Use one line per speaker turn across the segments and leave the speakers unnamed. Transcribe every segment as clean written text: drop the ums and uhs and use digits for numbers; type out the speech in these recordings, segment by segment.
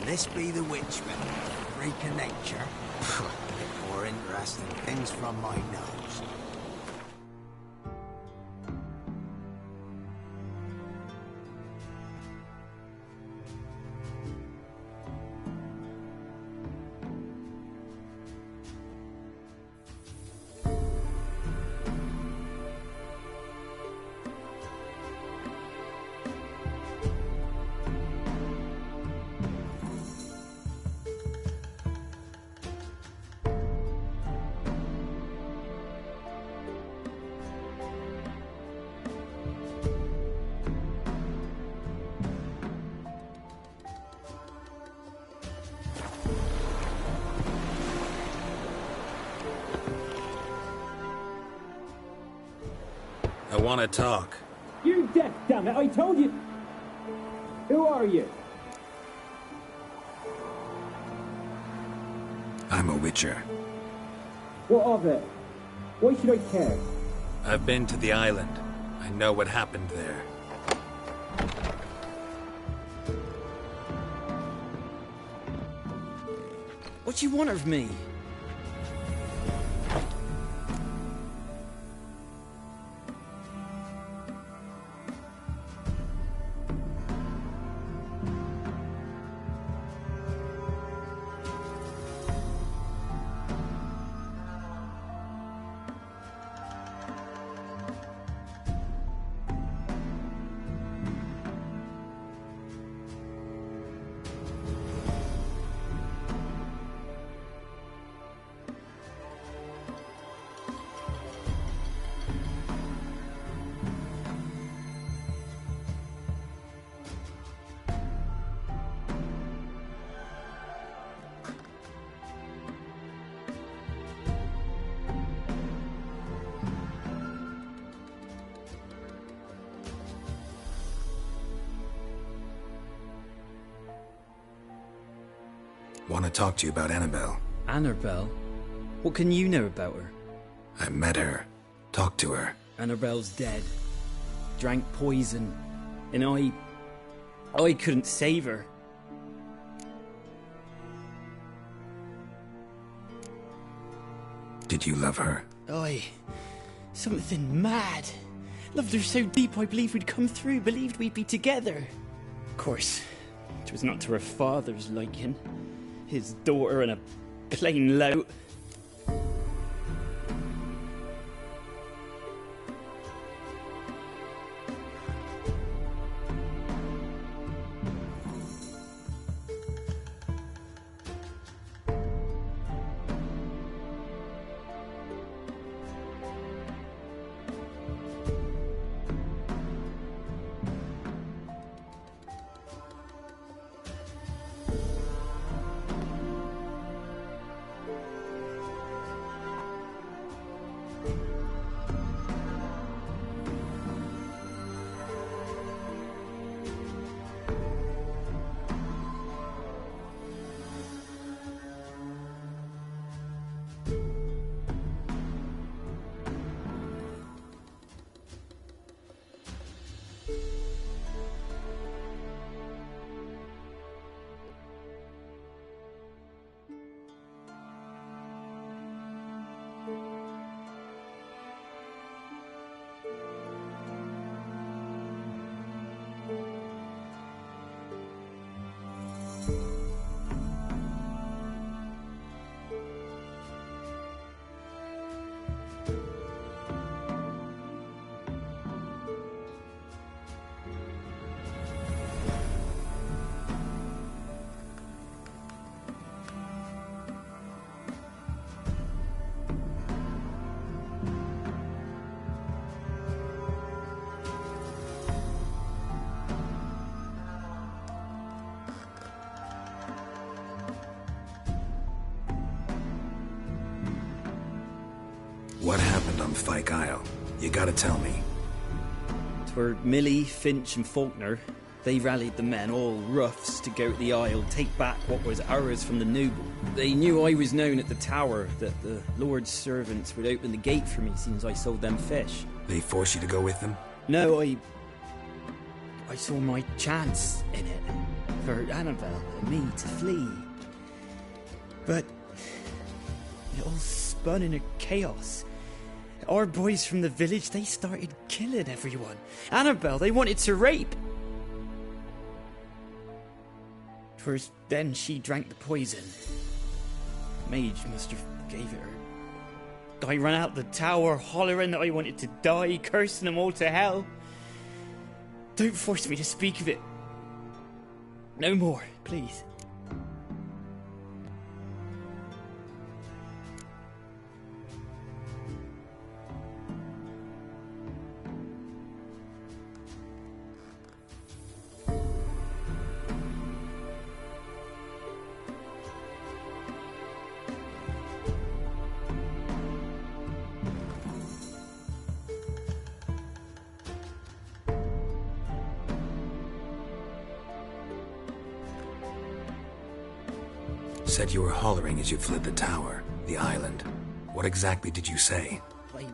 this be the witchman, freak of nature. More interesting things from my nose.
I want to talk.
You're deaf, damn it! I told you! Who are you?
I'm a witcher.
What of it? Why should I care?
I've been to the island. I know what happened there.
What do you want of me?
Want to talk to you about Annabelle.
Annabelle? What can you know about her?
I met her. Talked to her.
Annabelle's dead. Drank poison. And I couldn't save her.
Did you love her?
Something mad. Loved her so deep I believed we'd come through, believed we'd be together. Of course, it was not to her father's liking. His daughter and a plain lout.
What happened on Fyke Isle? You gotta tell me.
Twere Millie, Finch and Faulkner. They rallied the men, all roughs, to go to the Isle, take back what was ours from the noble. They knew I was known at the tower, that the Lord's servants would open the gate for me since I sold them fish.
They force you to go with them?
No, I saw my chance in it for Annabelle and me to flee. But it all spun in a chaos. Our boys from the village, they started killing everyone. Annabelle, they wanted to rape. First, then she drank the poison. Mage must have gave it her. I ran out the tower, hollering that I wanted to die, cursing them all to hell. Don't force me to speak of it. No more, please.
Said you were hollering as you fled the tower, the island. What exactly did you say?
I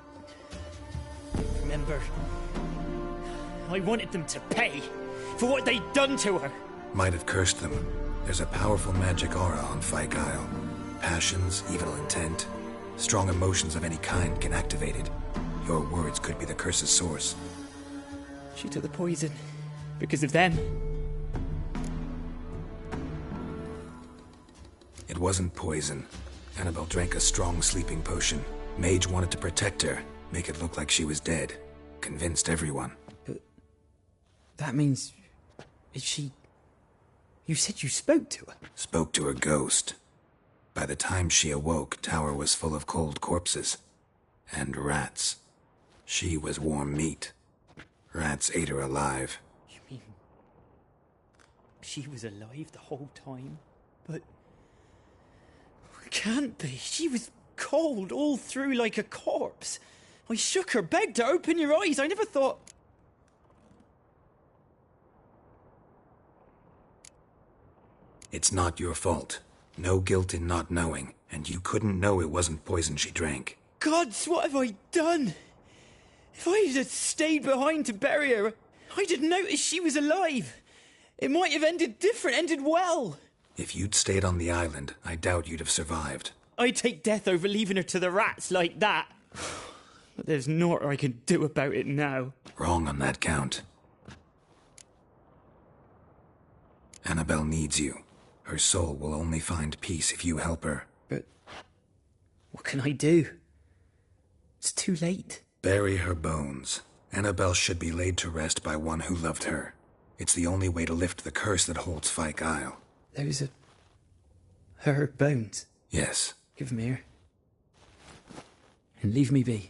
remember I wanted them to pay for what they'd done to her.
Might have cursed them. There's a powerful magic aura on Fyke Isle. Passions, evil intent, strong emotions of any kind can activate it. Your words could be the curse's source.
She took the poison because of them.
It wasn't poison. Annabelle drank a strong sleeping potion. Mage wanted to protect her, make it look like she was dead. Convinced everyone.
But that means... is she... You said you spoke to her?
Spoke to her ghost. By the time she awoke, tower was full of cold corpses. And rats. She was warm meat. Rats ate her alive.
You mean... she was alive the whole time? But... can't be. She was cold all through like a corpse. I shook her, begged her, open your eyes. I never thought...
It's not your fault. No guilt in not knowing, and you couldn't know it wasn't poison she drank.
Gods, what have I done? If I had stayed behind to bury her, I'd have noticed she was alive. It might have ended different, ended well.
If you'd stayed on the island, I doubt you'd have survived.
I'd take death over leaving her to the rats like that. But there's naught I can do about it now.
Wrong on that count. Annabelle needs you. Her soul will only find peace if you help her.
But what can I do? It's too late.
Bury her bones. Annabelle should be laid to rest by one who loved her. It's the only way to lift the curse that holds Fyke Isle.
Those are... her bones?
Yes.
Give them here. And leave me be.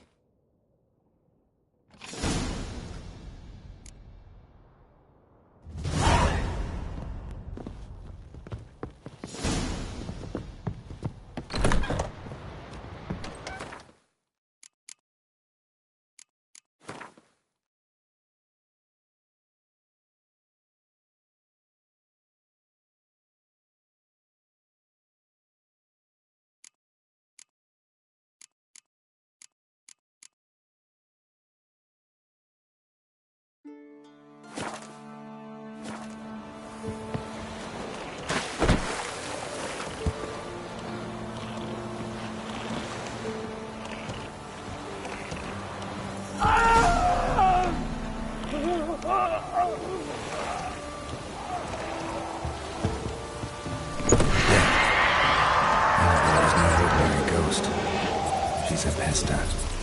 She's a pesta,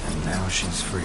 and now she's free.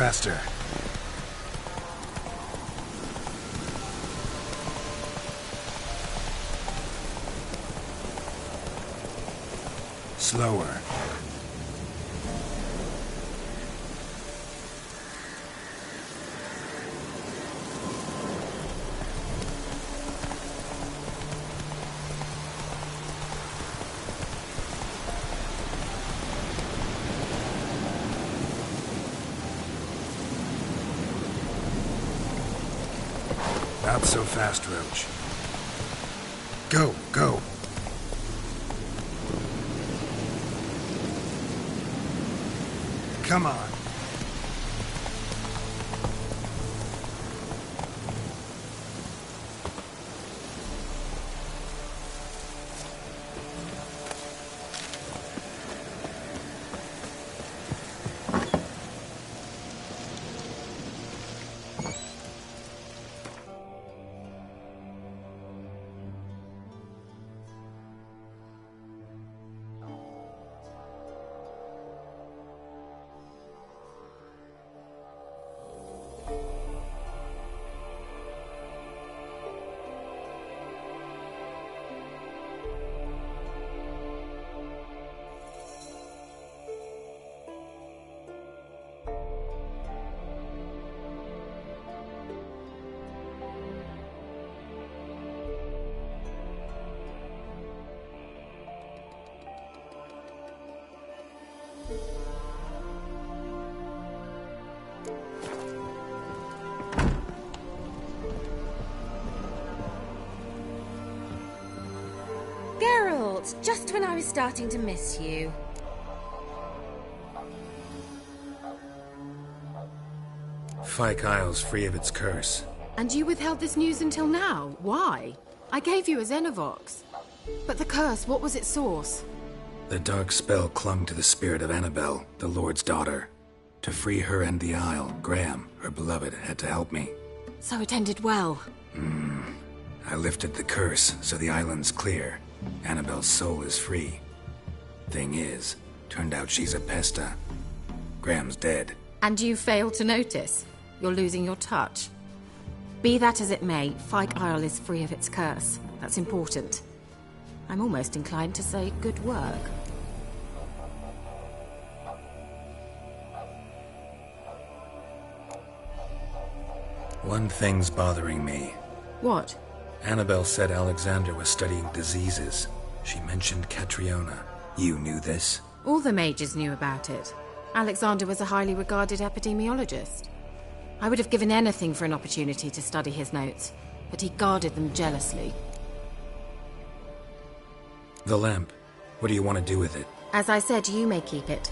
Faster. Slower. Not so fast, Roach. Go, go. Come on.
Geralt, just when I was starting to miss you.
Fyke Isle's free of its curse.
And you withheld this news until now? Why? I gave you a Xenovox. But the curse, what was its source?
The dark spell clung to the spirit of Annabelle, the Lord's daughter. To free her and the Isle, Graham, her beloved, had to help me.
So it ended well.
I lifted the curse, so the island's clear. Annabelle's soul is free. Thing is, turned out she's a pesta. Graham's dead.
And you failed to notice? You're losing your touch. Be that as it may, Fyke Isle is free of its curse. That's important. I'm almost inclined to say good work.
One thing's bothering me.
What?
Annabelle said Alexander was studying diseases. She mentioned Catriona. You knew this?
All the mages knew about it. Alexander was a highly regarded epidemiologist. I would have given anything for an opportunity to study his notes, but he guarded them jealously.
The lamp. What do you want to do with it?
As I said, you may keep it.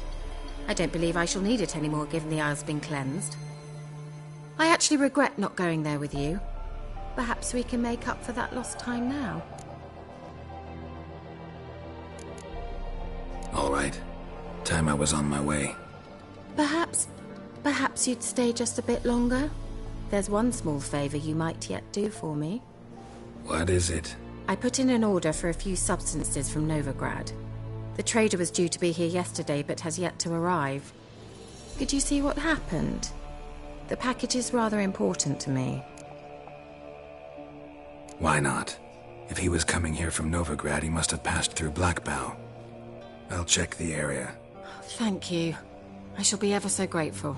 I don't believe I shall need it anymore, given the Isle's been cleansed. I actually regret not going there with you. Perhaps we can make up for that lost time now.
All right. Time I was on my way.
Perhaps you'd stay just a bit longer? There's one small favor you might yet do for me.
What is it?
I put in an order for a few substances from Novigrad. The trader was due to be here yesterday, but has yet to arrive. Could you see what happened? The package is rather important to me.
Why not? If he was coming here from Novigrad, he must have passed through Blackbow. I'll check the area.
Thank you. I shall be ever so grateful.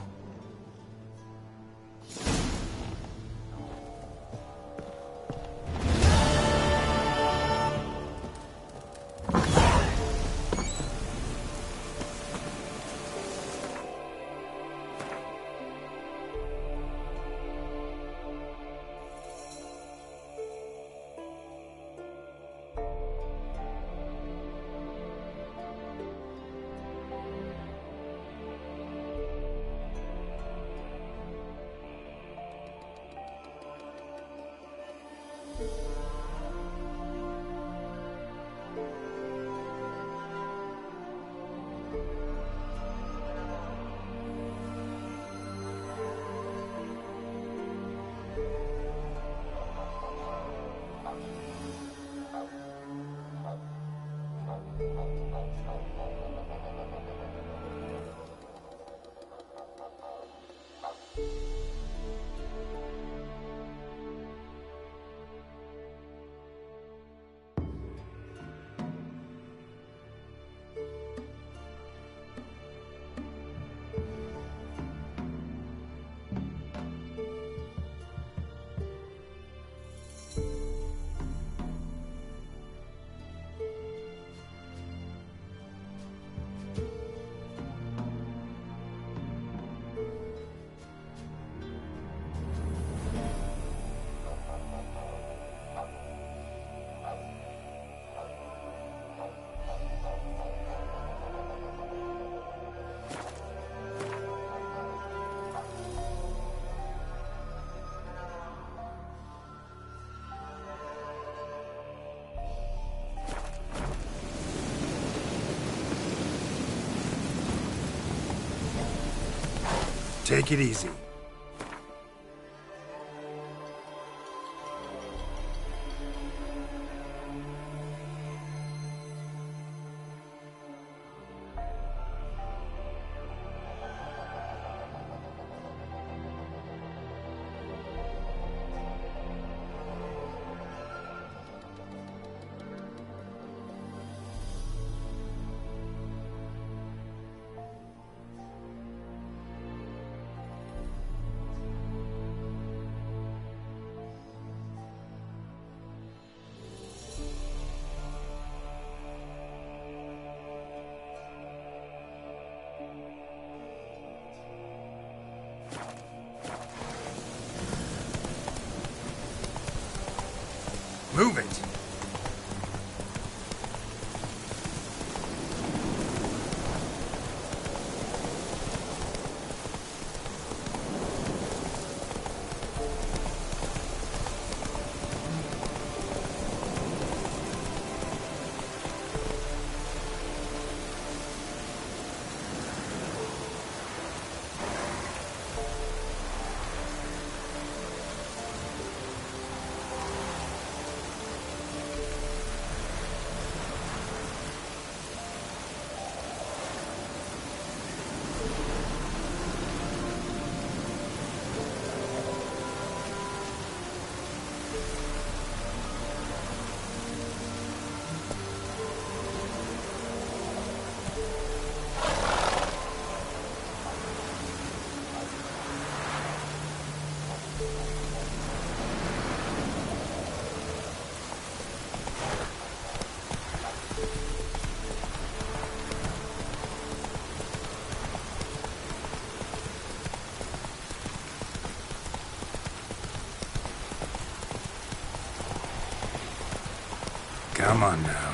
Take it easy. Move it! Come on now.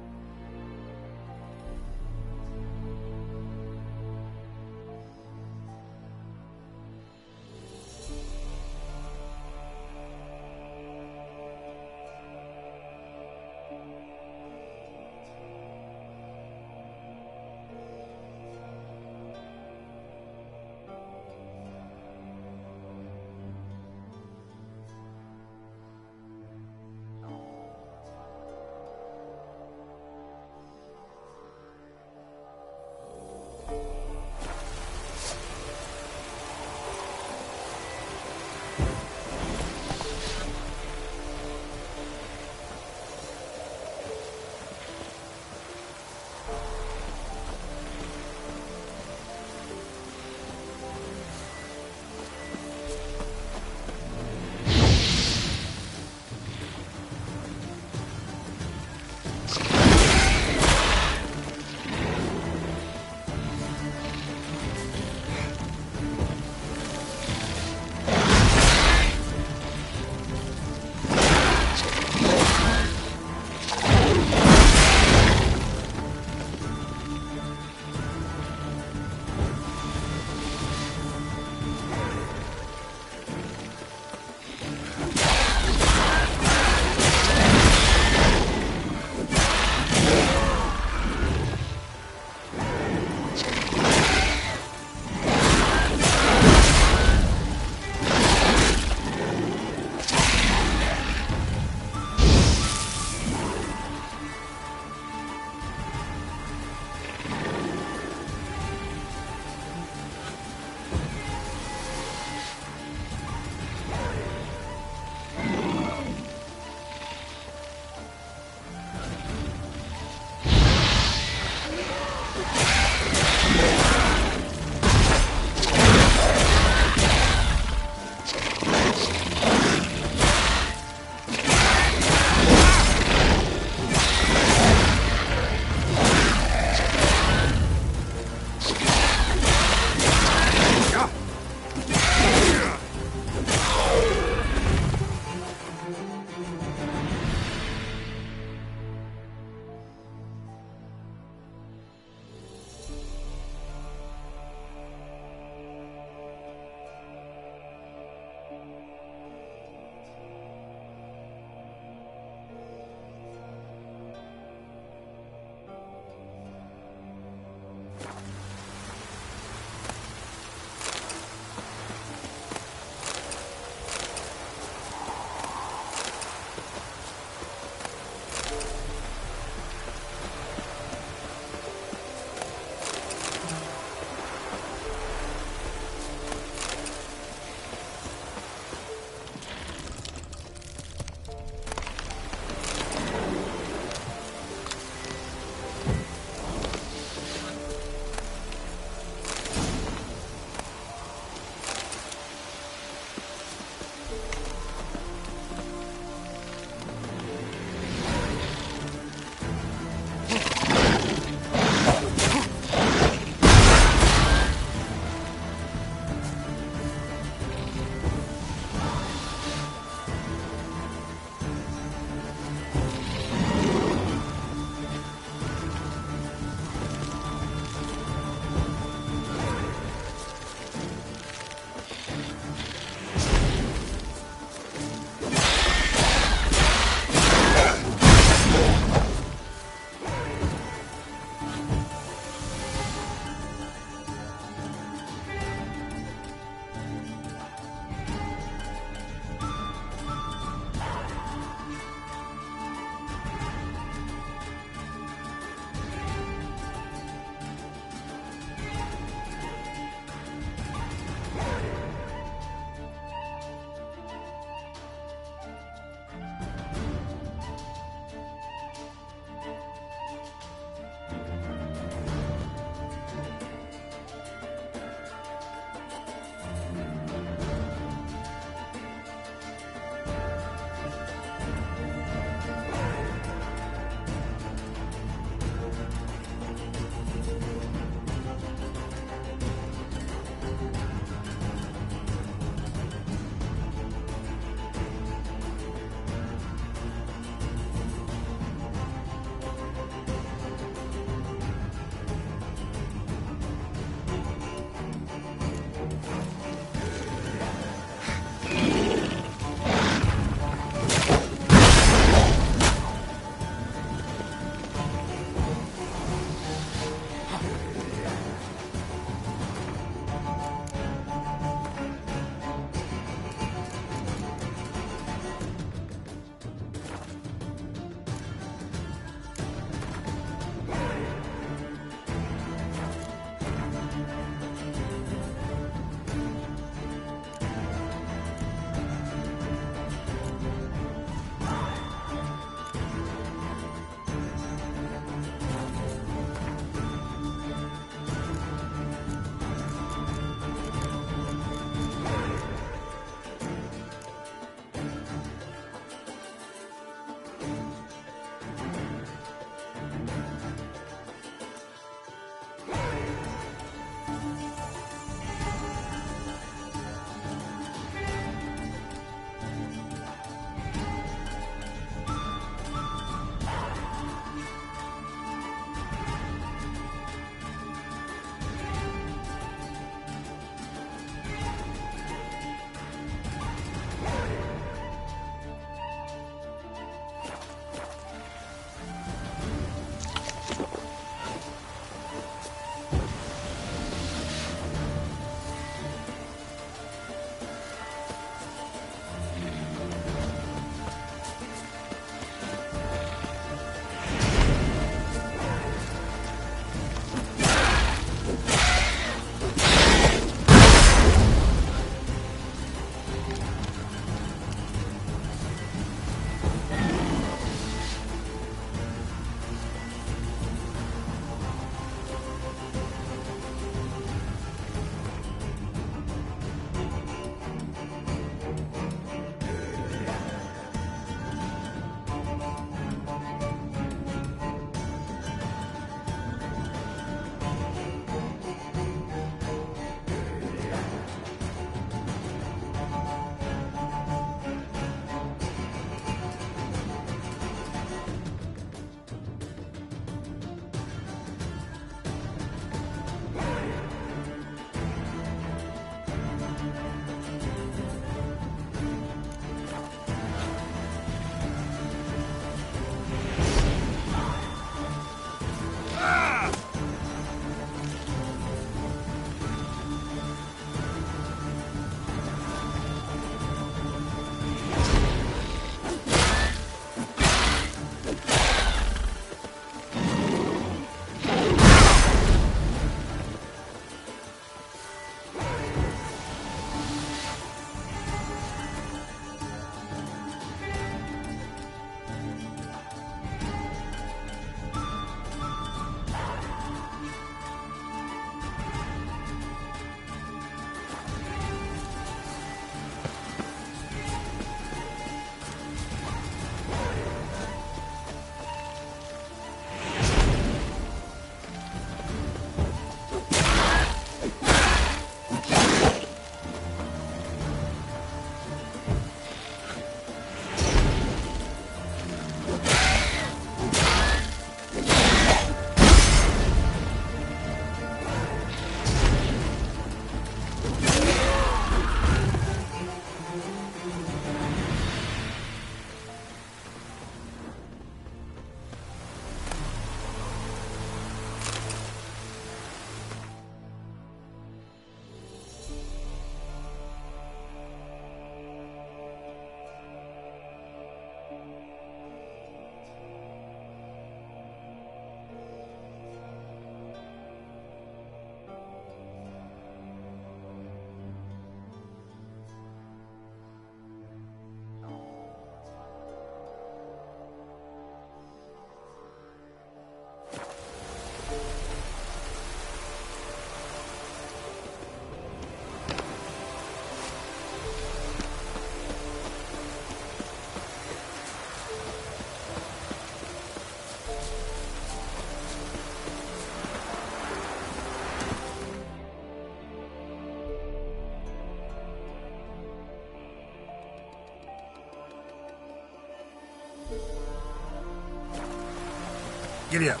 Giddy up.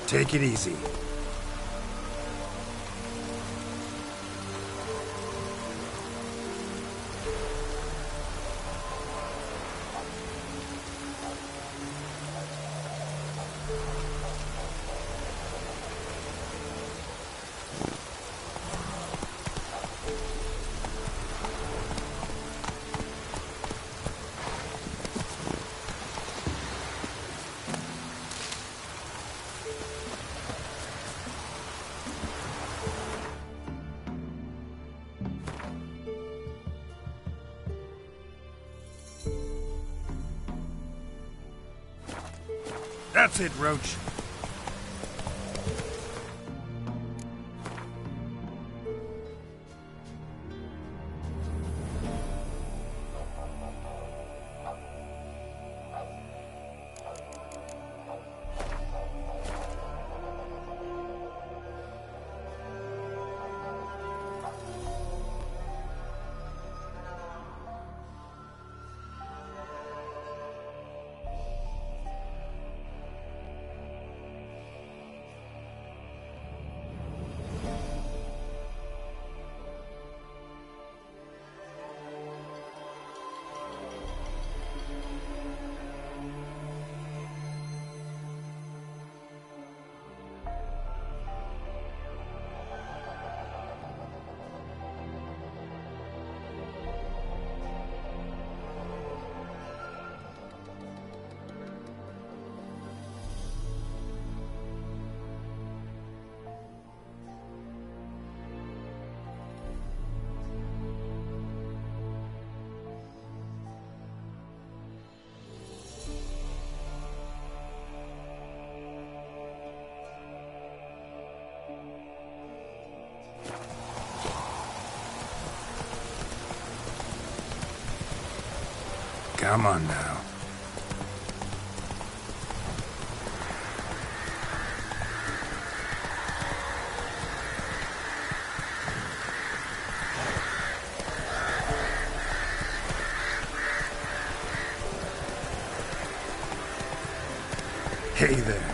Take it easy. That's it, Roach. Come on now. Hey there.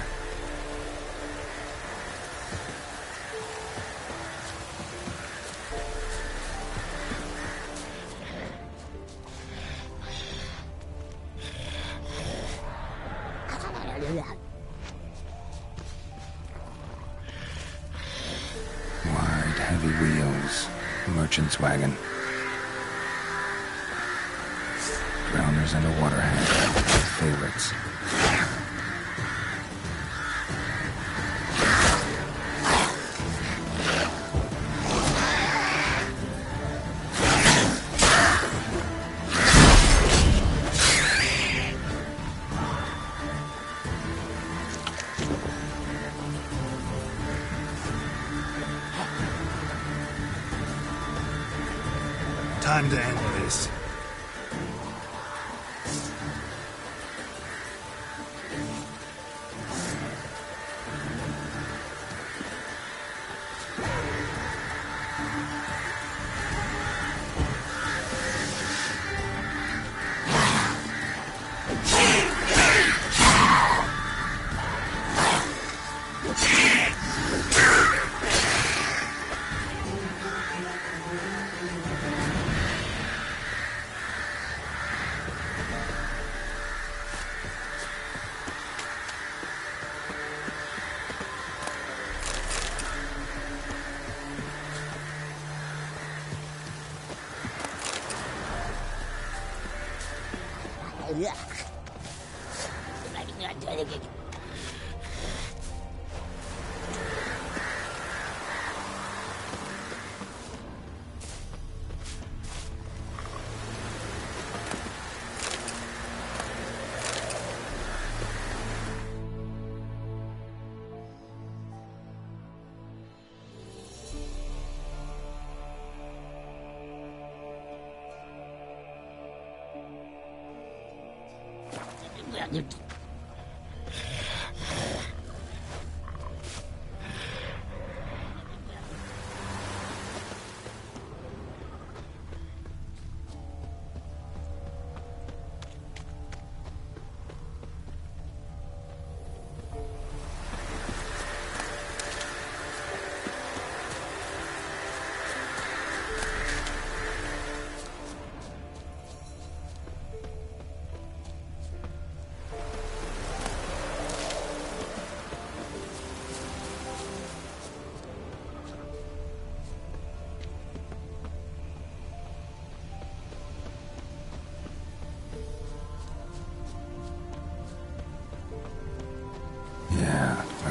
Wide, heavy wheels. Merchant's wagon. Drowners and a water hand. Favorites. Time to end this.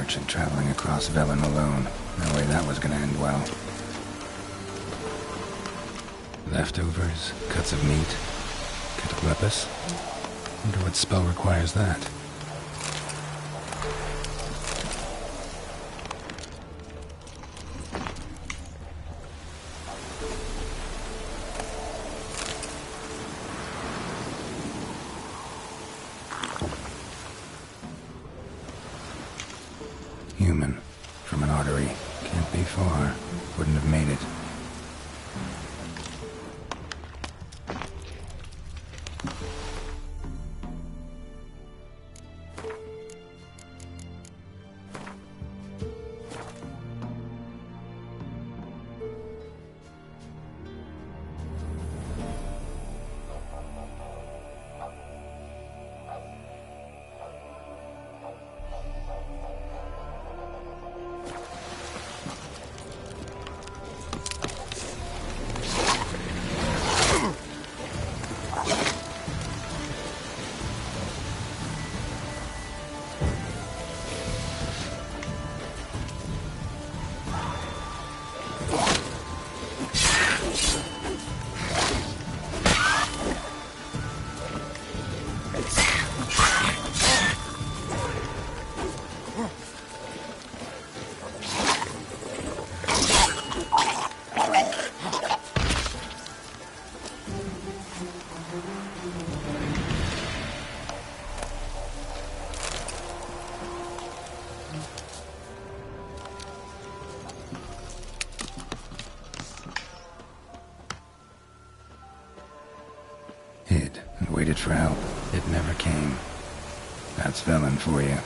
merchant traveling across Velen alone. No way that was gonna end well. Leftovers, cuts of meat, cataclepis. Wonder what spell requires that. Human. From an artery. Can't be far. Wouldn't have made it. Hid and waited for help. It never came. That's Velen for you.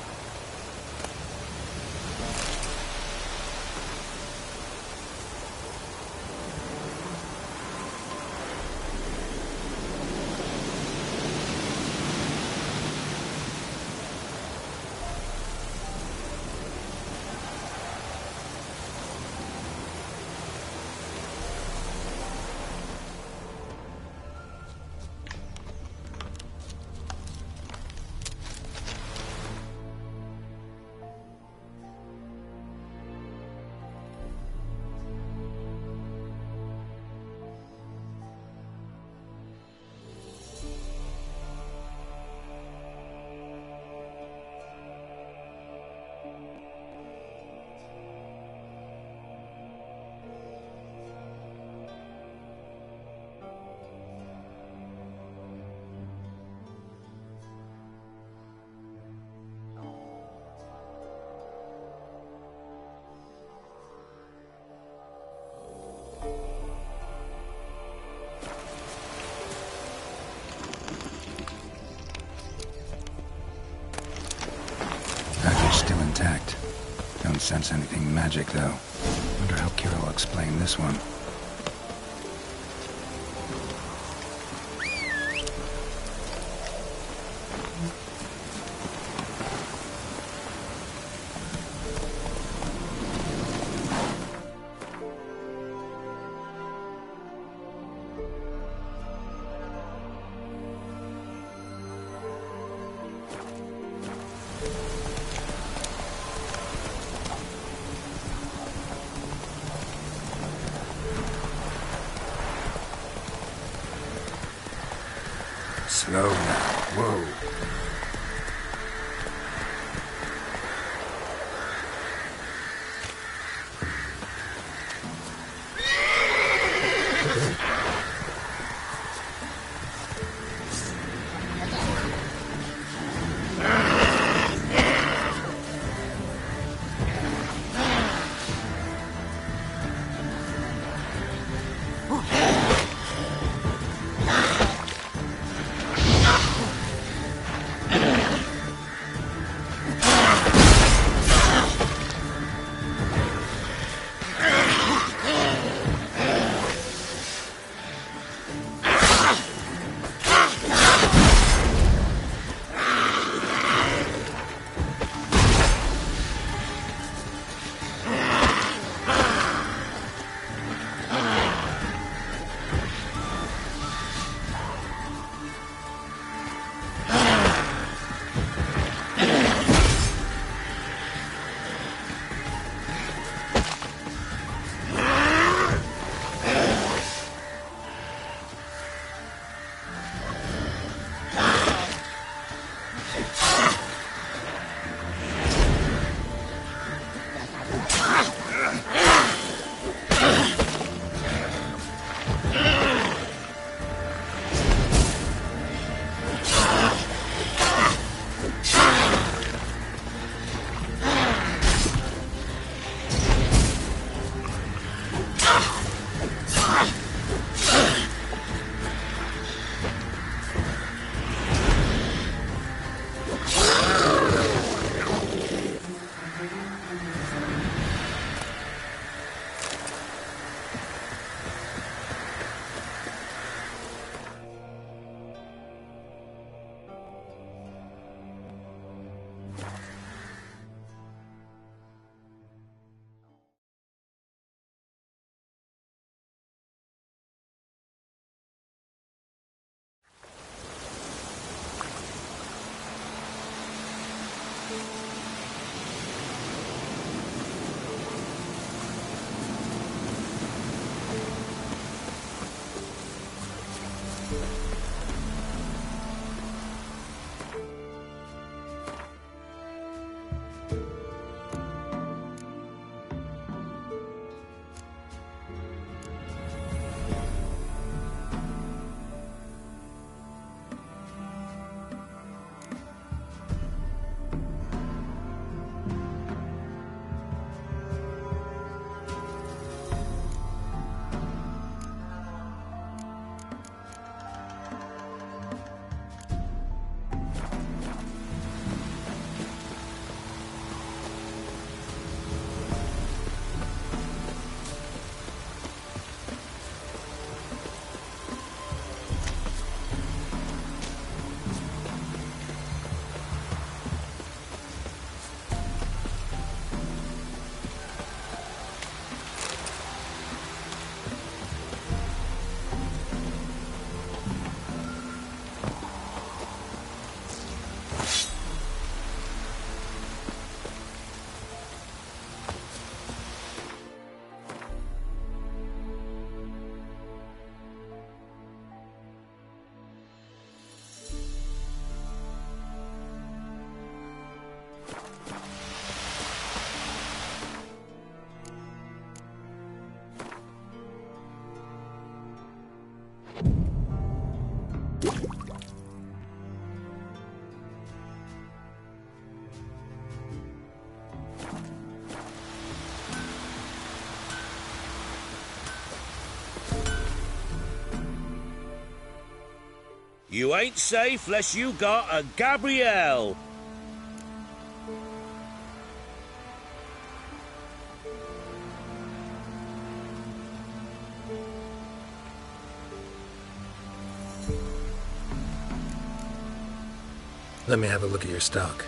Still intact. Don't sense anything magic, though. Wonder how Kira will explain this one. Slow now. Whoa.
You ain't safe less you got a Gabrielle.
Let me have a look at your stock.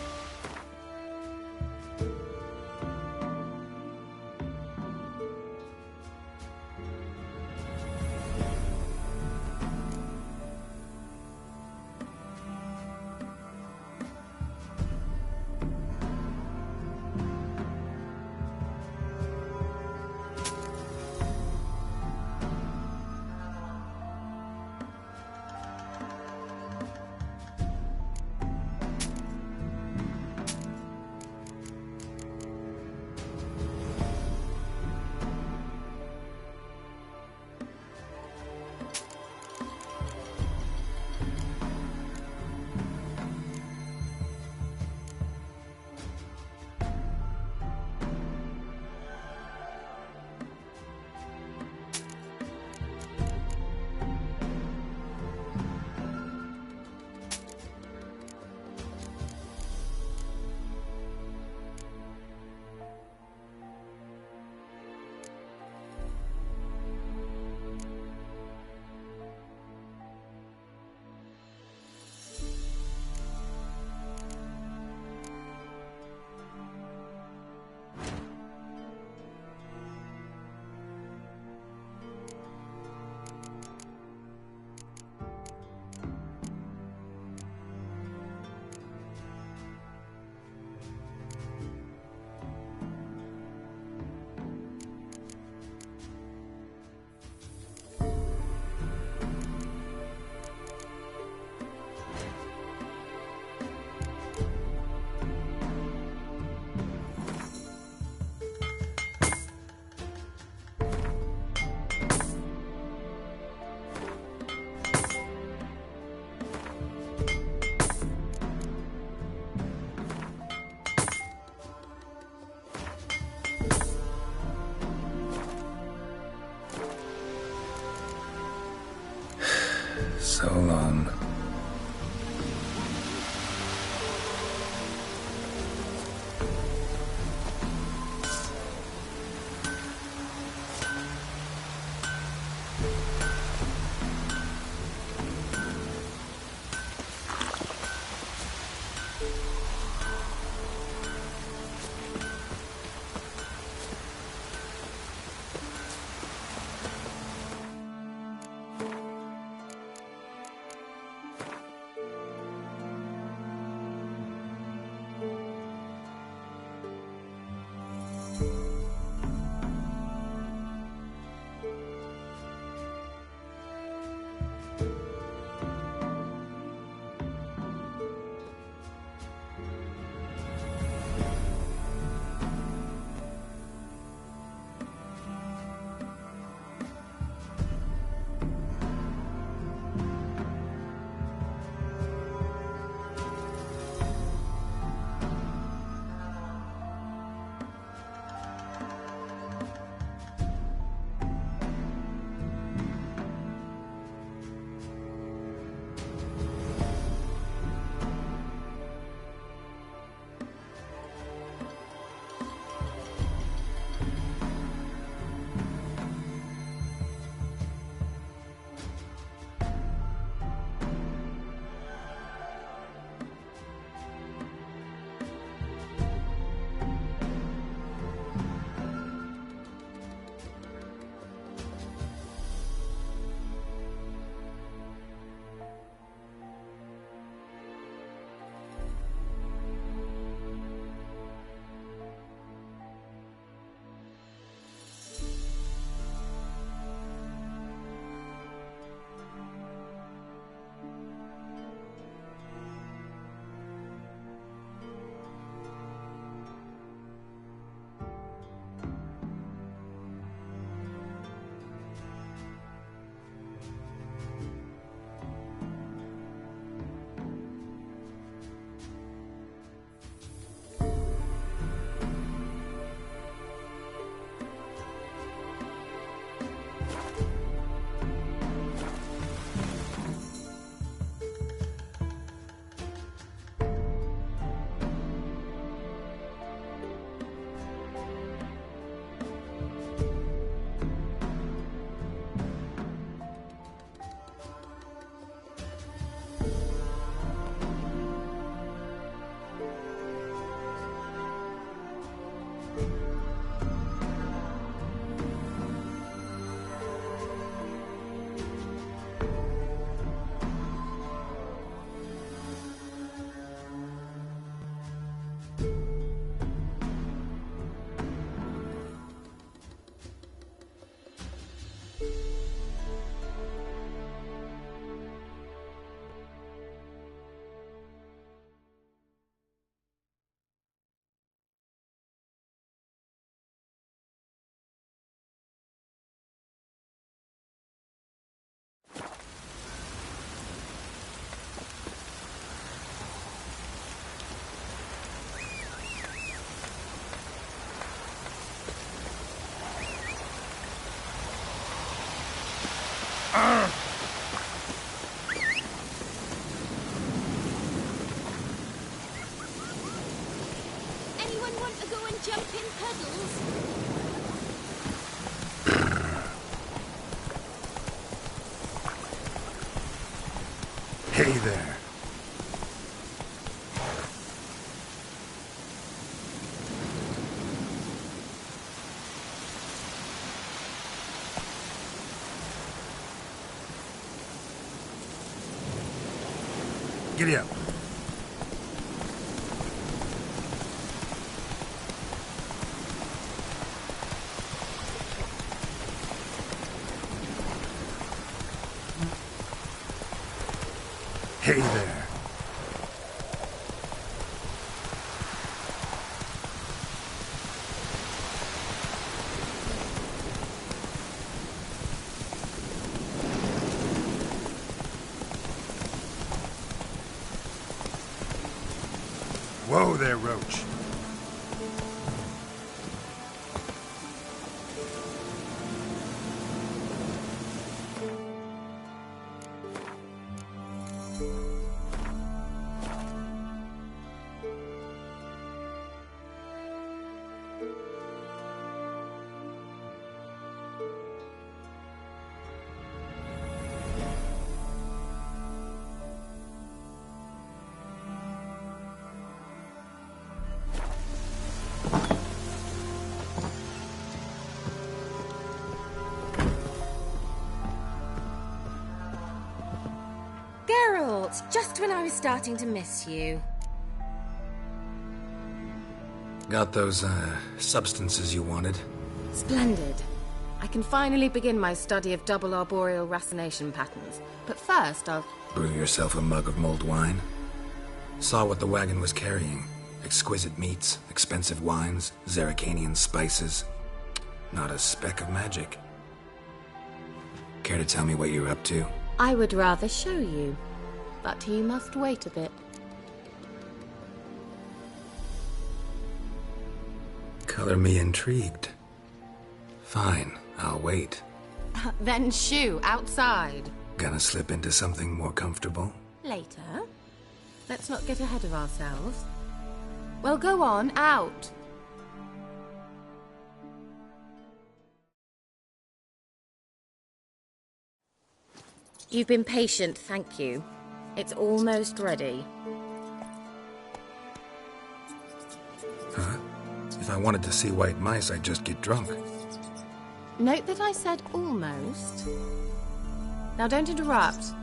So long.
Anyone want to go and jump in puddles?
Hey there. Giddy up. Hey there. Whoa there, Roach.
Geralt, just when I was starting to miss you.
Got those, substances you wanted?
Splendid. I can finally begin my study of double arboreal racination patterns. But first, I'll...
Brew yourself a mug of mulled wine? Saw what the wagon was carrying. Exquisite meats, expensive wines, Zerrikanian spices. Not a speck of magic. Care to tell me what you're up to?
I would rather show you, but you must wait a bit.
Color me intrigued. Fine, I'll wait.
Then shoo, outside.
Gonna slip into something more comfortable?
Later. Let's not get ahead of ourselves. Well, go on, out. You've been patient, thank you. It's almost ready.
Huh? If I wanted to see white mice, I'd just get drunk.
Note that I said almost. Now don't interrupt.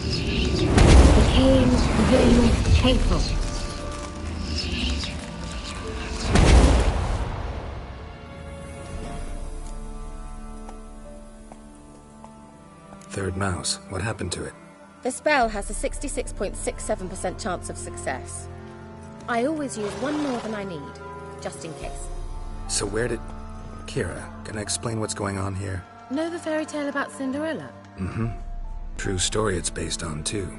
Became very painful.
Third mouse. What happened to it?
The spell has a 66.67% chance of success. I always use one more than I need, just in case.
So where did... Kira, can I explain what's going on here?
Know the fairy tale about Cinderella?
Mm-hmm. True story it's based on, too.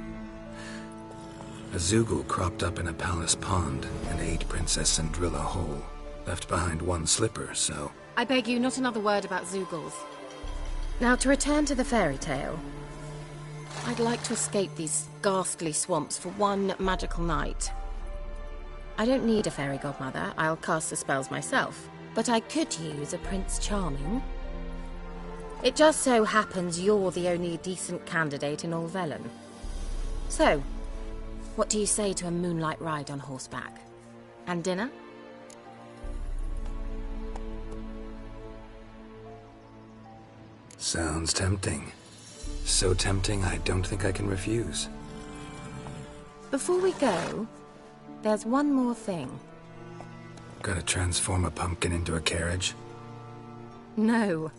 A Zoogle cropped up in a palace pond and ate Princess Cinderella whole. Left behind one slipper, so...
I beg you, not another word about Zoogles. Now, to return to the fairy tale. I'd like to escape these ghastly swamps for one magical night. I don't need a fairy godmother, I'll cast the spells myself. But I could use a Prince Charming. It just so happens you're the only decent candidate in all Velen. So, what do you say to a moonlight ride on horseback? And dinner?
Sounds tempting. So tempting, I don't think I can refuse.
Before we go, there's one more thing.
Gotta transform a pumpkin into a carriage?
No.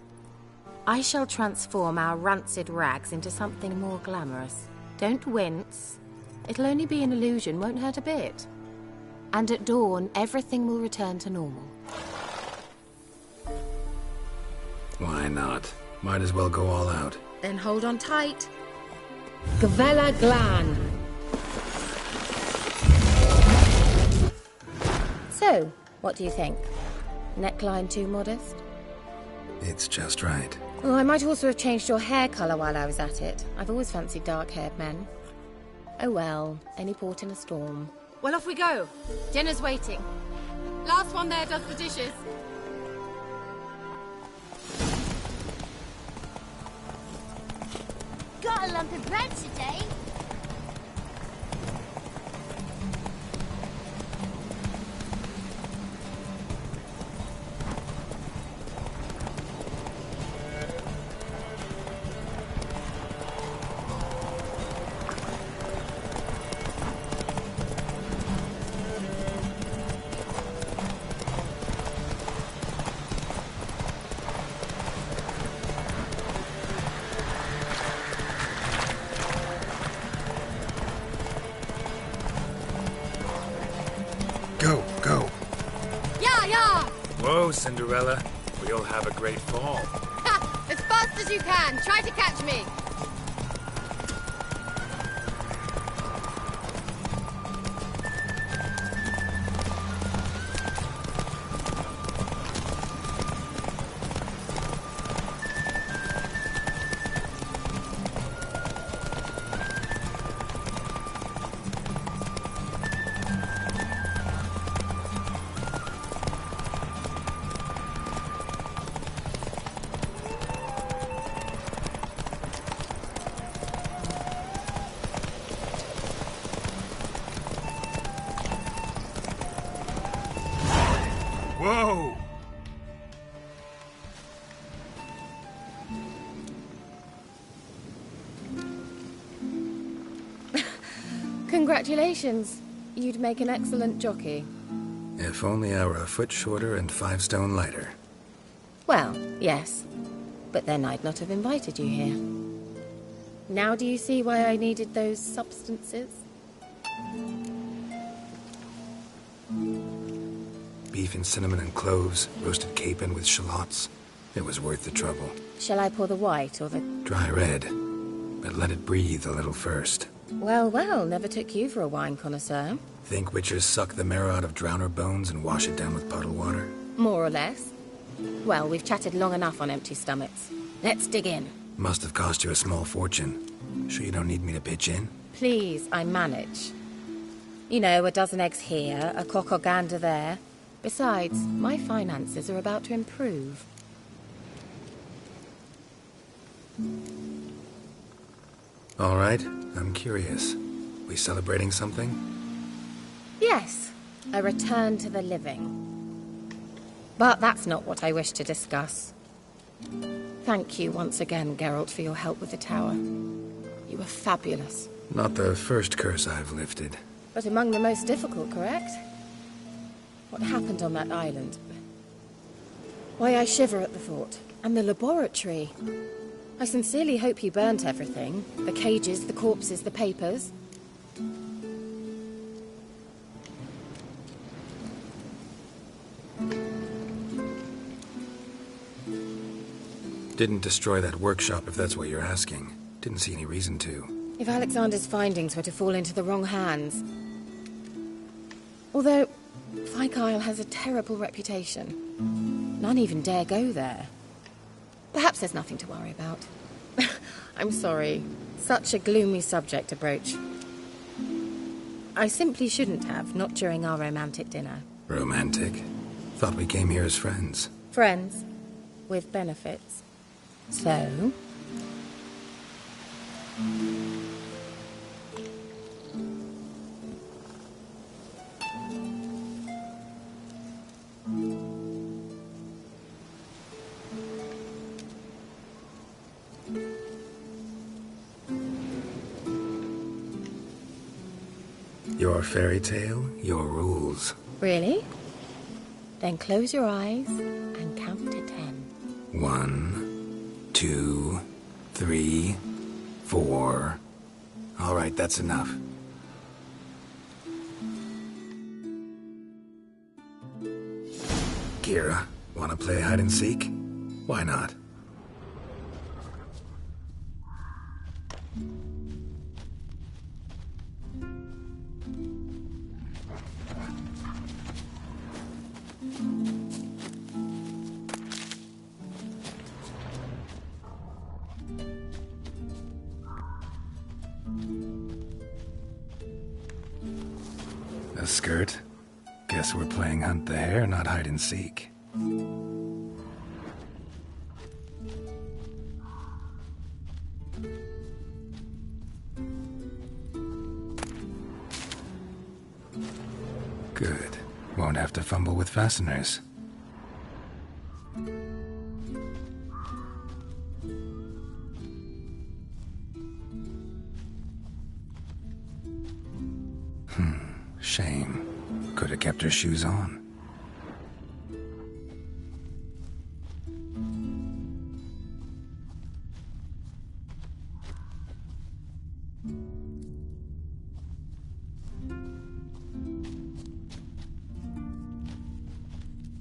I shall transform our rancid rags into something more glamorous. Don't wince. It'll only be an illusion, won't hurt a bit. And at dawn, everything will return to normal.
Why not? Might as well go all out.
Then hold on tight.
Gavella Glan.
So, what do you think? Neckline too modest?
It's just right.
Oh, I might also have changed your hair colour while I was at it. I've always fancied dark-haired men. Oh well, any port in a storm.
Well, off we go. Dinner's waiting. Last one there does the dishes.
Got a lump of bread today.
Go, go.
Yeah, yeah!
Whoa, Cinderella. We'll have a great fall.
Ha! As fast as you can. Try to catch me.
Whoa!
Congratulations. You'd make an excellent jockey.
If only I were a foot shorter and 5 stone lighter.
Well, yes. But then I'd not have invited you here. Now do you see why I needed those substances?
Beef and cinnamon and cloves, roasted capon with shallots. It was worth the trouble.
Shall I pour the white or the...
Dry red, but let it breathe a little first.
Well, well, never took you for a wine connoisseur.
Think witchers suck the marrow out of drowner bones and wash it down with puddle water?
More or less. Well, we've chatted long enough on empty stomachs. Let's dig in.
Must have cost you a small fortune. Sure you don't need me to pitch in?
Please, I manage. You know, a dozen eggs here, a cock or gander there. Besides, my finances are about to improve.
All right, I'm curious. We celebrating something?
Yes, a return to the living. But that's not what I wish to discuss. Thank you once again, Geralt, for your help with the tower. You were fabulous.
Not the first curse I've lifted.
But among the most difficult, correct? What happened on that island? Why, I shiver at the thought. And the laboratory. I sincerely hope you burnt everything. The cages, the corpses, the papers.
Didn't destroy that workshop, if that's what you're asking. Didn't see any reason to.
If Alexander's findings were to fall into the wrong hands... Although, Fyke Isle has a terrible reputation. None even dare go there. Perhaps there's nothing to worry about. I'm sorry. Such a gloomy subject to broach. I simply shouldn't have, not during our romantic dinner.
Romantic? Thought we came here as friends.
Friends. With benefits. So...
Your fairy tale, your rules.
Really? Then close your eyes and count to 10.
1, 2, 3, 4. All right, that's enough. Kira, wanna play hide and seek? Why not? A skirt? Guess we're playing hunt the hare, not hide and seek. Good. Won't have to fumble with fasteners. Shame. Could have kept her shoes on.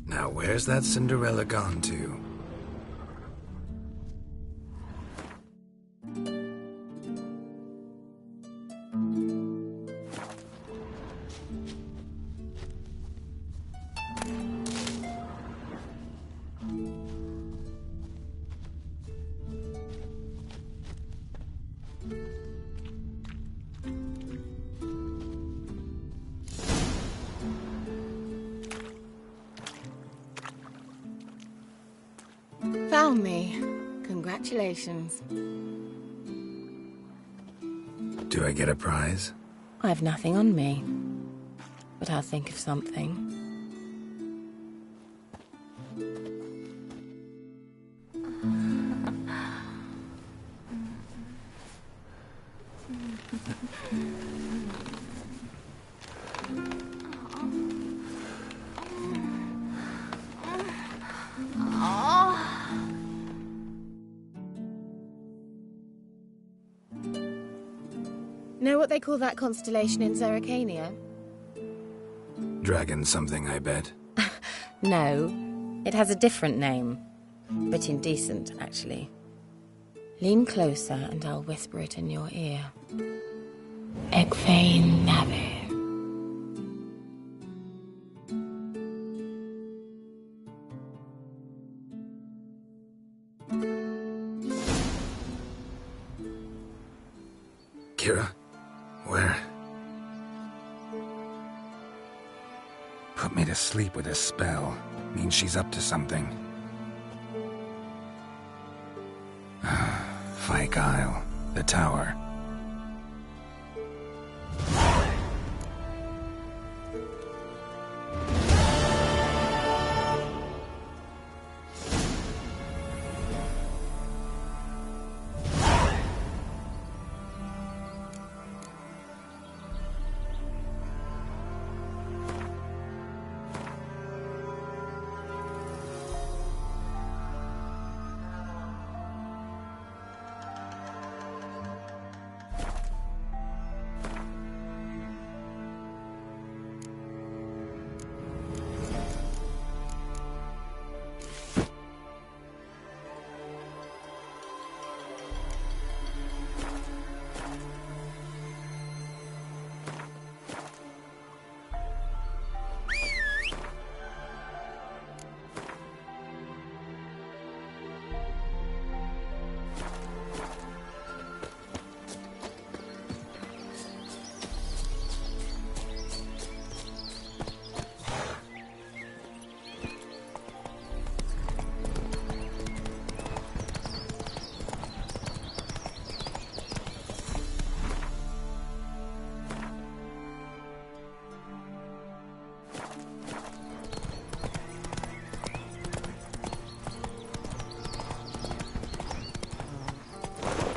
Now where's that Cinderella gone to?
Found me. Congratulations.
Do I get a prize?
I have nothing on me, but I'll think of something. Know what they call that constellation in Zerrikania?
Dragon something, I bet.
No, it has a different name. Bit indecent, actually. Lean closer and I'll whisper it in your ear. Egfain Nave.
Kira? Where? Put me to sleep with a spell. Means she's up to something. Fyke Isle. The tower.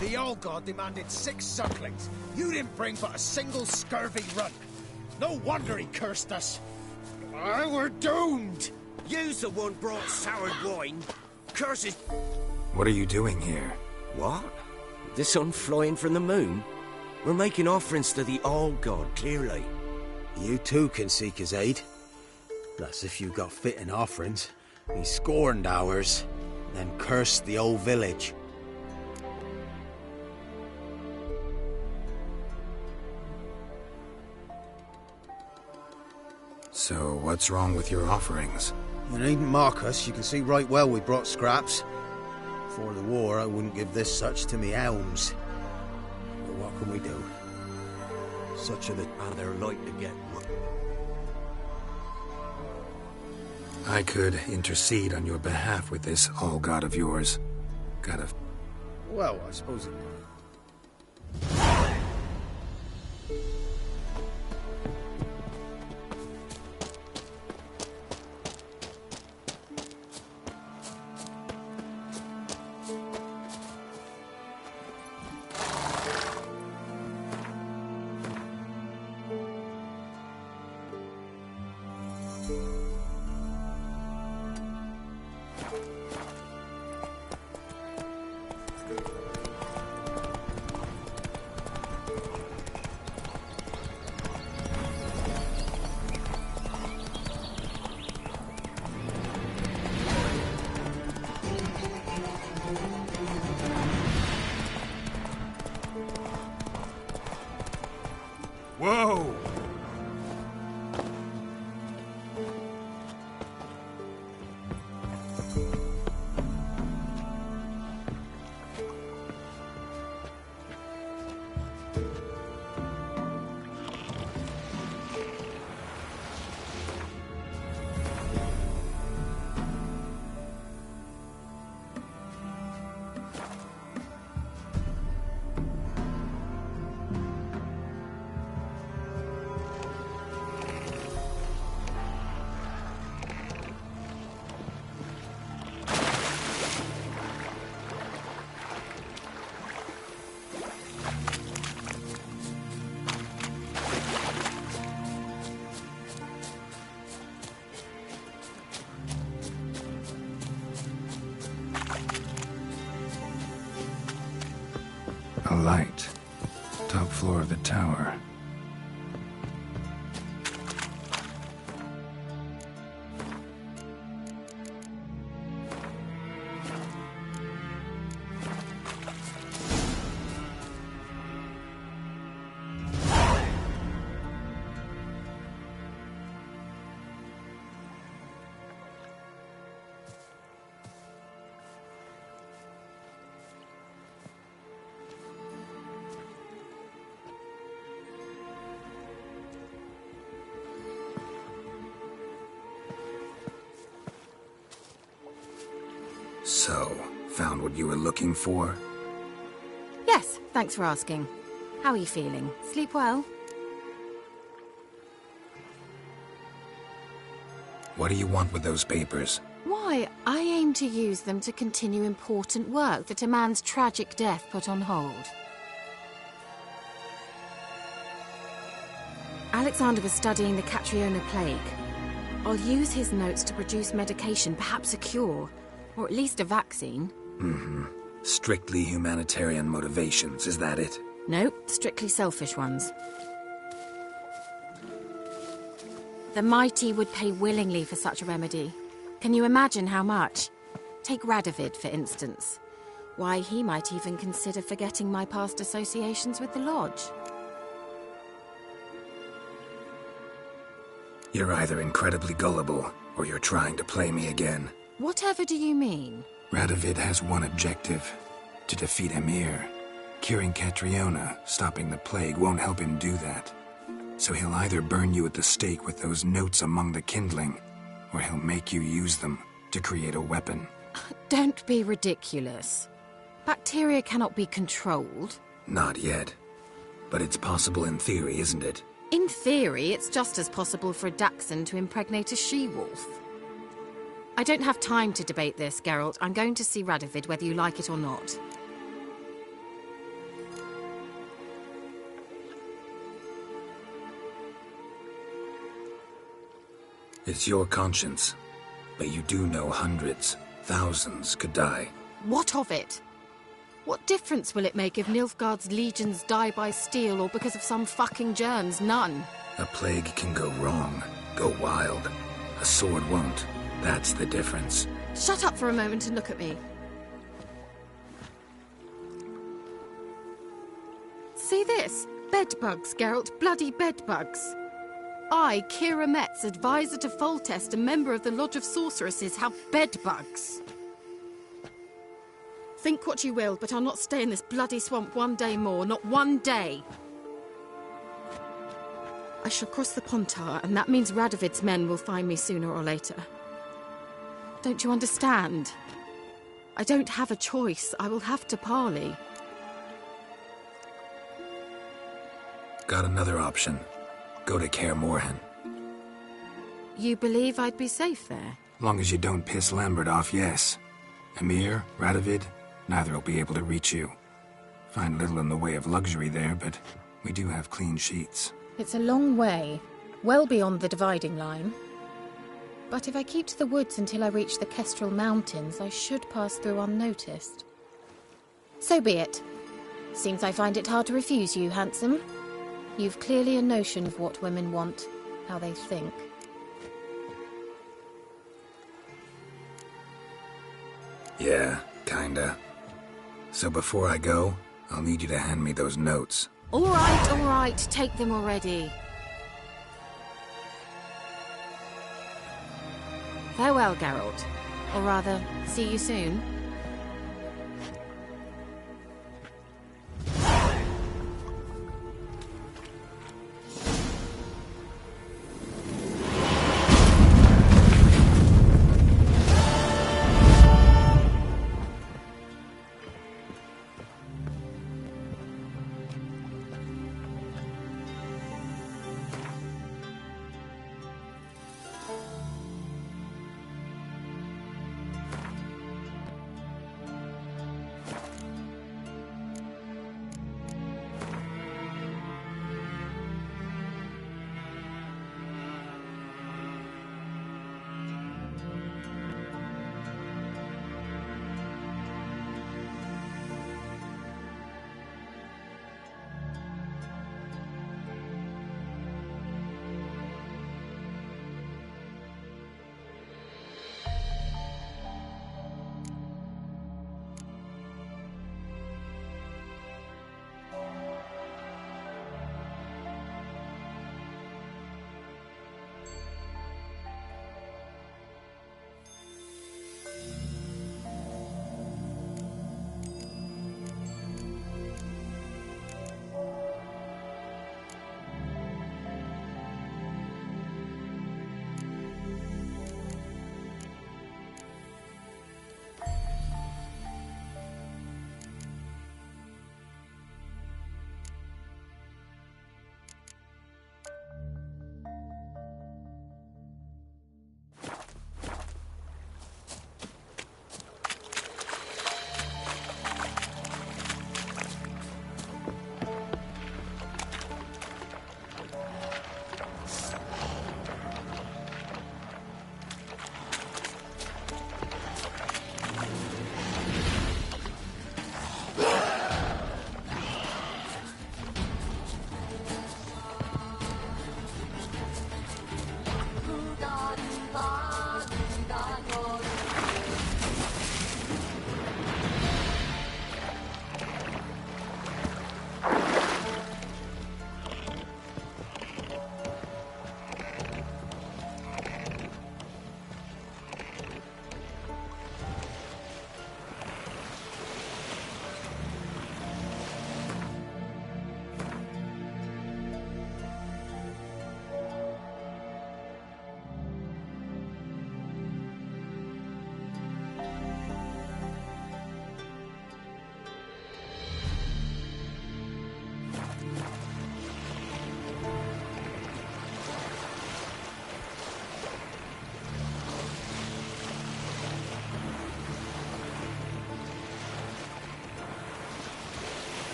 The old god demanded 6 sucklings. You didn't bring but a single scurvy runt. No wonder he cursed us. We're doomed.
You's the one brought soured wine. Curses.
What are you doing here?
What? The sun flying from the moon? We're making offerings to the old god, clearly.
You too can seek his aid. That's if you got fitting offerings. He scorned ours, then cursed the old village.
So, what's wrong with your offerings?
You needn't mock us. You can see right well we brought scraps. Before the war, I wouldn't give this such to me elms. But what
can we do? Such a rather like to get...
I could intercede on your behalf with this all-god of yours. Gotta...
Well, I suppose it...
Whoa! A light. Top floor of the tower. So, found what you were looking for?
Yes, thanks for asking. How are you feeling? Sleep well?
What do you want with those papers?
Why, I aim to use them to continue important work that a man's tragic death put on hold. Alexander was studying the Catriona plague. I'll use his notes to produce medication, perhaps a cure. Or at least a vaccine.
Mm-hmm. Strictly humanitarian motivations, is that it?
Nope, strictly selfish ones. The mighty would pay willingly for such a remedy. Can you imagine how much? Take Radovid, for instance. Why, he might even consider forgetting my past associations with the Lodge.
You're either incredibly gullible, or you're trying to play me again.
Whatever do you mean?
Radovid has one objective. To defeat Emir. Curing Catriona, stopping the plague, won't help him do that. So he'll either burn you at the stake with those notes among the kindling, or he'll make you use them to create a weapon.
Don't be ridiculous. Bacteria cannot be controlled.
Not yet. But it's possible in theory, isn't it?
In theory, it's just as possible for a Dachshund to impregnate a she-wolf. I don't have time to debate this, Geralt. I'm going to see Radovid whether you like it or not.
It's your conscience. But you do know hundreds, thousands could die.
What of it? What difference will it make if Nilfgaard's legions die by steel or because of some fucking germs? None.
A plague can go wrong, go wild. A sword won't. That's the difference.
Shut up for a moment and look at me. See this? Bedbugs, Geralt. Bloody bedbugs. I, Kira Metz, advisor to Foltest, a member of the Lodge of Sorceresses, have bedbugs.
Think what you will, but I'll not stay in this bloody swamp one day more. Not one day. I shall cross the Pontar, and that means Radovid's men will find me sooner or later. Don't you understand? I don't have a choice. I will have to parley.
Got another option. Go to Kaer Morhen.
You believe I'd be safe there?
Long as you don't piss Lambert off, yes. Emir, Radovid, neither will be able to reach you. Find little in the way of luxury there, but we do have clean sheets.
It's a long way, well beyond the dividing line. But if I keep to the woods until I reach the Kestrel Mountains, I should pass through unnoticed. So be it. Seems I find it hard to refuse you, handsome. You've clearly a notion of what women want, how they think.
Yeah, kinda. So before I go, I'll need you to hand me those notes.
All right, take them already. Farewell, Geralt. Or rather, see you soon.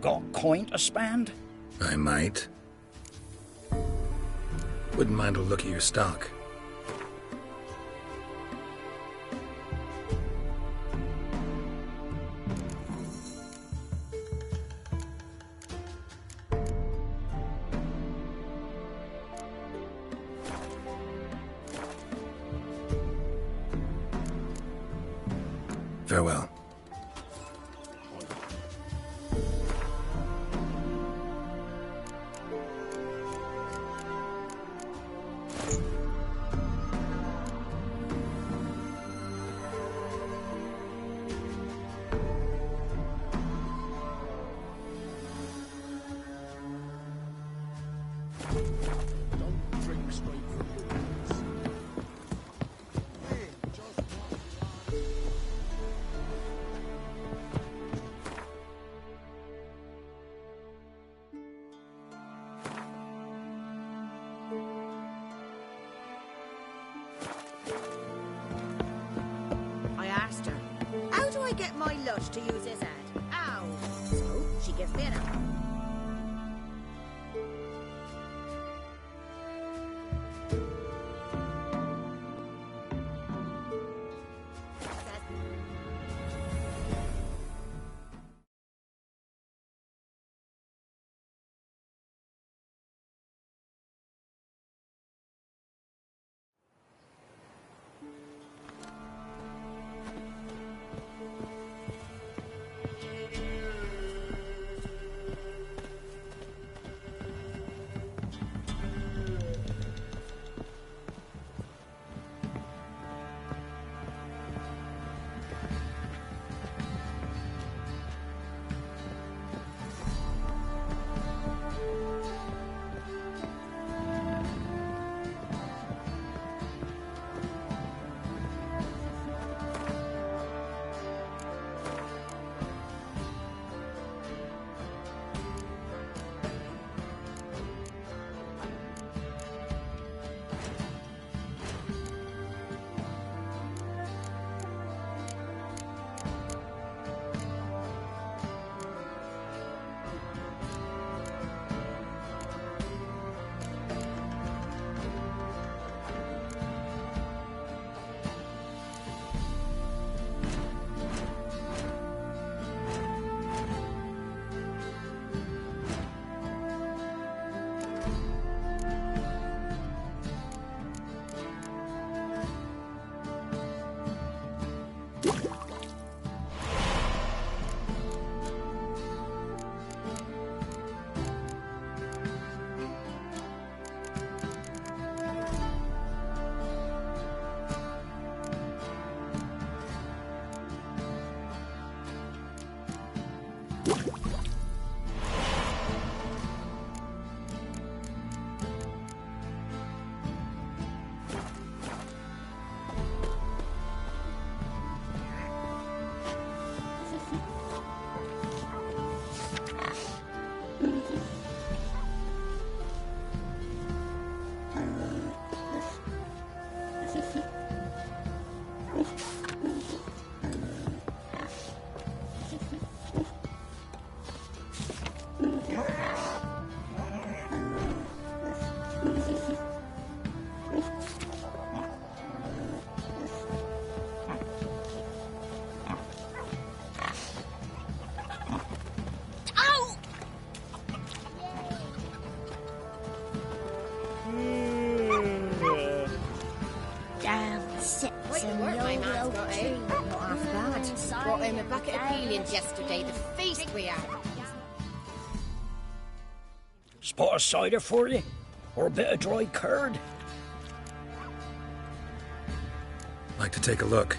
Got coin to spend?
I might. Wouldn't mind a look at your stock. Farewell.
I asked her, how do I get my lush to use his head? Ow! So, she gives me an apple.
Brought home a bucket of peelings yesterday, the feast we had.
Spot of cider for you? Or a bit of dry curd?
Like to take a look.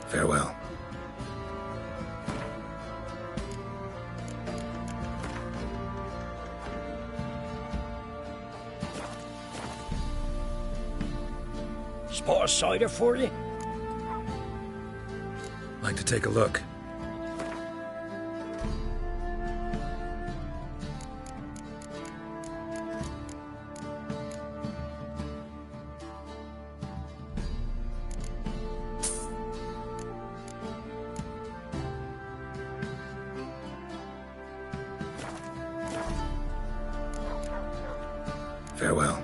Farewell.
Spot a cider for you?
Like to take a look. Farewell.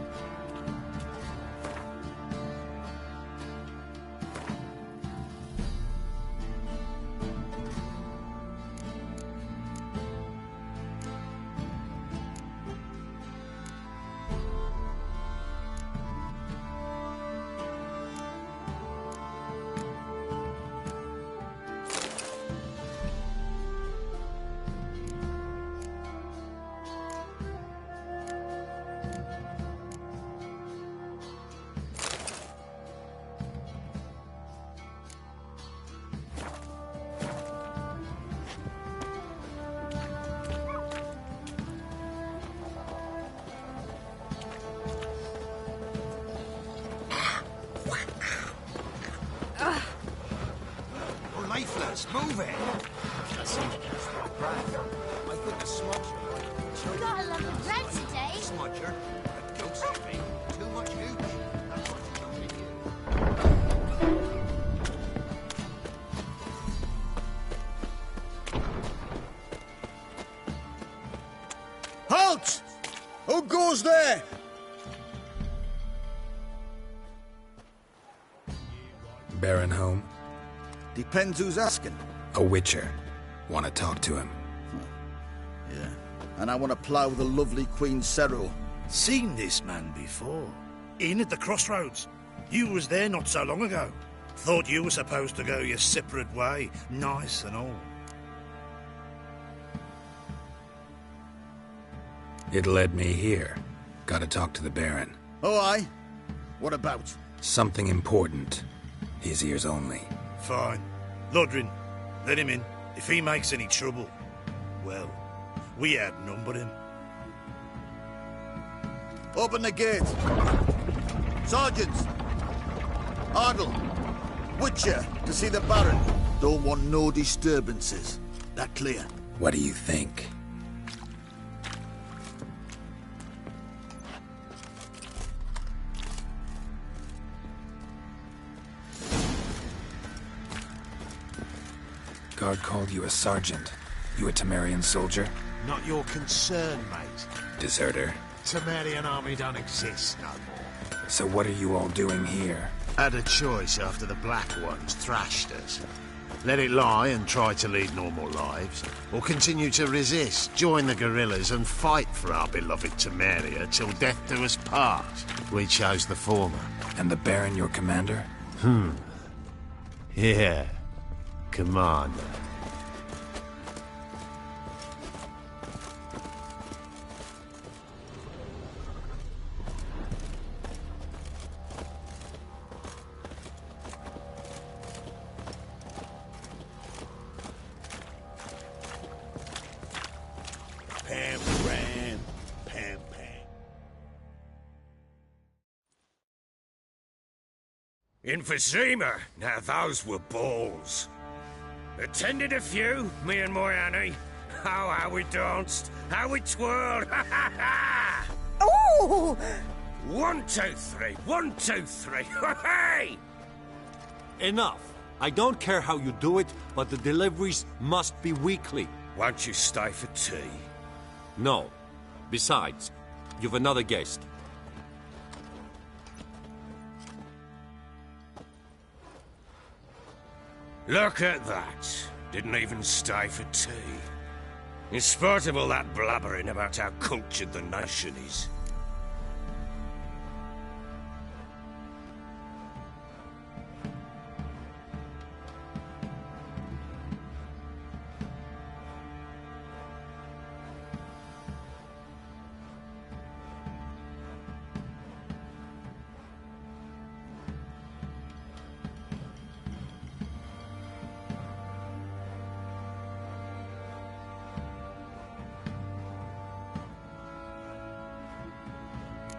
Lifeless, move it! That's my breath. I think a smudger.
We got a lump of bread today.
Smudger? Don't see me. Too much hooch. That's what's jumping you.
Halt! Who goes there?
Baron home?
Depends who's asking.
A witcher. Want to talk to him.
Yeah. And I want to plough the lovely Queen Cero.
Seen this man before. In at the crossroads. You was there not so long ago. Thought you were supposed to go your separate way. Nice and all.
It led me here. Gotta talk to the Baron.
Oh, aye? What about?
Something important. His ears only.
Fine. Lodrin, let him in. If he makes any trouble, well, we outnumber him.
Open the gate. Sergeants! Ardle! Witcher, to see the Baron. Don't want no disturbances. That clear?
What do you think? Guard called you a sergeant. You a Temerian soldier?
Not your concern, mate.
Deserter?
Temerian army don't exist no more.
So what are you all doing here?
Had a choice after the Black Ones thrashed us. Let it lie and try to lead normal lives, or continue to resist, join the guerrillas and fight for our beloved Temeria till death do us part. We chose the former.
And the Baron your commander?
Yeah. Commander.
Pam, ram, pam, pam. Emphysema. Now those were balls. Attended a few, me and my Annie. Oh, how we danced, how we twirled, ha ha ha!
Oh!
1, 2, 3, 1, 2, 3, hey!
Enough. I don't care how you do it, but the deliveries must be weekly.
Won't you stay for tea?
No. Besides, you've another guest.
Look at that. Didn't even stay for tea. In spite of all that blabbering about how cultured the nation is.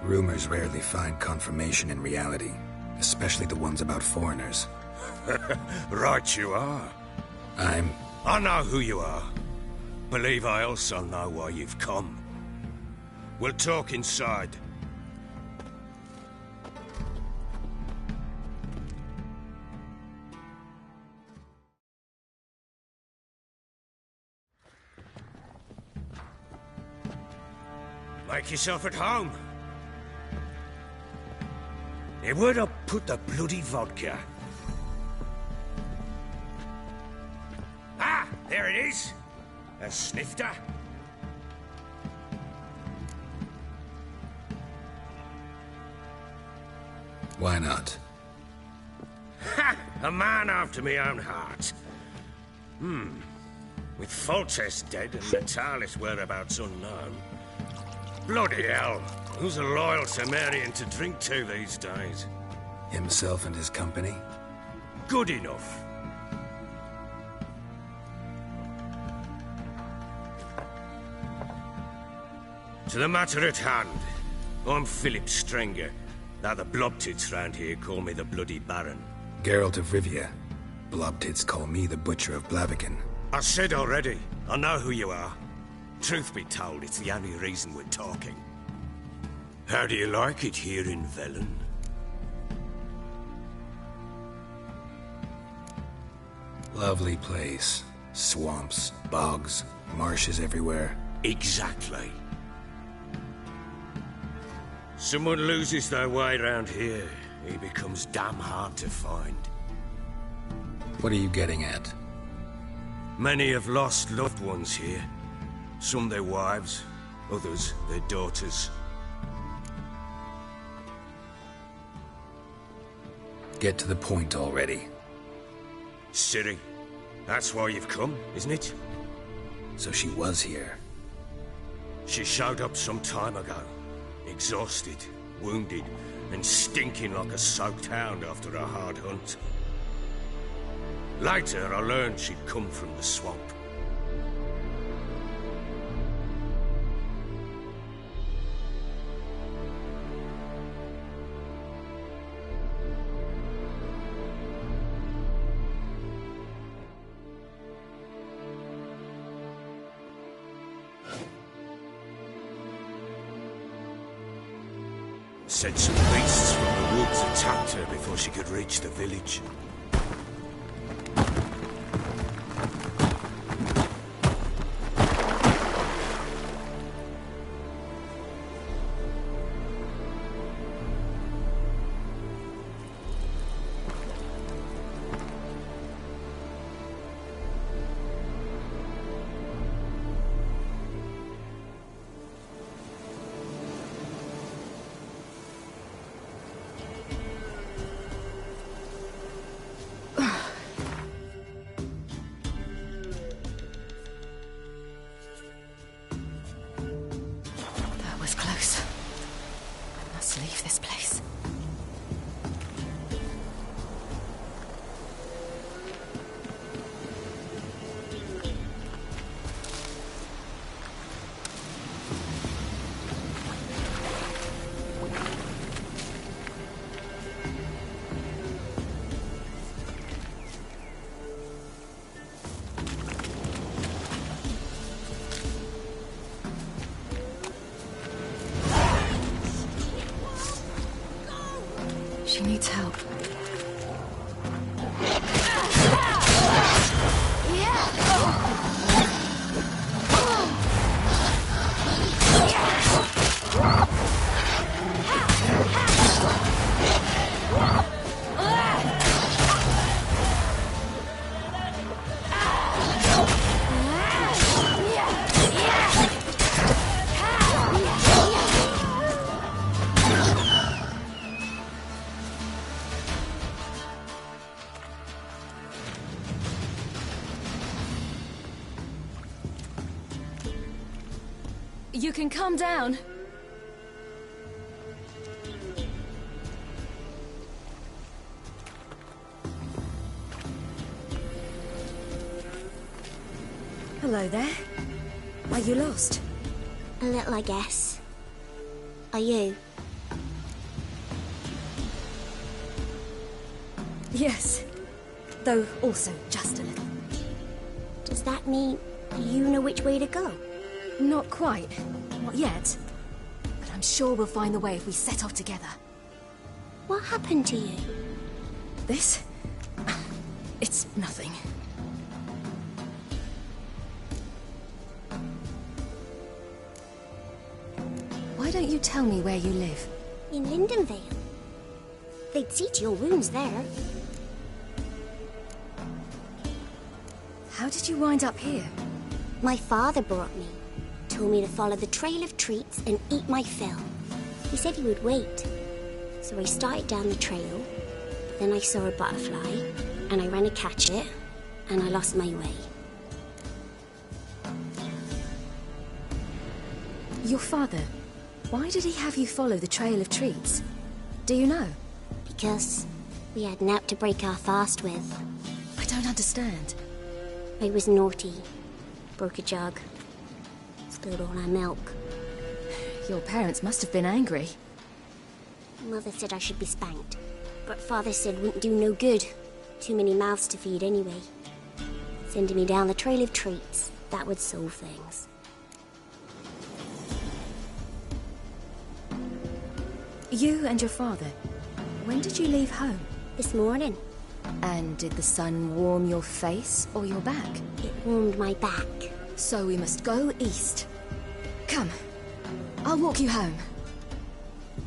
Rumors rarely find confirmation in reality. especially the ones about foreigners.
Right you are. I know who you are. Believe I also know why you've come. We'll talk inside. Make yourself at home. Hey, where'd I put the bloody vodka? Ah, there it is. A snifter.
Why not?
Ha! A man after my own heart. With Foltest dead and Natalis' whereabouts unknown. Bloody hell. Who's a loyal Temerian to drink to these days?
Himself and his company?
Good enough. To the matter at hand. I'm Philip Strenger. Now the blobtits round here call me the Bloody Baron.
Geralt of Rivia. Blobtits call me the Butcher of Blaviken.
I said already, I know who you are. Truth be told, it's the only reason we're talking. How do you like it here in Velen?
Lovely place. Swamps, bogs, marshes everywhere.
Exactly. Someone loses their way around here, he becomes damn hard to find.
What are you getting at?
Many have lost loved ones here. Some their wives, others their daughters.
Get to the point already.
Ciri, that's why you've come, isn't it?
So she was here.
She showed up some time ago. Exhausted, wounded, and stinking like a soaked hound after a hard hunt. Later, I learned she'd come from the swamp. Said some beasts from the woods attacked her before she could reach the village.
Leave this place. She needs help. You can calm down.
Hello there. Are you lost?
A little, I guess. Are you?
Yes. Though also just a little.
Does that mean you know which way to go?
Not quite. Not yet. But I'm sure we'll find the way if we set off together.
What happened to you?
This? It's nothing. Why don't you tell me where you live?
In Lindenvale. They'd see to your wounds there.
How did you wind up here?
My father brought me. Told me to follow the trail of treats and eat my fill. He said he would wait. So I started down the trail. Then I saw a butterfly, and I ran to catch it, and I lost my way.
Your father, why did he have you follow the trail of treats? Do you know?
Because we had naught to break our fast with.
I don't understand.
I was naughty. Broke a jug. Spilled all our milk.
Your parents must have been angry.
Mother said I should be spanked. But Father said wouldn't do no good. Too many mouths to feed anyway. Sending me down the trail of treats, that would solve things.
You and your father, when did you leave home?
This morning.
And did the sun warm your face or your back?
It warmed my back.
So we must go east. Come, I'll walk you home.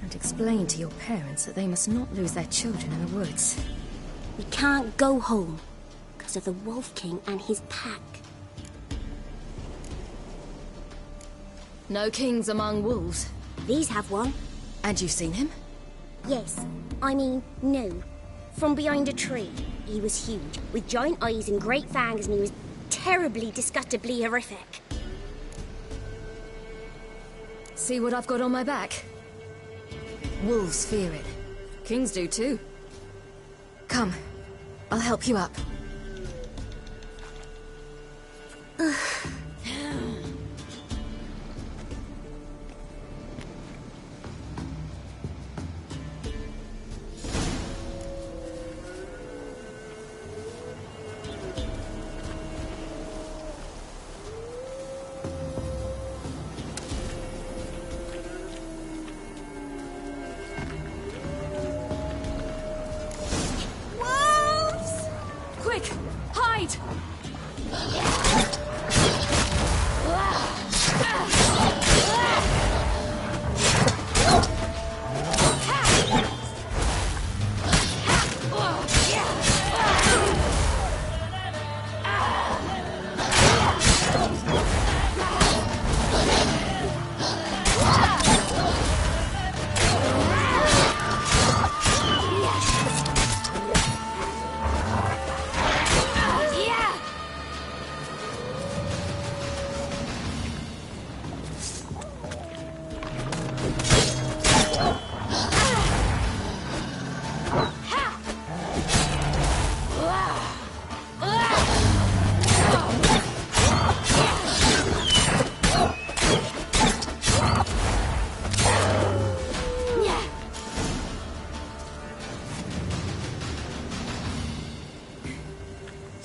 And explain to your parents that they must not lose their children in the woods.
We can't go home because of the Wolf King and his pack.
No kings among wolves.
These have one.
And you've seen him?
Yes. I mean, no. From behind a tree. He was huge, with giant eyes and great fangs, and he was terribly, disgustingly horrific.
See what I've got on my back? Wolves fear it. Kings do too. Come, I'll help you up.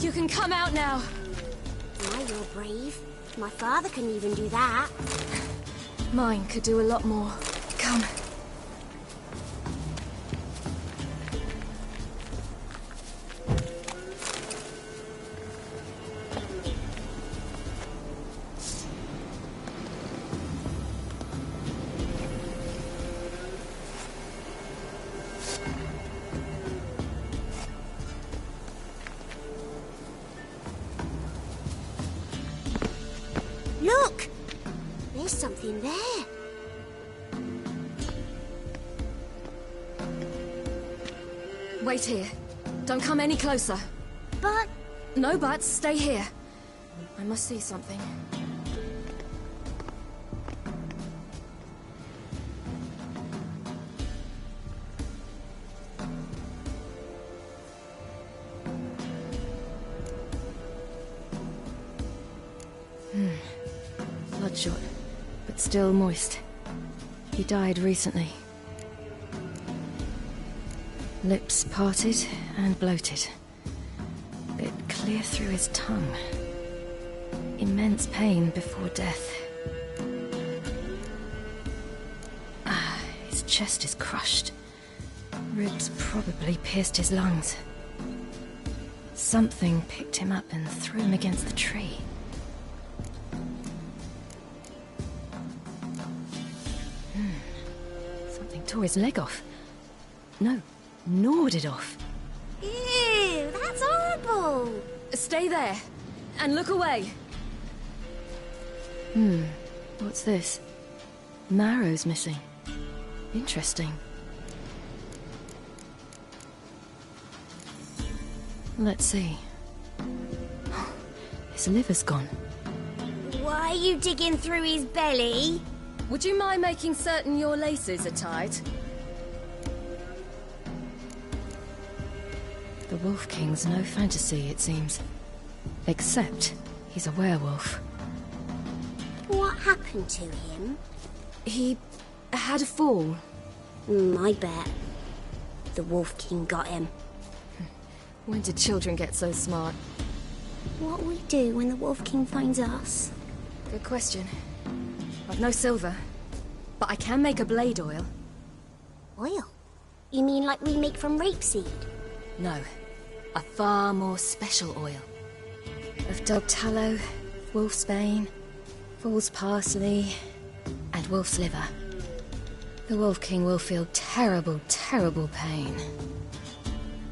You can come out now.
Now you're brave. My father couldn't even do that.
Mine could do a lot more. Come.
Look! There's something there.
Wait here. Don't come any closer.
But...
No buts. Stay here. I must see something. Bloodshot, but still moist. He died recently. Lips parted and bloated. Bit clear through his tongue. Immense pain before death. His chest is crushed. Ribs probably pierced his lungs. Something picked him up and threw him against the tree. Something tore his leg off. No, gnawed it off.
Ew, that's horrible!
Stay there, and look away. What's this? Marrow's missing. Interesting. Let's see. His liver's gone.
Why are you digging through his belly?
Would you mind making certain your laces are tied? The Wolf King's no fantasy, it seems. Except he's a werewolf.
What happened to him?
He had a fall.
I bet. The Wolf King got him.
When did children get so smart?
What will we do when the Wolf King finds us?
Good question. I've no silver, but I can make a blade oil.
Oil? You mean like we make from rapeseed?
No, a far more special oil. Of dog tallow, wolf's bane, fool's parsley, and wolf's liver. The Wolf King will feel terrible, terrible pain.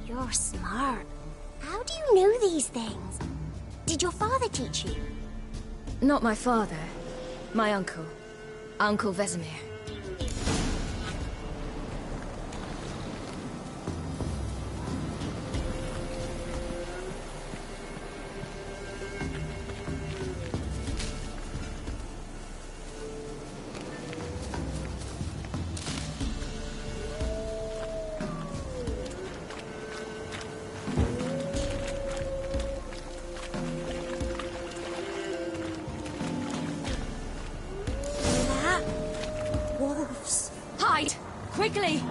You're smart. How do you know these things? Did your father teach you?
Not my father. My uncle. Uncle Vesemir. Hide! Quickly!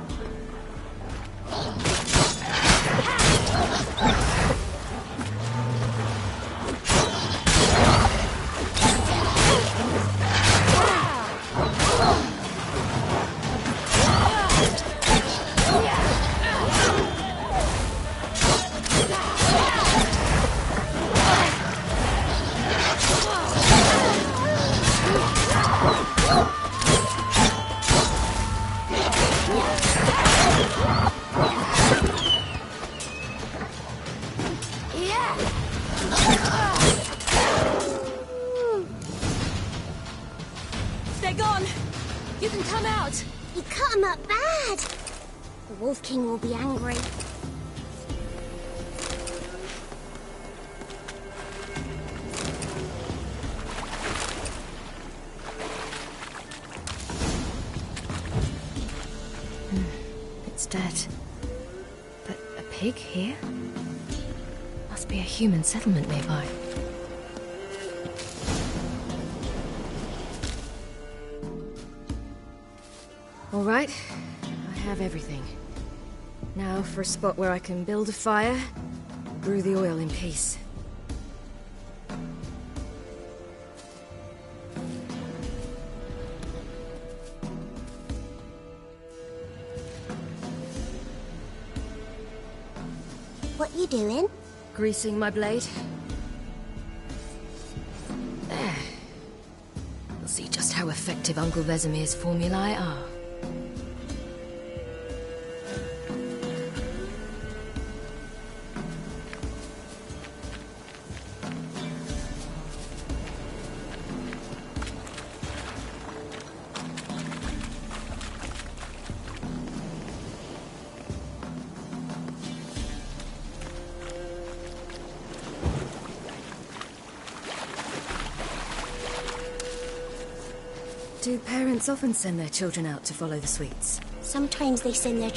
They're gone! You can come out!
You cut him up bad! The Wolf King will be angry.
It's dead. But a pig here? Must be a human settlement nearby. All right, I have everything. Now for a spot where I can build a fire, brew the oil in peace.
What you doing?
Greasing my blade. There. We'll see just how effective Uncle Vesemir's formulae are. Do parents often send their children out to follow the sweets?
Sometimes they send their...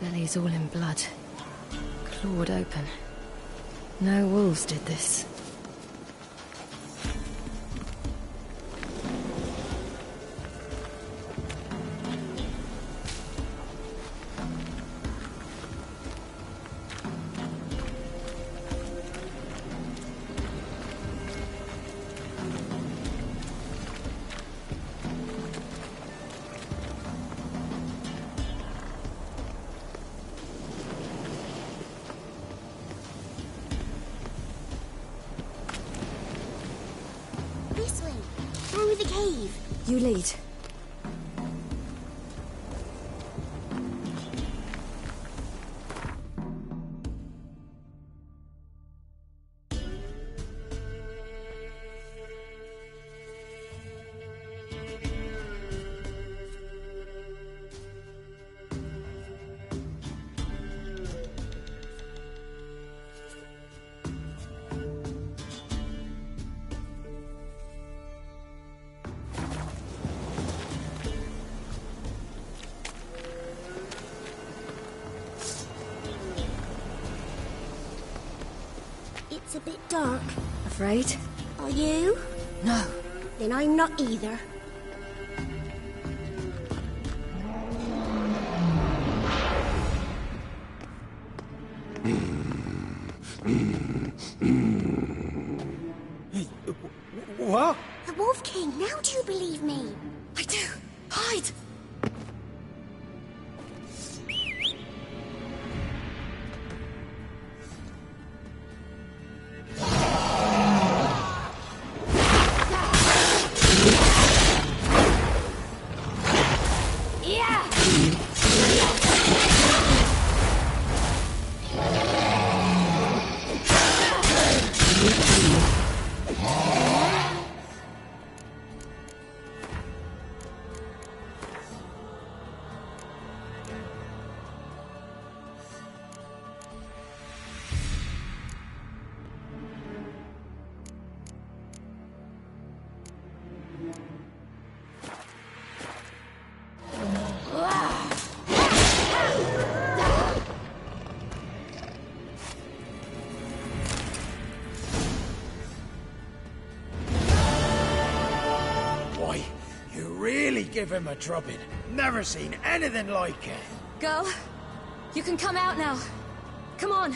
Bellies all in blood. Clawed open. No wolves did this.
this way. Through the cave.
You lead.
It's a bit dark.
Afraid?
Are you?
No.
Then I'm not either.
What?
The Wolf King, now do you believe me?
I do. Hide!
Give him a drubbing. Never seen anything like it.
Girl, you can come out now. Come on.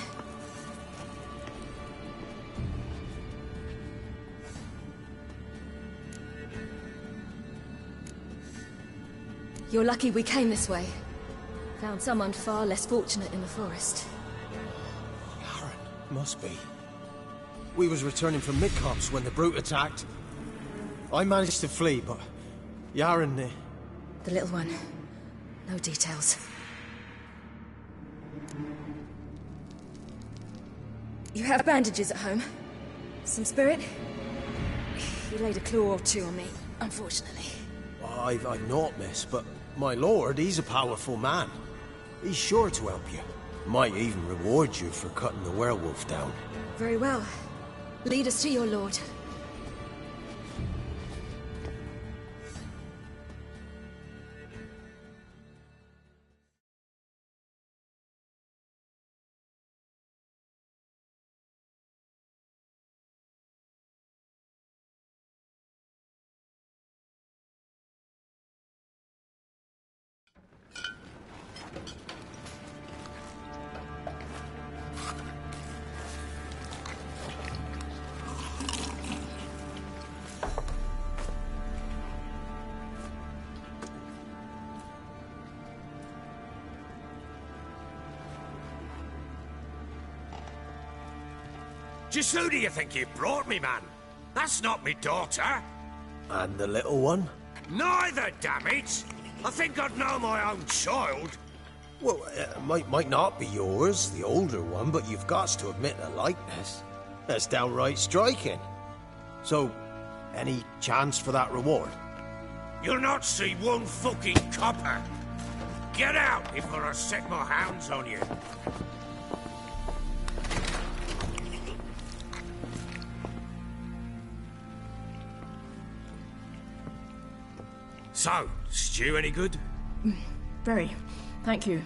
You're lucky we came this way. Found someone far less fortunate in the forest.
Aaron, must be. We was returning from Midcops when the brute attacked. I managed to flee, but Yaren...
The little one. No details. You have bandages at home? Some spirit? He laid a claw or two on me, unfortunately.
I've not, miss, but my lord, he's a powerful man. He's sure to help you. Might even reward you for cutting the werewolf down.
Very well. Lead us to your lord.
Just who do you think you brought me, man? That's not me daughter.
And the little one?
Neither, damn it! I think I'd know my own child.
Well, might not be yours, the older one, but you've got to admit a likeness. That's downright striking. So, any chance for that reward?
You'll not see one fucking copper. Get out before I set my hounds on you. So, stew any good?
Very. Thank you.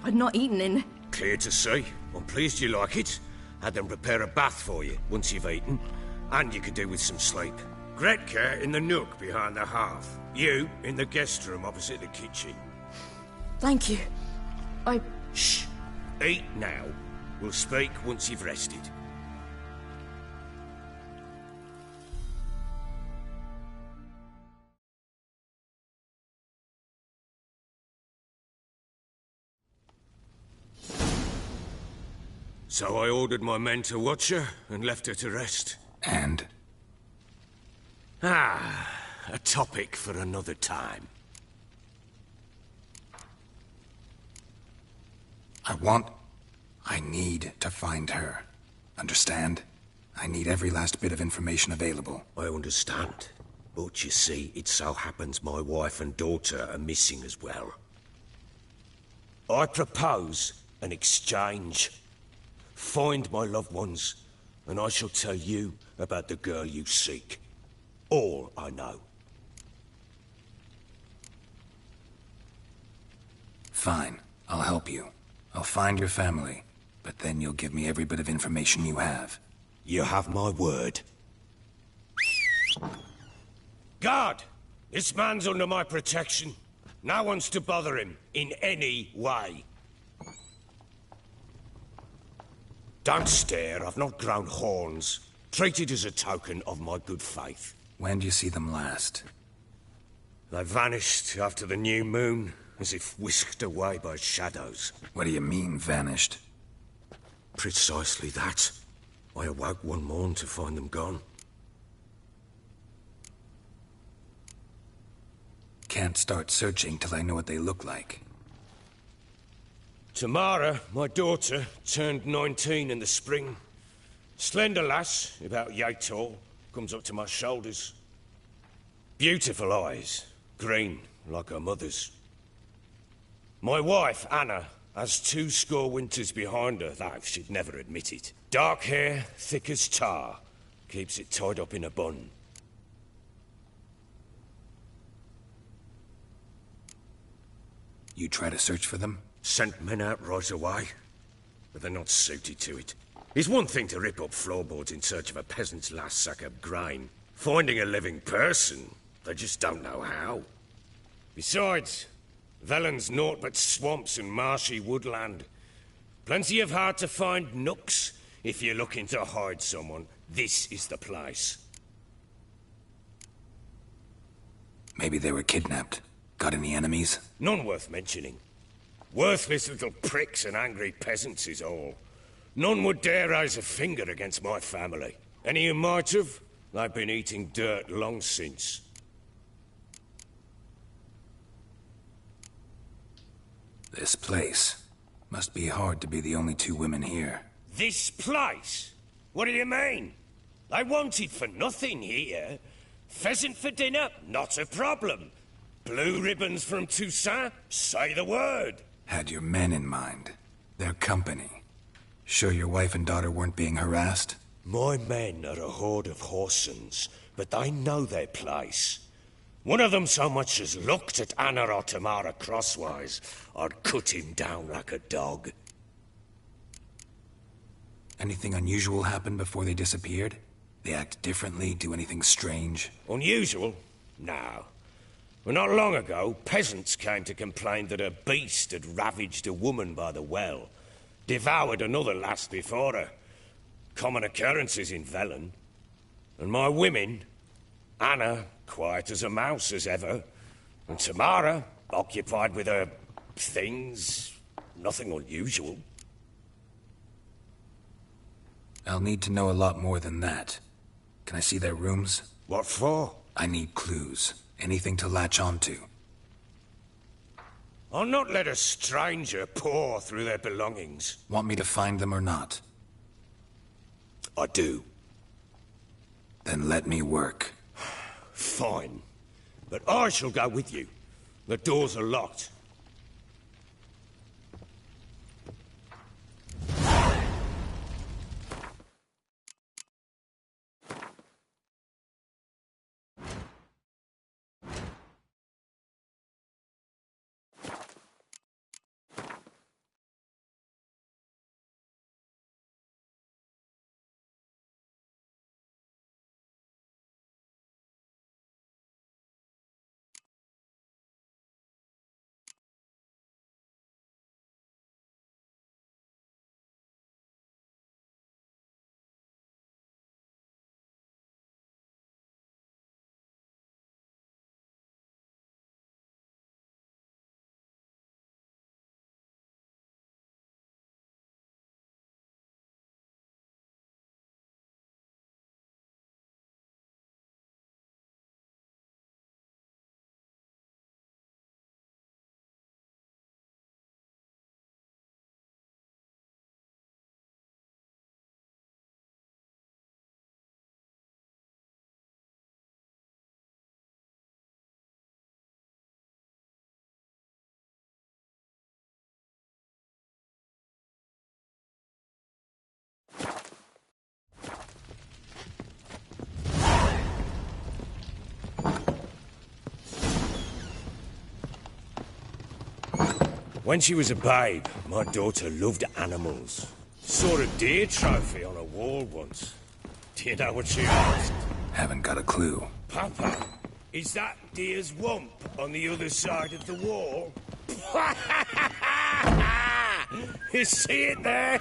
I'd not eaten in...
Clear to see. I'm pleased you like it. Had them prepare a bath for you once you've eaten. And you could do with some sleep. Gretka in the nook behind the hearth. You in the guest room opposite the kitchen.
Thank you.
Shh. Eat now. We'll speak once you've rested. So I ordered my men to watch her and left her to rest.
And?
A topic for another time.
I need to find her. Understand? I need every last bit of information available.
I understand. But you see, it so happens my wife and daughter are missing as well. I propose an exchange. Find my loved ones, and I shall tell you about the girl you seek. All I know.
Fine. I'll help you. I'll find your family, but then you'll give me every bit of information you have.
You have my word. Guard! This man's under my protection. No one's to bother him in any way. Don't stare, I've not grown horns. Treat it as a token of my good faith.
When do you see them last?
They vanished after the new moon, as if whisked away by shadows.
What do you mean, vanished?
Precisely that. I awoke one morn to find them gone.
Can't start searching till I know what they look like.
Tamara, my daughter, turned 19 in the spring. Slender lass, about yay tall, comes up to my shoulders. Beautiful eyes, green like her mother's. My wife, Anna, has 20 winters behind her, though she'd never admit it. Dark hair, thick as tar, keeps it tied up in a bun.
You try to search for them?
Sent men out right away, but they're not suited to it. It's one thing to rip up floorboards in search of a peasant's last sack of grain. Finding a living person, they just don't know how. Besides, Velen's naught but swamps and marshy woodland. Plenty of hard-to-find nooks. If you're looking to hide someone, this is the place.
Maybe they were kidnapped. Got any enemies?
None worth mentioning. Worthless little pricks and angry peasants is all. None would dare raise a finger against my family. Any who might have, they've been eating dirt long since.
This place. Must be hard to be the only 2 women here.
This place? What do you mean? They wanted for nothing here. Pheasant for dinner? Not a problem. Blue ribbons from Toussaint? Say the word.
Had your men in mind. Their company. Sure your wife and daughter weren't being harassed?
My men are a horde of whoresons, but they know their place. One of them so much as looked at Anna or Tamara crosswise, I'd cut him down like a dog.
Anything unusual happen before they disappeared? They act differently, do anything strange?
Unusual? No. Well, not long ago, peasants came to complain that a beast had ravaged a woman by the well. Devoured another lass before her. Common occurrences in Velen. And my women, Anna, quiet as a mouse as ever, and Tamara, occupied with her things, nothing unusual.
I'll need to know a lot more than that. Can I see their rooms?
What for?
I need clues. Anything to latch onto.
I'll not let a stranger pore through their belongings.
Want me to find them or not?
I do.
Then let me work.
Fine. But I shall go with you. The doors are locked. When she was a babe, my daughter loved animals. Saw a deer trophy on a wall once. Do you know what she asked?
Haven't got a clue.
Papa, is that deer's wump on the other side of the wall? You see it there?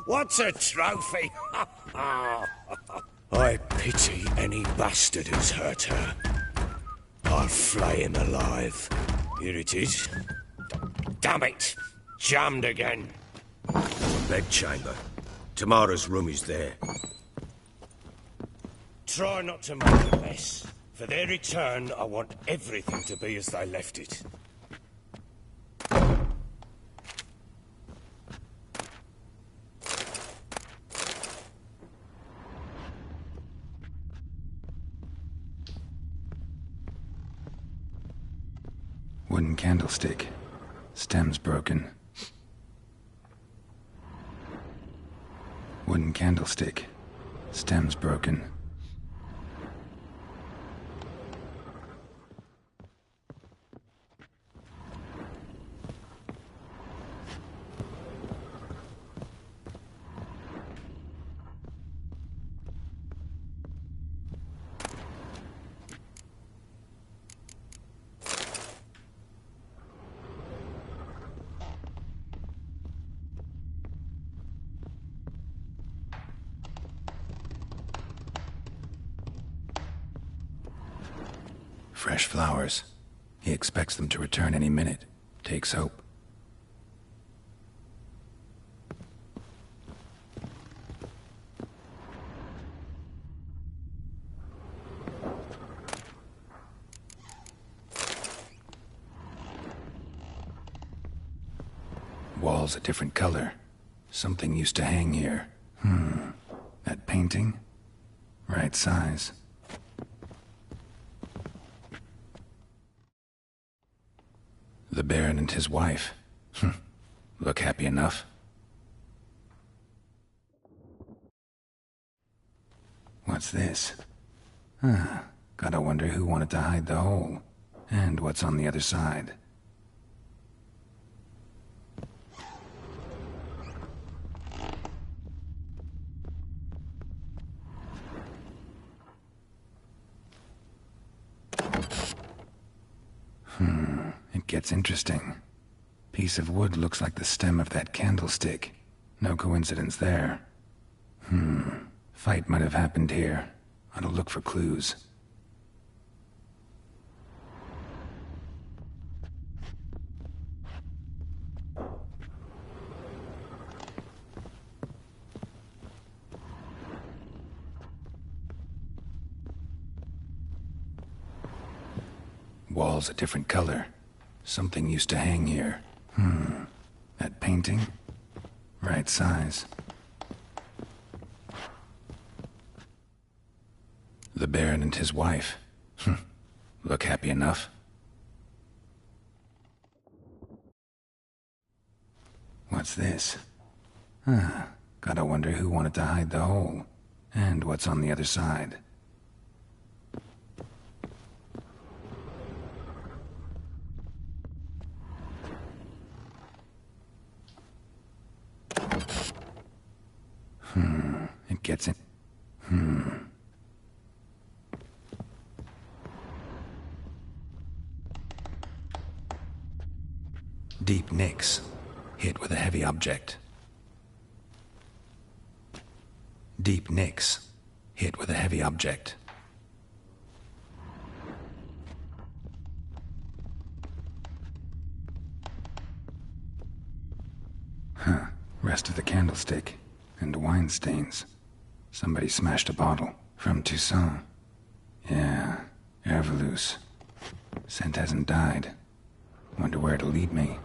What's a trophy? I pity any bastard who's hurt her. I'll flay him alive. Here it is. Damn it! Jammed again. Bedchamber. Tamara's room is there. Try not to make a mess. For their return, I want everything to be as they left it.
Wooden candlestick. Stem's broken. Wooden candlestick. Stem's broken. Fresh flowers. He expects them to return any minute. Takes hope. Walls a different color. Something used to hang here. That painting? Right size. The Baron and his wife. Look happy enough. What's this? Gotta wonder who wanted to hide the hole. And what's on the other side. It gets interesting. Piece of wood looks like the stem of that candlestick. No coincidence there. Fight might have happened here. Ought to look for clues. Walls a different color. Something used to hang here. That painting? Right size. The Baron and his wife. Look happy enough. What's this? Gotta wonder who wanted to hide the hole. And what's on the other side. It gets it. Deep nicks. Hit with a heavy object. Deep nicks. Hit with a heavy object. Rest of the candlestick. And wine stains. Somebody smashed a bottle. From Toussaint. Yeah, Herveloos. Scent hasn't died. Wonder where it'll lead me.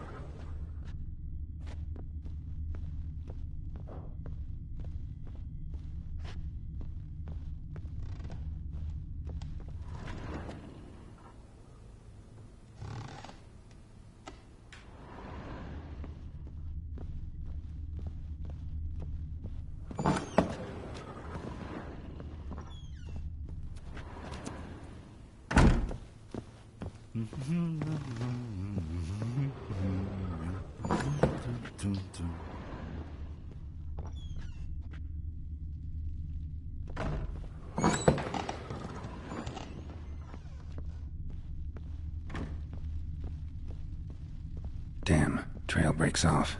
Damn, trail breaks off.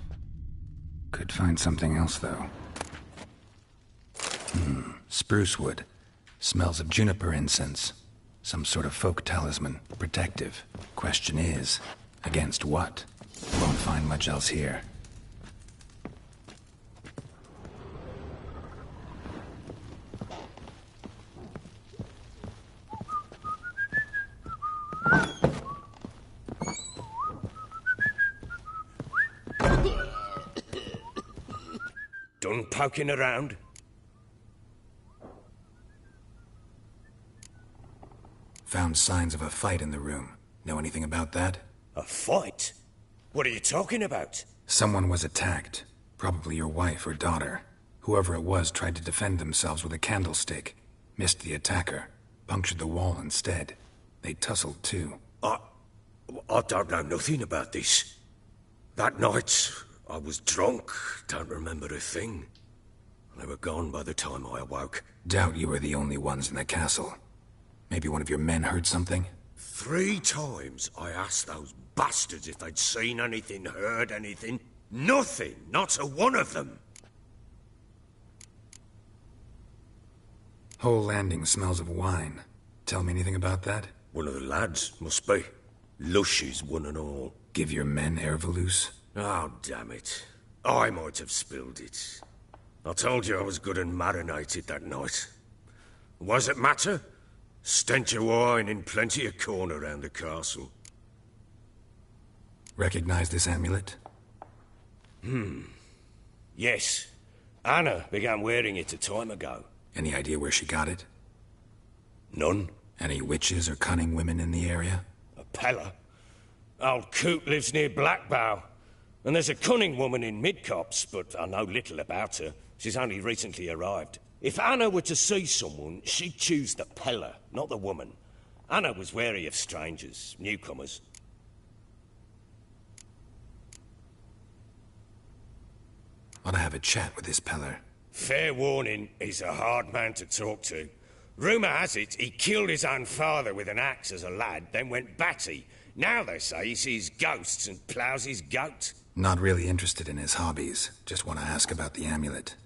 Could find something else, though. Spruce wood. Smells of juniper incense. Some sort of folk talisman. Protective. Question is, against what? Won't find much else here.
Done poking around?
Found signs of a fight in the room. Know anything about that?
A fight? What are you talking about?
Someone was attacked. Probably your wife or daughter. Whoever it was tried to defend themselves with a candlestick. Missed the attacker. Punctured the wall instead. They tussled too.
I don't know nothing about this. That night, I was drunk. Don't remember a thing. They were gone by the time I awoke.
Doubt you were the only ones in the castle. Maybe one of your men heard something?
3 times I asked those bastards if they'd seen anything, heard anything. Nothing, not a one of them.
Whole landing smells of wine. Tell me anything about that?
One of the lads, must be. Lushes, one and all.
Give your men Ervalus?
Oh, damn it. I might have spilled it. I told you I was good and marinated that night. Was it matter? Stench of wine in plenty of corn around the castle.
Recognize this amulet?
Yes. Anna began wearing it a time ago.
Any idea where she got it?
None.
Any witches or cunning women in the area?
A Pella. Old Coot lives near Blackbow. And there's a cunning woman in Midcopse, but I know little about her. She's only recently arrived. If Anna were to see someone, she'd choose the Pella, not the woman. Anna was wary of strangers, newcomers.
Ought to have a chat with this Peller.
Fair warning, he's a hard man to talk to. Rumour has it he killed his own father with an axe as a lad, then went batty. Now they say he sees ghosts and ploughs his goat.
Not really interested in his hobbies. Just want to ask about the amulet.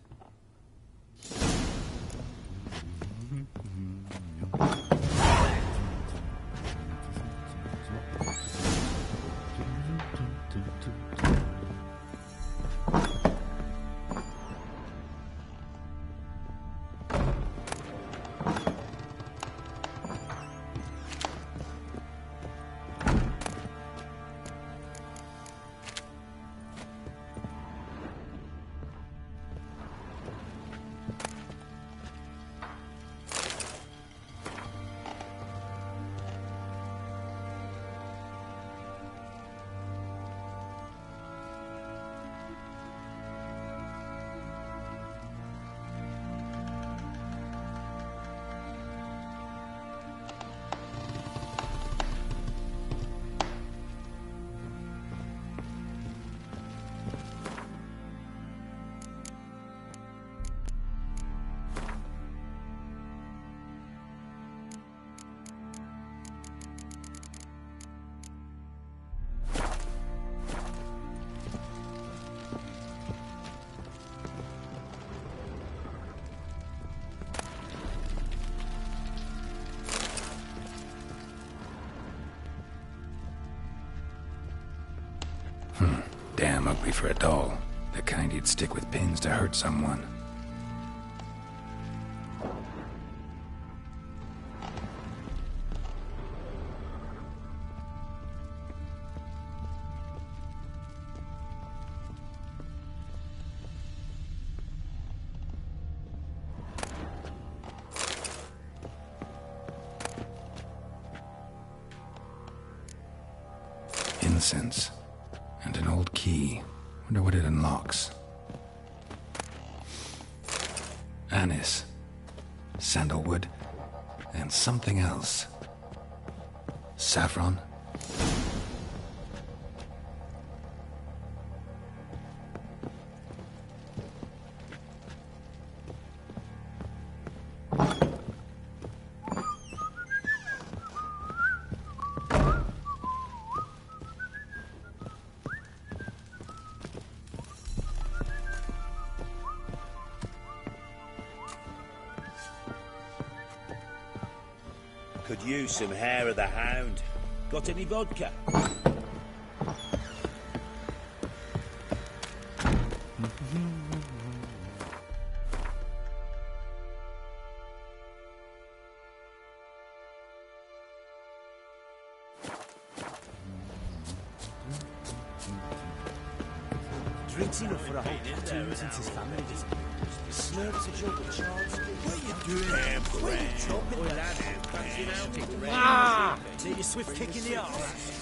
Damn ugly for a doll. The kind you'd stick with pins to hurt someone. Incense. And an old key. Wonder what it unlocks. Anise. Sandalwood. And something else. Saffron?
Could use some hair of the hound. Got any vodka?
Drinks enough for a whole platoon since his family just slurps a joke with Charles. What are you doing? What are you chopping? Ah! Need a swift kick in the arse.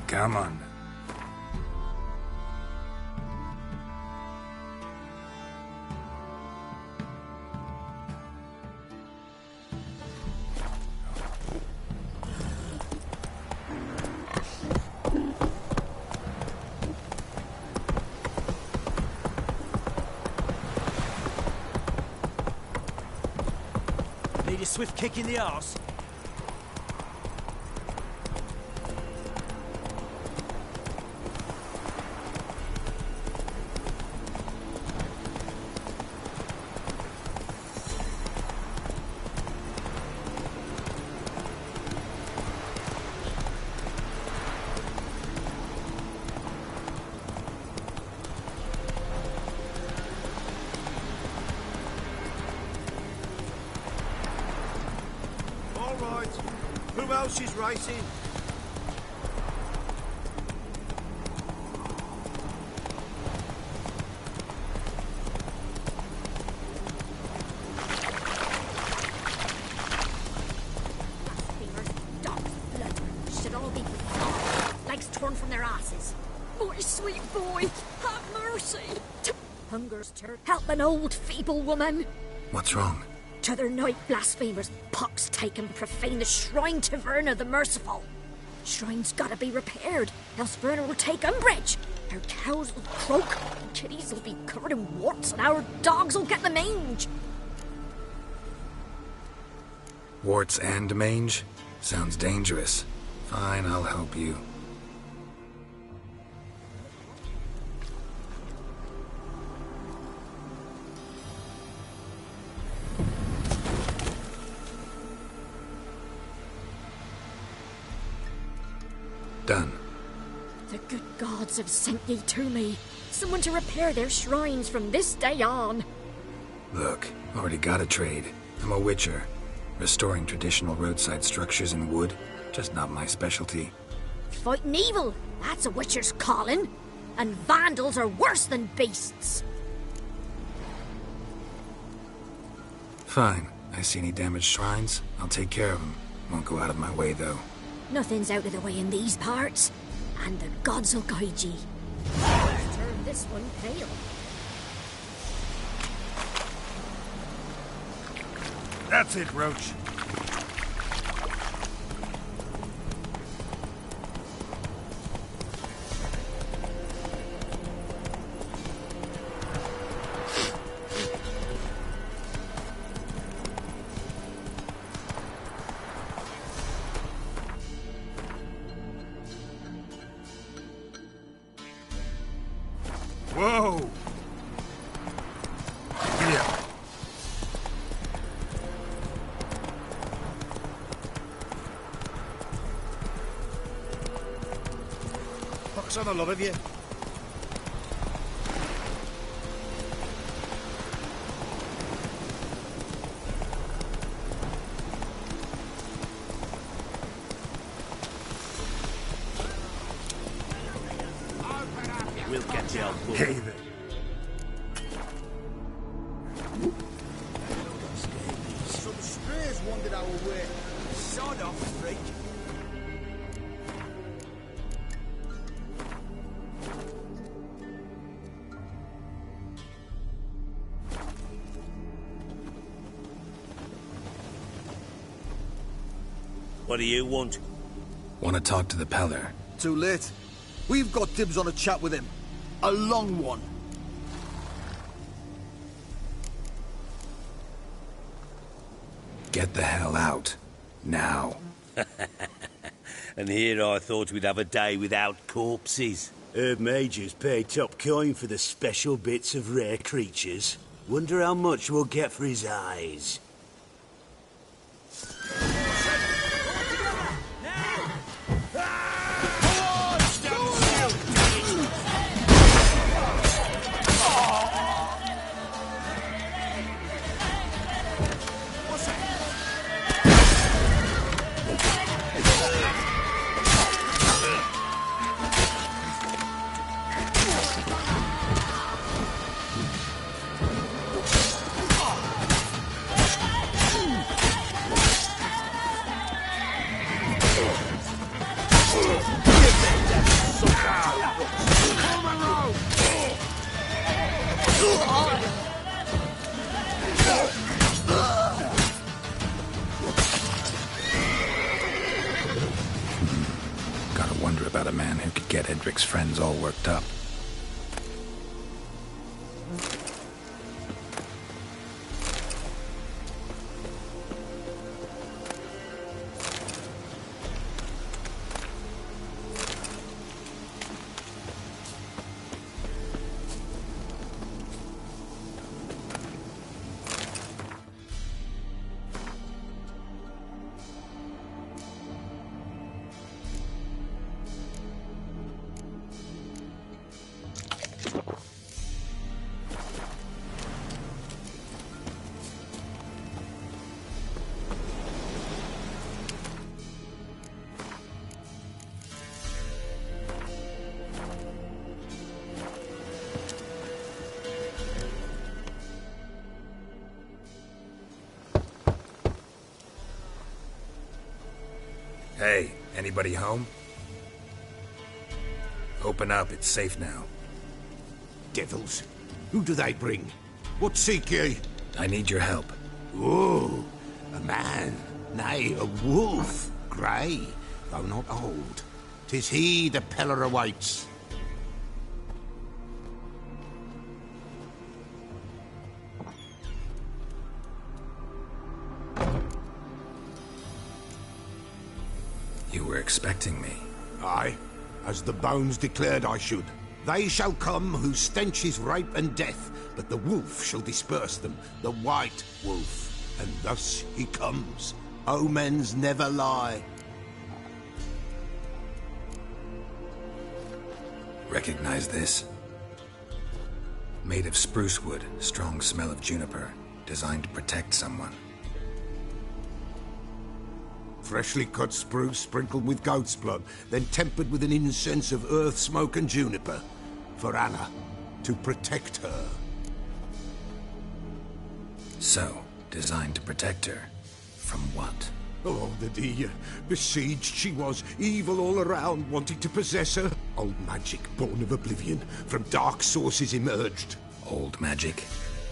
Come on.
Need a swift kick in the arse.
Who else is racing?
Should all be legs torn from their asses.
My sweet boy, have mercy.
Hunger's turn. Help an old feeble woman.
What's wrong?
T'other night blasphemers pox taken profane the shrine to Verna the Merciful. Shrine's gotta be repaired, else Verna will take umbrage. Our cows will croak, kitties will be covered in warts, and our dogs will get the mange.
Warts and mange? Sounds dangerous. Fine, I'll help you. Done.
The good gods have sent ye to me. Someone to repair their shrines from this day on.
Look, already got a trade. I'm a witcher. Restoring traditional roadside structures in wood, just not my specialty.
Fighting evil, that's a witcher's calling. And vandals are worse than beasts.
Fine. I see any damaged shrines, I'll take care of them. Won't go out of my way, though.
Nothing's out of the way in these parts, and the gods will guide ye. Turn this one pale.
That's it, Roach. Whoa! Giddy up.
box on the love of you.
We'll get the old book.
Hey there.
Some strays wandered our way. Sod off, freak.
What do you want?
Want to talk to the Peller?
Too late. We've got dibs on a chat with him. A long one.
Get the hell out. Now.
And here I thought we'd have a day without corpses.
Herb Majors pay top coin for the special bits of rare creatures. Wonder how much we'll get for his eyes.
Gotta wonder about a man who could get Edric's friends all worked up. Hey, anybody home? Open up, it's safe now.
Devils. Who do they bring? What seek ye?
I need your help.
Oh, a man. Nay, a wolf. Grey, though not old. 'Tis he the Peller awaits.
You were expecting me.
Aye, as the bones declared I should. They shall come whose stench is rape and death, but the wolf shall disperse them, the white wolf. And thus he comes. Omens never lie.
Recognize this? Made of spruce wood, strong smell of juniper, designed to protect someone.
Freshly cut spruce sprinkled with goat's blood, then tempered with an incense of earth, smoke and juniper. For Anna, to protect her.
So, designed to protect her. From what?
Oh, the dear. Besieged she was, evil all around, wanting to possess her. Old magic, born of oblivion, from dark sources emerged.
Old magic?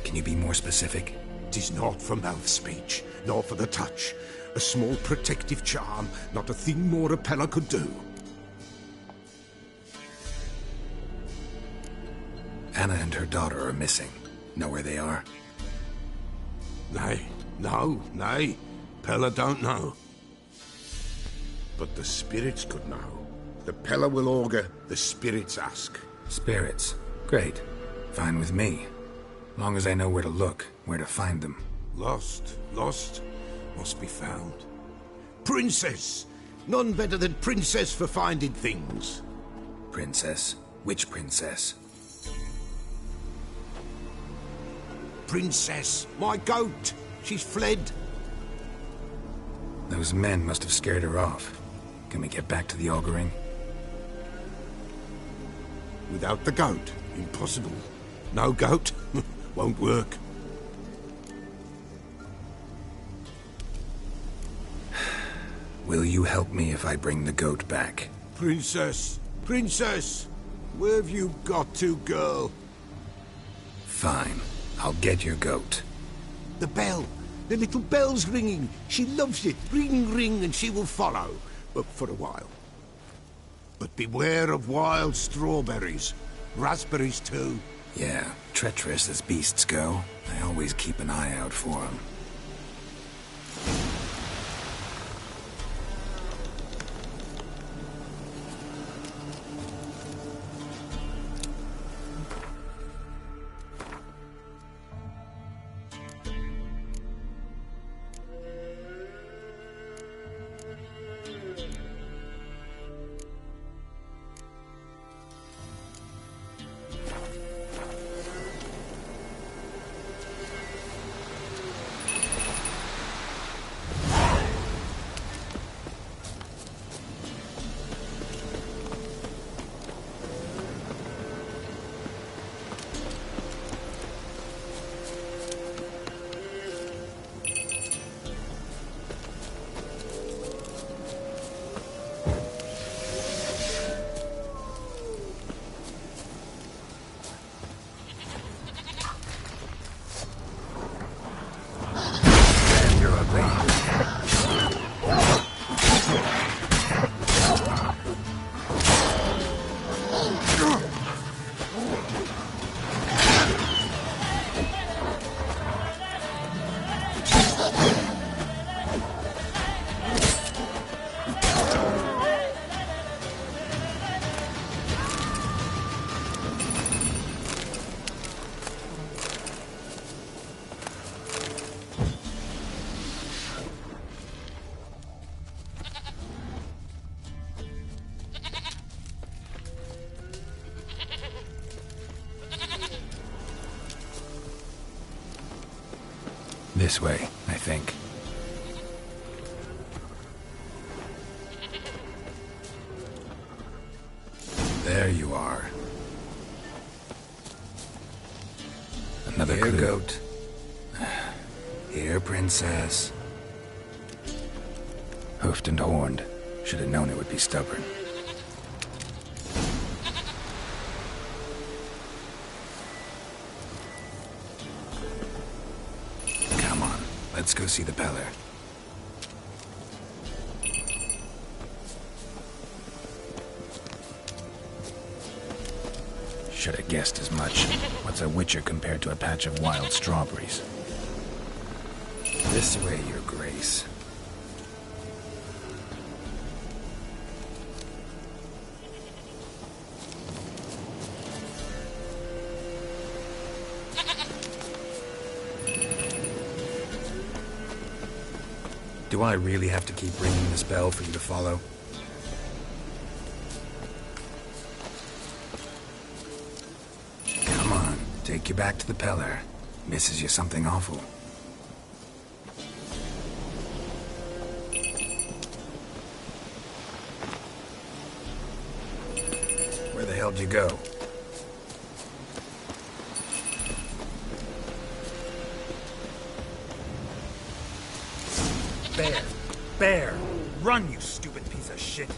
Can you be more specific?
'Tis not for mouth speech, nor for the touch. A small protective charm, not a thing more a Peller could do.
Anna and her daughter are missing. Know where they are?
Nay, nay. Peller don't know. But the spirits could know. The Peller will augur, the spirits ask.
Spirits? Great. Fine with me. Long as I know where to look, where to find them.
Lost, must be found. Princess! None better than Princess for finding things.
princess. Which princess?
Princess, my goat. She's fled.
Those men must have scared her off. Can we get back to the auguring?
Without the goat, impossible. No goat, won't work.
Will you help me if I bring the goat back?
Princess, princess, where have you got to, girl?
Fine. I'll get your goat.
The bell. The little bell's ringing. She loves it. Ring, ring, and she will follow. But for a while. But beware of wild strawberries. Raspberries, too.
Yeah, treacherous as beasts go. I always keep an eye out for them. This way, I think. There you are. Another Here, clue. goat. Here, princess. Hoofed and horned. Should have known it would be stubborn. Come on, let's go see the Peller. Should have guessed as much. What's a witcher compared to a patch of wild strawberries? This way, your grace. Do I really have to keep ringing this bell for you to follow? Come on, take you back to the Peller. Misses you something awful. Where the hell did you go?
Bear! Bear! Run, you stupid piece of shit!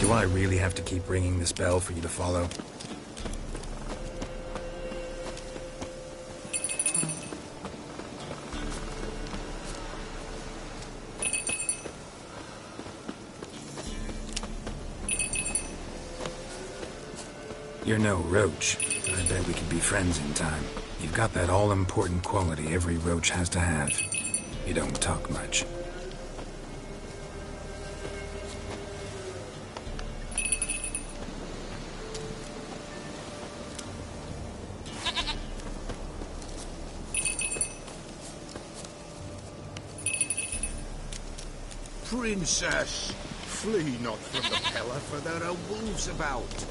Do I really have to keep ringing this bell for you to follow? You're no roach, but I bet we could be friends in time. You've got that all-important quality every roach has to have. You don't talk much.
Princess, flee not from the Pella, for there are wolves about.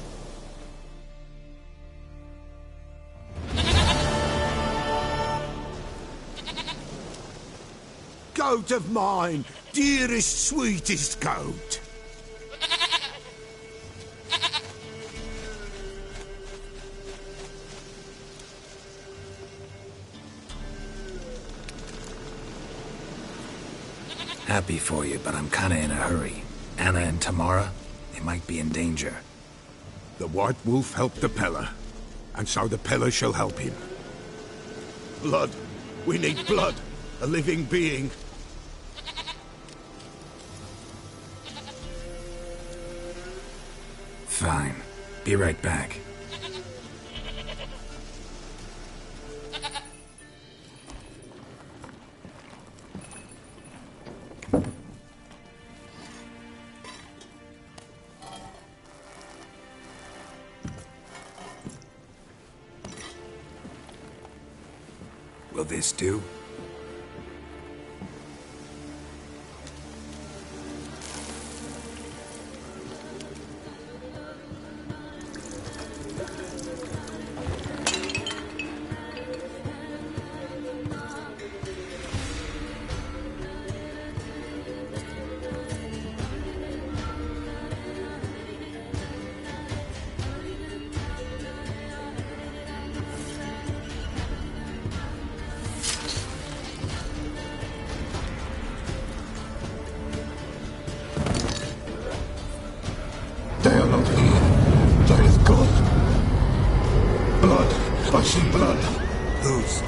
Goat of mine, dearest, sweetest goat.
Happy for you, but I'm kinda in a hurry. Anna and Tamara, they might be in danger.
The White Wolf helped the Pella, and so the Pella shall help him. Blood. We need blood. A living being.
Fine. Be right back. Will this do?
They are not here. There is God. Blood. I see blood.
Whose?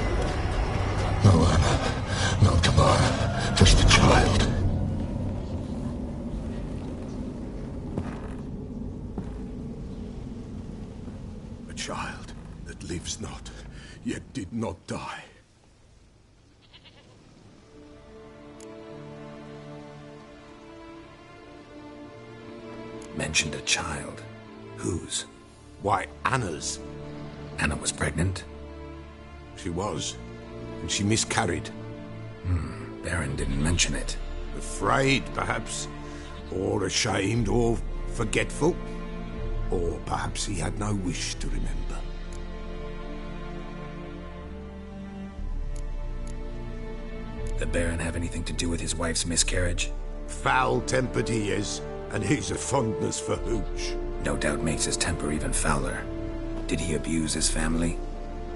No Anna. No Tamara. Just a child.
A child that lives not, yet did not die.
Mentioned a child. Whose?
Why, Anna's.
Anna was pregnant?
She was, and she miscarried.
Baron didn't mention it.
Afraid, perhaps, or ashamed, or forgetful. Or perhaps he had no wish to remember.
The Baron have anything to do with his wife's miscarriage?
Foul-tempered he is, and he's a fondness for hooch.
No doubt makes his temper even fouler. Did he abuse his family?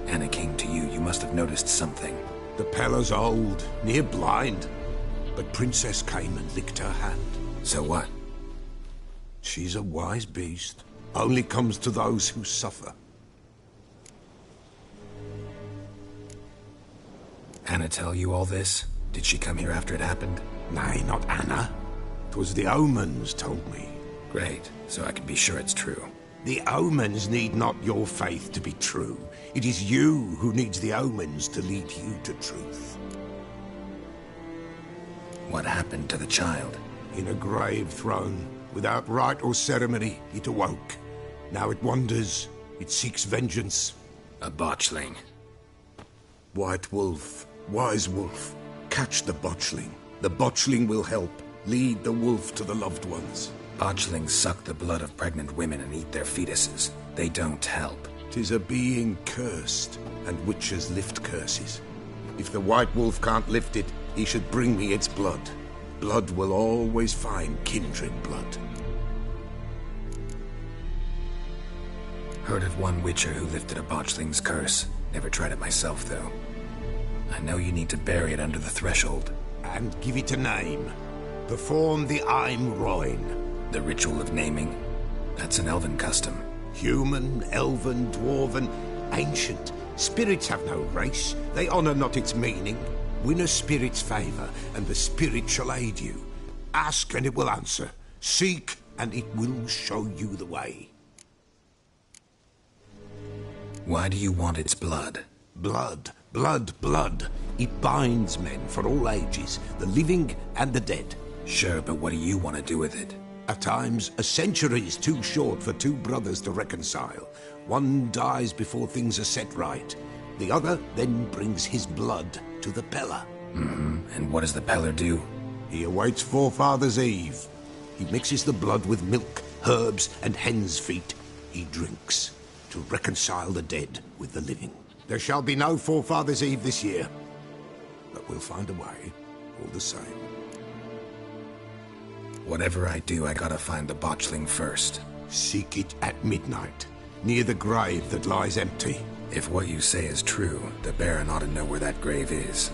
Anna came to you. You must have noticed something.
The Pella's old, near blind. But Princess came and licked her hand.
So what?
She's a wise beast. Only comes to those who suffer.
Anna tell you all this? Did she come here after it happened?
Nay, not Anna. 'Twas the omens told me.
Great, so I can be sure it's true.
The omens need not your faith to be true. It is you who needs the omens to lead you to truth.
What happened to the child?
In a grave thrown, without rite or ceremony, it awoke. Now it wanders, it seeks vengeance.
A botchling.
White Wolf, wise wolf, catch the botchling. The botchling will help. Lead the wolf to the loved ones.
Botchlings suck the blood of pregnant women and eat their fetuses. They don't help.
'Tis a being cursed, and witches lift curses. If the White Wolf can't lift it, he should bring me its blood. Blood will always find kindred blood.
Heard of one witcher who lifted a botchling's curse. Never tried it myself, though. I know you need to bury it under the threshold.
And give it a name. Perform the Aim Roin.
The ritual of naming. That's an elven custom.
Human, elven, dwarven, ancient. Spirits have no race. They honour not its meaning. Win a spirit's favour, and the spirit shall aid you. Ask, and it will answer. Seek, and it will show you the way.
Why do you want its blood?
Blood, blood, blood. It binds men for all ages, the living and the dead.
Sure, but what do you want to do with it?
At times, a century is too short for two brothers to reconcile. One dies before things are set right. The other then brings his blood to the Peller.
And what does the Peller do?
He awaits Forefather's Eve. He mixes the blood with milk, herbs, and hen's feet. He drinks to reconcile the dead with the living. There shall be no Forefather's Eve this year. But we'll find a way, all the same.
Whatever I do, I gotta find the botchling first.
Seek it at midnight, near the grave that lies empty.
If what you say is true, the Baron ought to know where that grave is.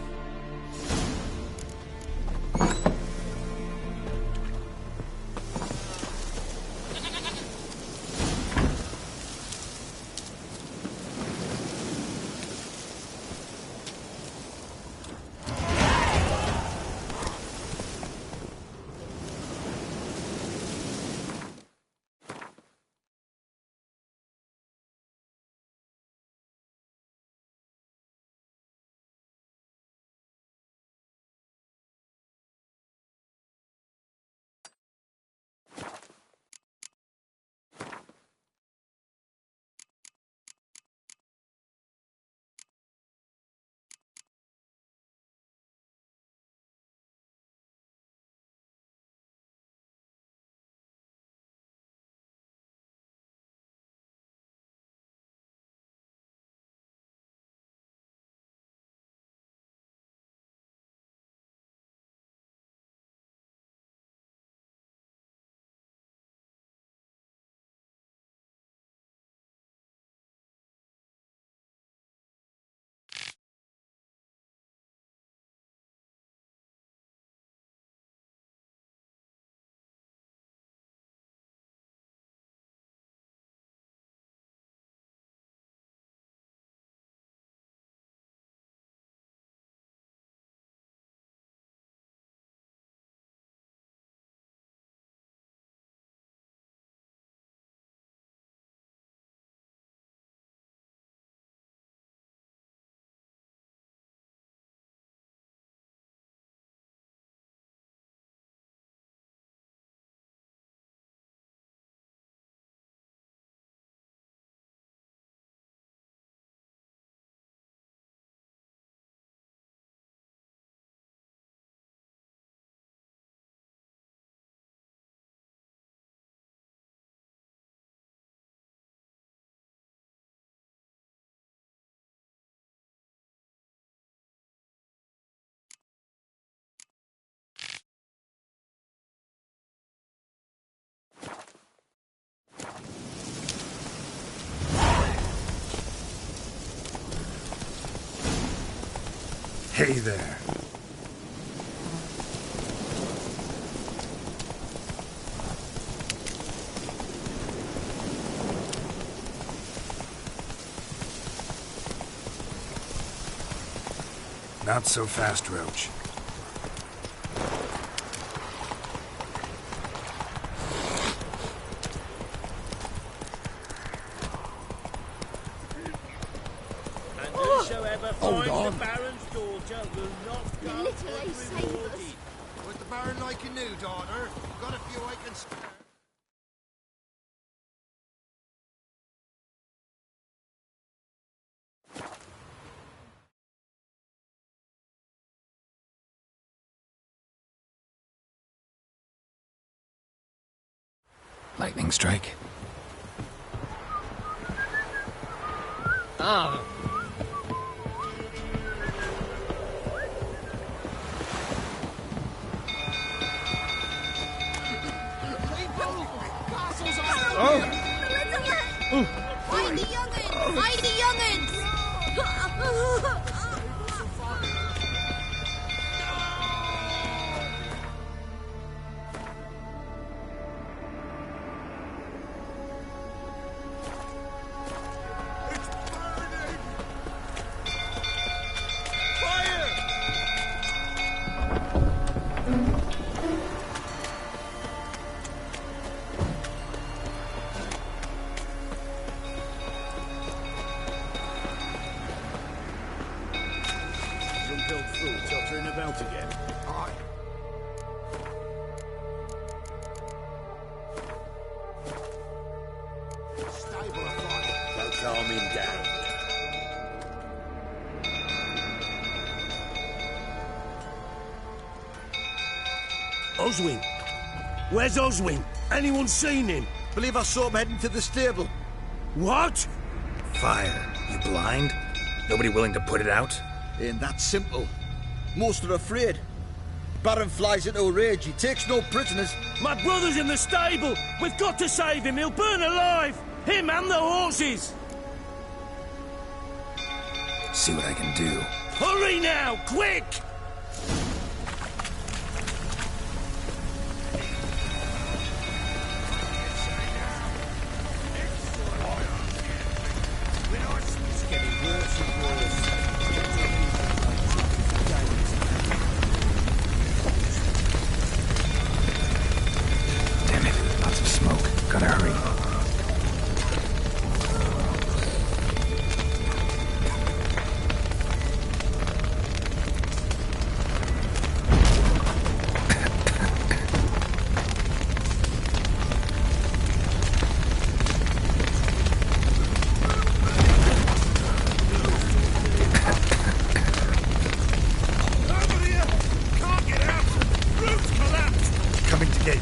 Hey there. Not so fast, Roach.
Hold on.
The Baron's daughter will not go unrewarded.
Would the Baron like a new daughter? Got a few I can spare.
Lightning strike.
Ah.
Find the young'uns! Find the young'uns!
about again. Aye. Stable afire.
Don't calm him down.
Oswin! Where's Oswin? Anyone seen him?
Believe I saw him heading to the stable.
What?
Fire. You blind? Nobody willing to put it out?
Ain't that simple. Most are afraid. Baron flies into a rage. He takes no prisoners.
My brother's in the stable! We've got to save him! He'll burn alive! Him and the horses!
See what I can do.
Hurry now! Quick!
Damn it. Lots of smoke. Gotta hurry. Coming to get you.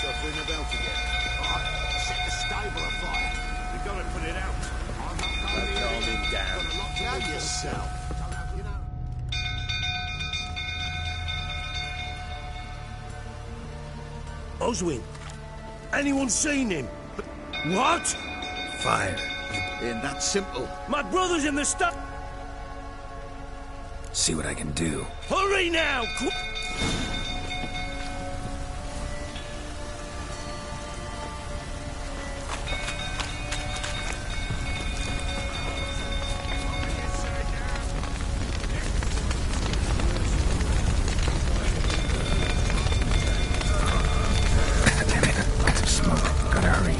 Suffering about again. Alright, set the stable afire.
We gotta put it out.
Don't calm him down.
Now yourself.
Oswin! Anyone seen him? What?
Fire.
Ain't that simple.
My brother's in the stuff.
See what I can do.
Hurry now!
Damn it. Lots of smoke. Gotta hurry.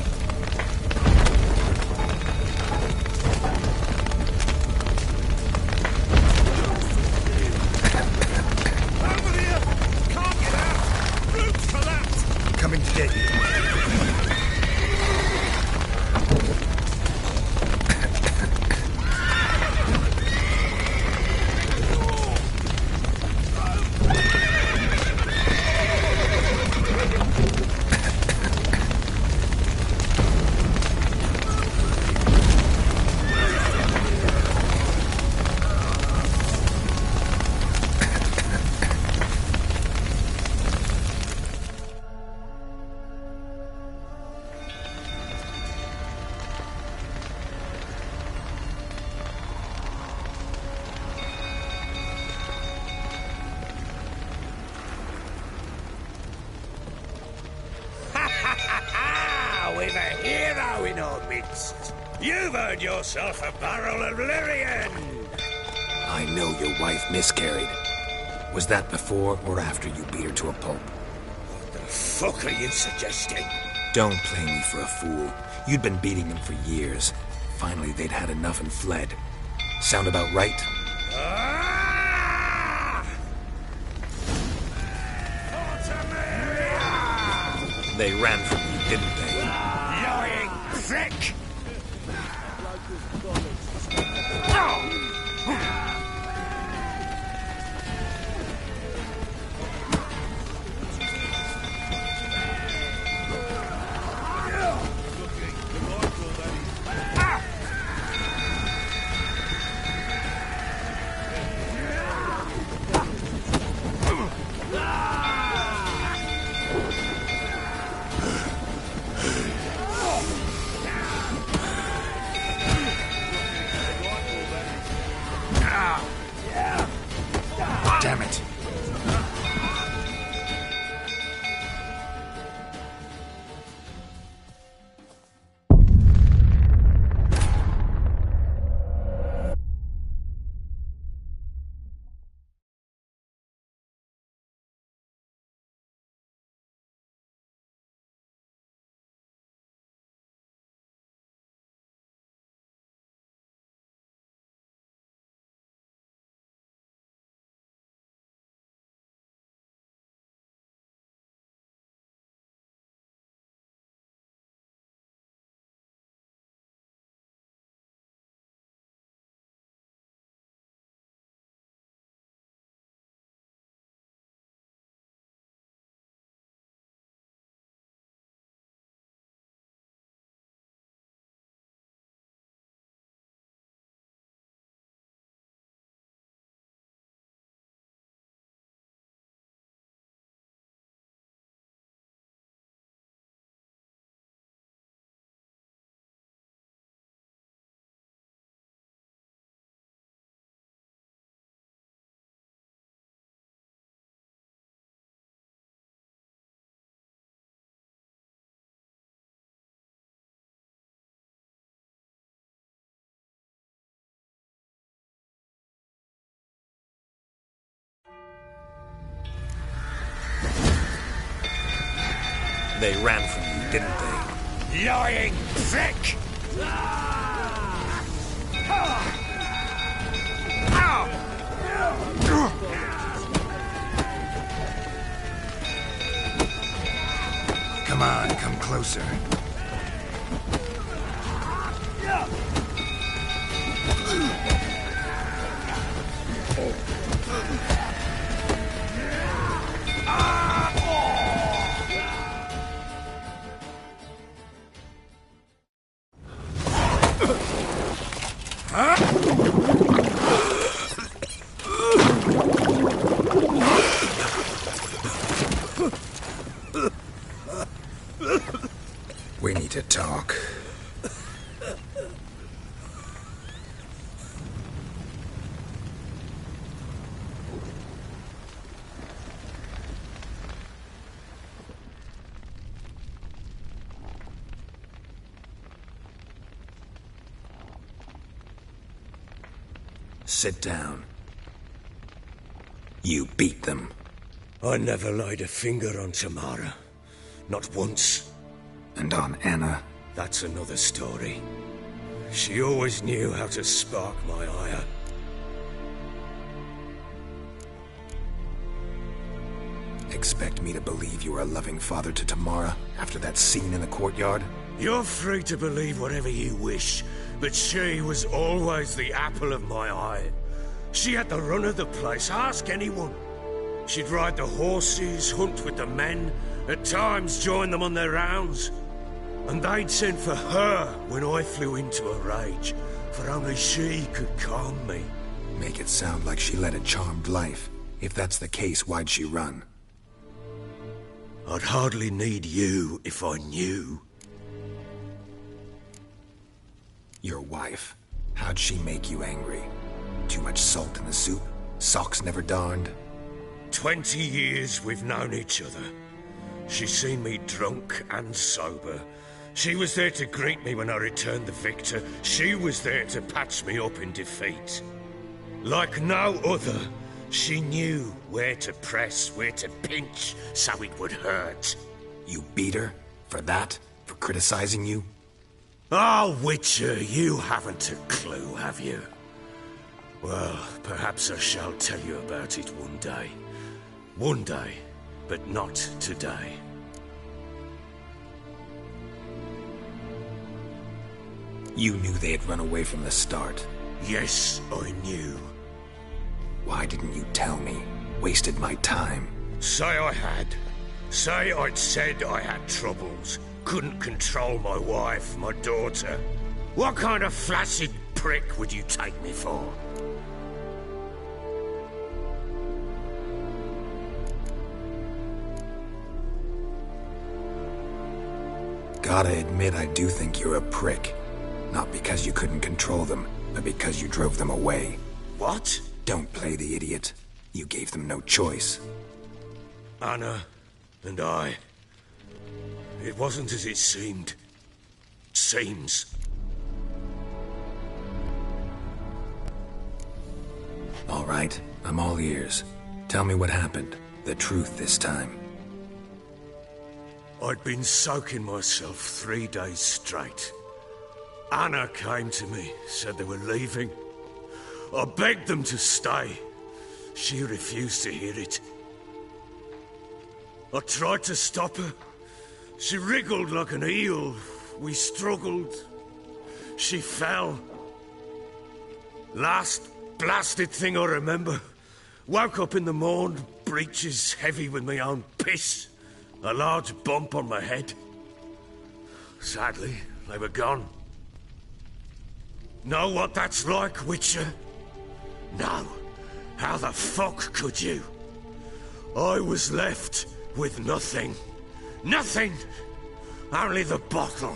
Coming to get you.
Now we've a hero in our midst. You've earned yourself a barrel of Lyrian.
I know your wife miscarried. Was that before or after you beat her to a pulp?
What the fuck are you suggesting?
Don't play me for a fool. You'd been beating them for years. Finally, they'd had enough and fled. Sound about right? They ran from you, didn't they?
Lying prick!
Damn it. They ran from you, didn't they?
Lying prick!
Come on, come closer. We need to talk. Sit down. You beat them.
I never laid a finger on Tamara. Not once.
And on Anna?
That's another story. She always knew how to spark my ire.
Expect me to believe you were a loving father to Tamara after that scene in the courtyard?
You're free to believe whatever you wish, but she was always the apple of my eye. She had the run of the place, ask anyone. She'd ride the horses, hunt with the men, at times join them on their rounds. And they'd send for her when I flew into a rage, for only she could calm me.
Make it sound like she led a charmed life. If that's the case, why'd she run?
I'd hardly need you if I knew.
Your wife. How'd she make you angry? Too much salt in the soup? Socks never darned?
20 years we've known each other. She's seen me drunk and sober, She was there to greet me when I returned the victor. She was there to patch me up in defeat. Like no other, she knew where to press, where to pinch, so it would hurt.
You beat her? For that? For criticizing you?
Oh, Witcher, you haven't a clue, have you? Well, perhaps I shall tell you about it one day. One day, but not today.
You knew they had run away from the start.
Yes, I knew.
Why didn't you tell me? Wasted my time.
Say I had. Say I'd said I had troubles. Couldn't control my wife, my daughter. What kind of flaccid prick would you take me for?
Gotta admit, I do think you're a prick. Not because you couldn't control them, but because you drove them away.
What?
Don't play the idiot. You gave them no choice.
Anna and I... It wasn't as it seemed. Seems.
All right, I'm all ears. Tell me what happened. The truth this time.
I'd been soaking myself 3 days straight. Anna came to me, said they were leaving. I begged them to stay. She refused to hear it. I tried to stop her. She wriggled like an eel. We struggled. She fell. Last blasted thing I remember. Woke up in the morn, breeches heavy with my own piss. A large bump on my head. Sadly, they were gone. Know what that's like, Witcher? No. How the fuck could you? I was left with nothing. Nothing! Only the bottle.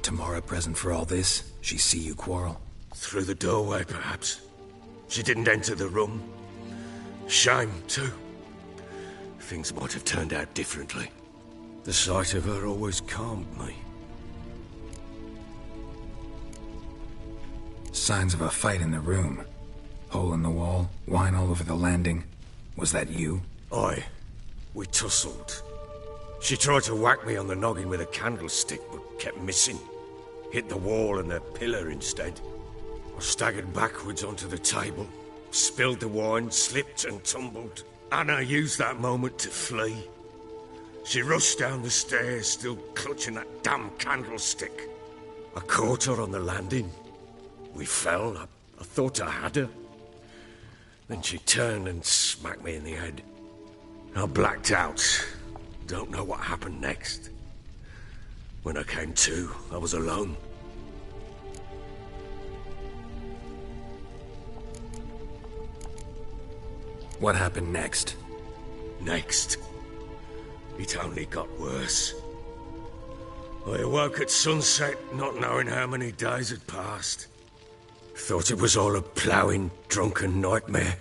Tamara present for all this? She see you quarrel?
Through the doorway, perhaps. She didn't enter the room. Shame, too. Things might have turned out differently. The sight of her always calmed me.
Signs of a fight in the room. Hole in the wall, wine all over the landing. Was that you?
Aye. We tussled. She tried to whack me on the noggin with a candlestick, but kept missing. Hit the wall and the pillar instead. I staggered backwards onto the table, spilled the wine, slipped and tumbled. Anna used that moment to flee. She rushed down the stairs, still clutching that damn candlestick. I caught her on the landing. We fell. I thought I had her. Then she turned and smacked me in the head. I blacked out. Don't know what happened next. When I came to, I was alone.
What happened next?
Next? It only got worse. I awoke at sunset, not knowing how many days had passed. Thought it was all a ploughing, drunken nightmare.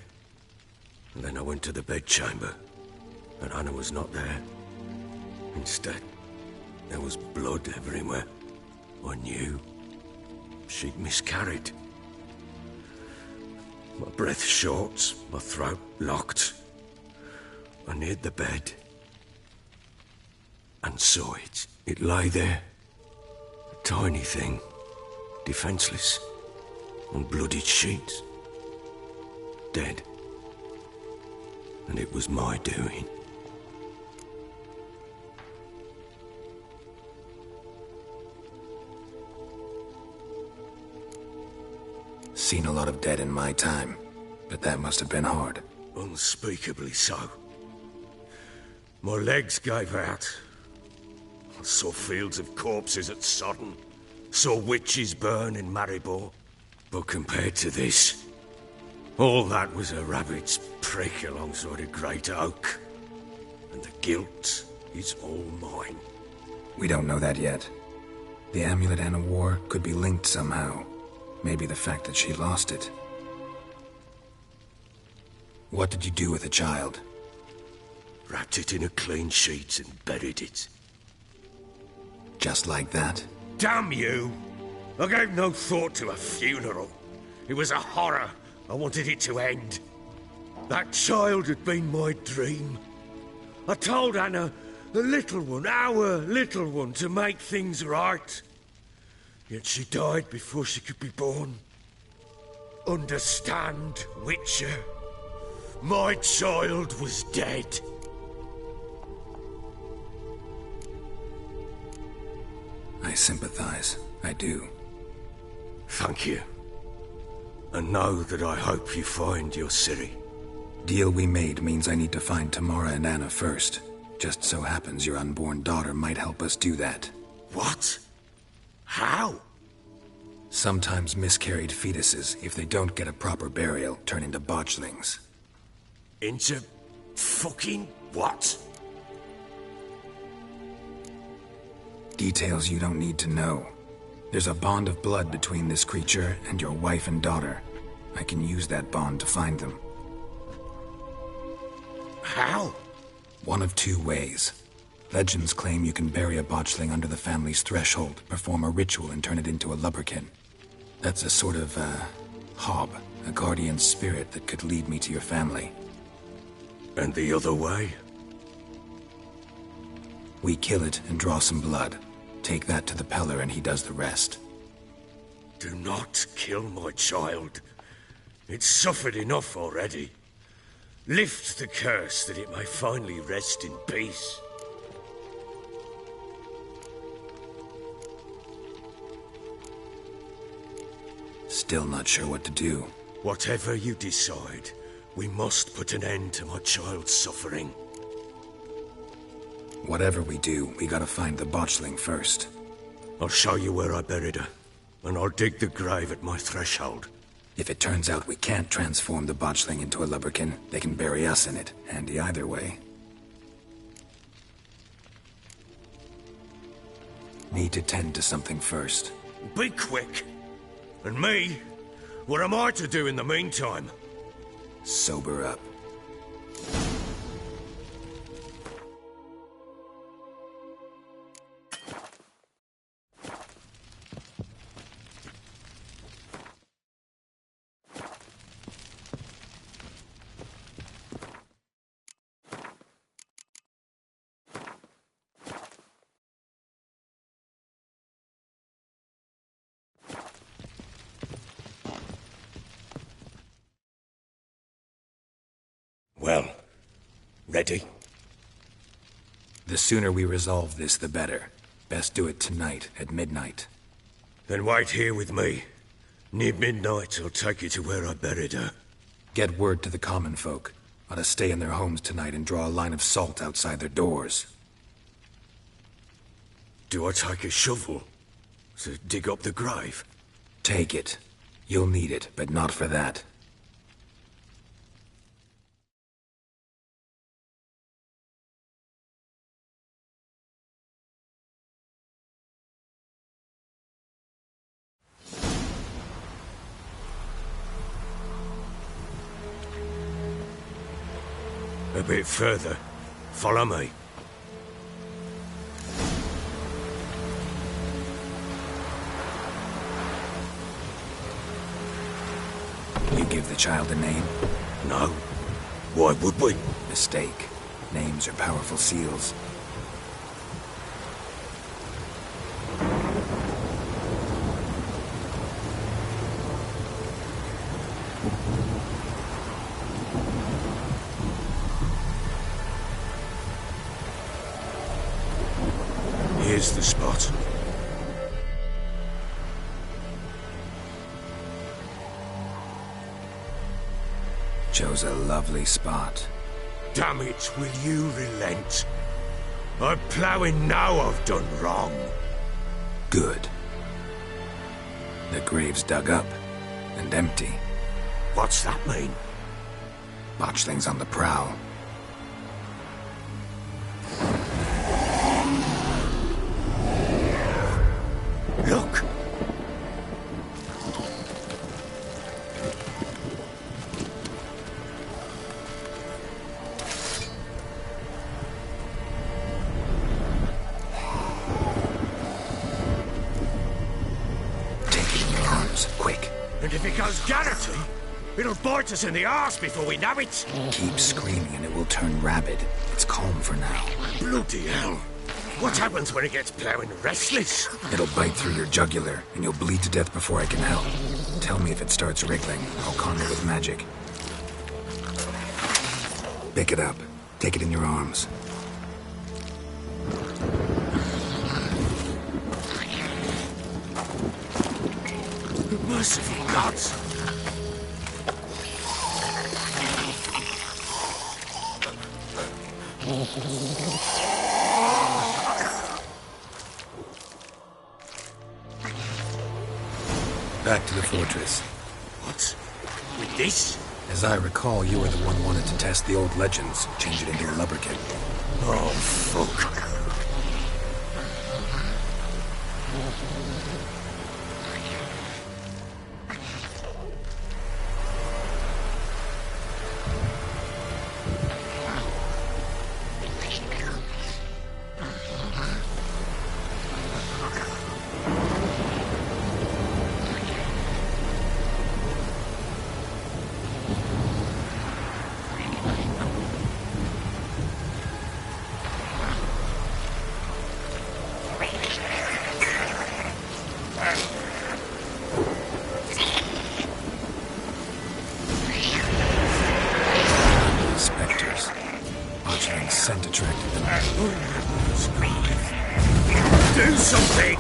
And then I went to the bedchamber, and Anna was not there. Instead, there was blood everywhere. I knew she'd miscarried. My breath short, my throat locked. I neared the bed and saw it. It lay there, a tiny thing, defenseless, on bloodied sheets, dead. And it was my doing.
Seen a lot of dead in my time, but that must have been hard.
Unspeakably so. My legs gave out. I saw fields of corpses at Sodden. Saw witches burn in Maribor. But compared to this, all that was a rabbit's prick alongside a great oak. And the guilt is all mine.
We don't know that yet. The amulet Anna wore could be linked somehow. Maybe the fact that she lost it. What did you do with the child?
Wrapped it in a clean sheet and buried it.
Just like that?
Damn you! I gave no thought to a funeral. It was a horror. I wanted it to end. That child had been my dream. I told Anna, the little one, our little one, to make things right. Yet she died before she could be born. Understand, Witcher? My child was dead.
I sympathize. I do.
Thank you. And know that I hope you find your Ciri.
Deal we made means I need to find Tamara and Anna first. Just so happens your unborn daughter might help us do that.
What? How?
Sometimes miscarried fetuses, if they don't get a proper burial, turn into botchlings.
Into fucking what?
Details you don't need to know. There's a bond of blood between this creature and your wife and daughter. I can use that bond to find them.
How?
One of two ways. Legends claim you can bury a botchling under the family's threshold, perform a ritual, and turn it into a lubberkin. That's a sort of, hob, a guardian spirit that could lead me to your family.
And the other way?
We kill it and draw some blood. Take that to the Peller and he does the rest.
Do not kill my child. It's suffered enough already. Lift the curse that it may finally rest in peace.
Still not sure what to do.
Whatever you decide, we must put an end to my child's suffering.
Whatever we do, we gotta find the botchling first.
I'll show you where I buried her, and I'll dig the grave at my threshold.
If it turns out we can't transform the botchling into a lubberkin, they can bury us in it. Handy either way. Need to tend to something first.
Be quick. And me? What am I to do in the meantime?
Sober up.
Well, ready?
The sooner we resolve this, the better. Best do it tonight, at midnight.
Then wait here with me. Near midnight, I'll take you to where I buried her.
Get word to the common folk. Ought to stay in their homes tonight and draw a line of salt outside their doors.
Do I take a shovel to dig up the grave?
Take it. You'll need it, but not for that.
A bit further. Follow me.
You give the child a name?
No. Why would we?
Mistake. Names are powerful seals.
Here's the spot.
Chose a lovely spot.
Damn it, will you relent? I'm ploughing now I've done wrong.
Good. The grave's dug up and empty.
What's that mean?
Botchling's on the prowl.
Look! Charles Garrity? It'll bite us in the arse before we know it.
Keep screaming and it will turn rabid. It's calm for now.
Bloody hell. What happens when it gets plowing restless?
It'll bite through your jugular, and you'll bleed to death before I can help. Tell me if it starts wriggling. I'll calm it with magic. Pick it up. Take it in your arms.
Merciful gods!
Back to the fortress.
What? With this?
As I recall, you were the one wanted to test the old legends, change it into a lubricant.
Oh, fuck. Do something!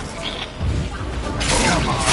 Come on!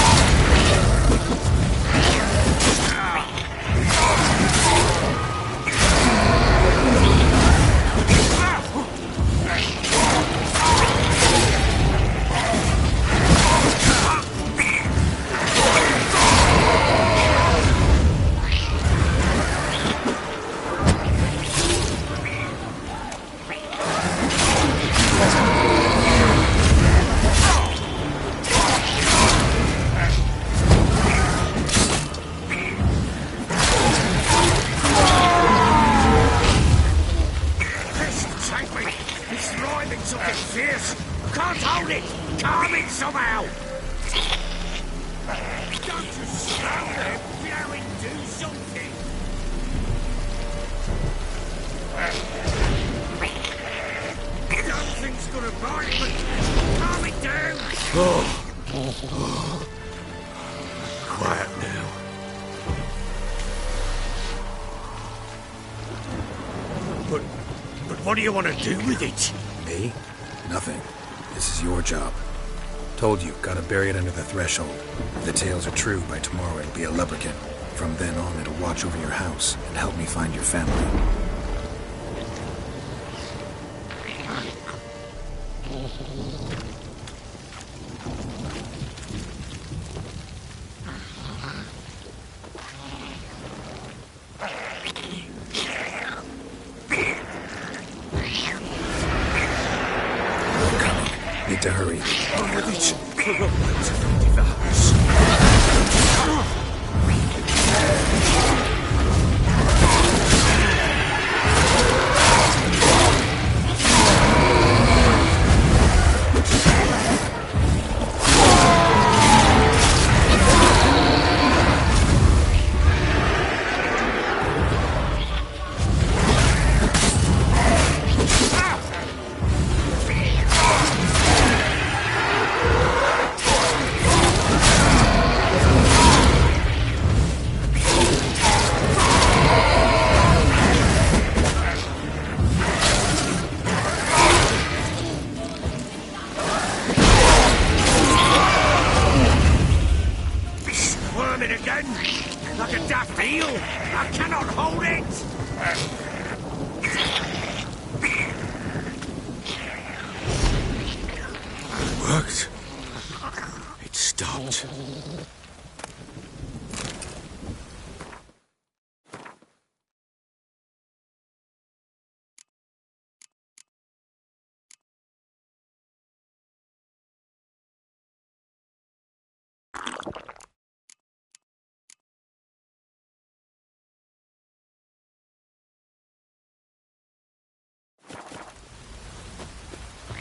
Quiet now. But what do you want to do with it?
Me? Nothing. This is your job. Told you, gotta bury it under the threshold. If the tales are true, by tomorrow it'll be a lubricant. From then on, it'll watch over your house and help me find your family. Need to hurry.
On with it. For the light of the house. Like a daft eel! I cannot hold it! It worked. It stopped.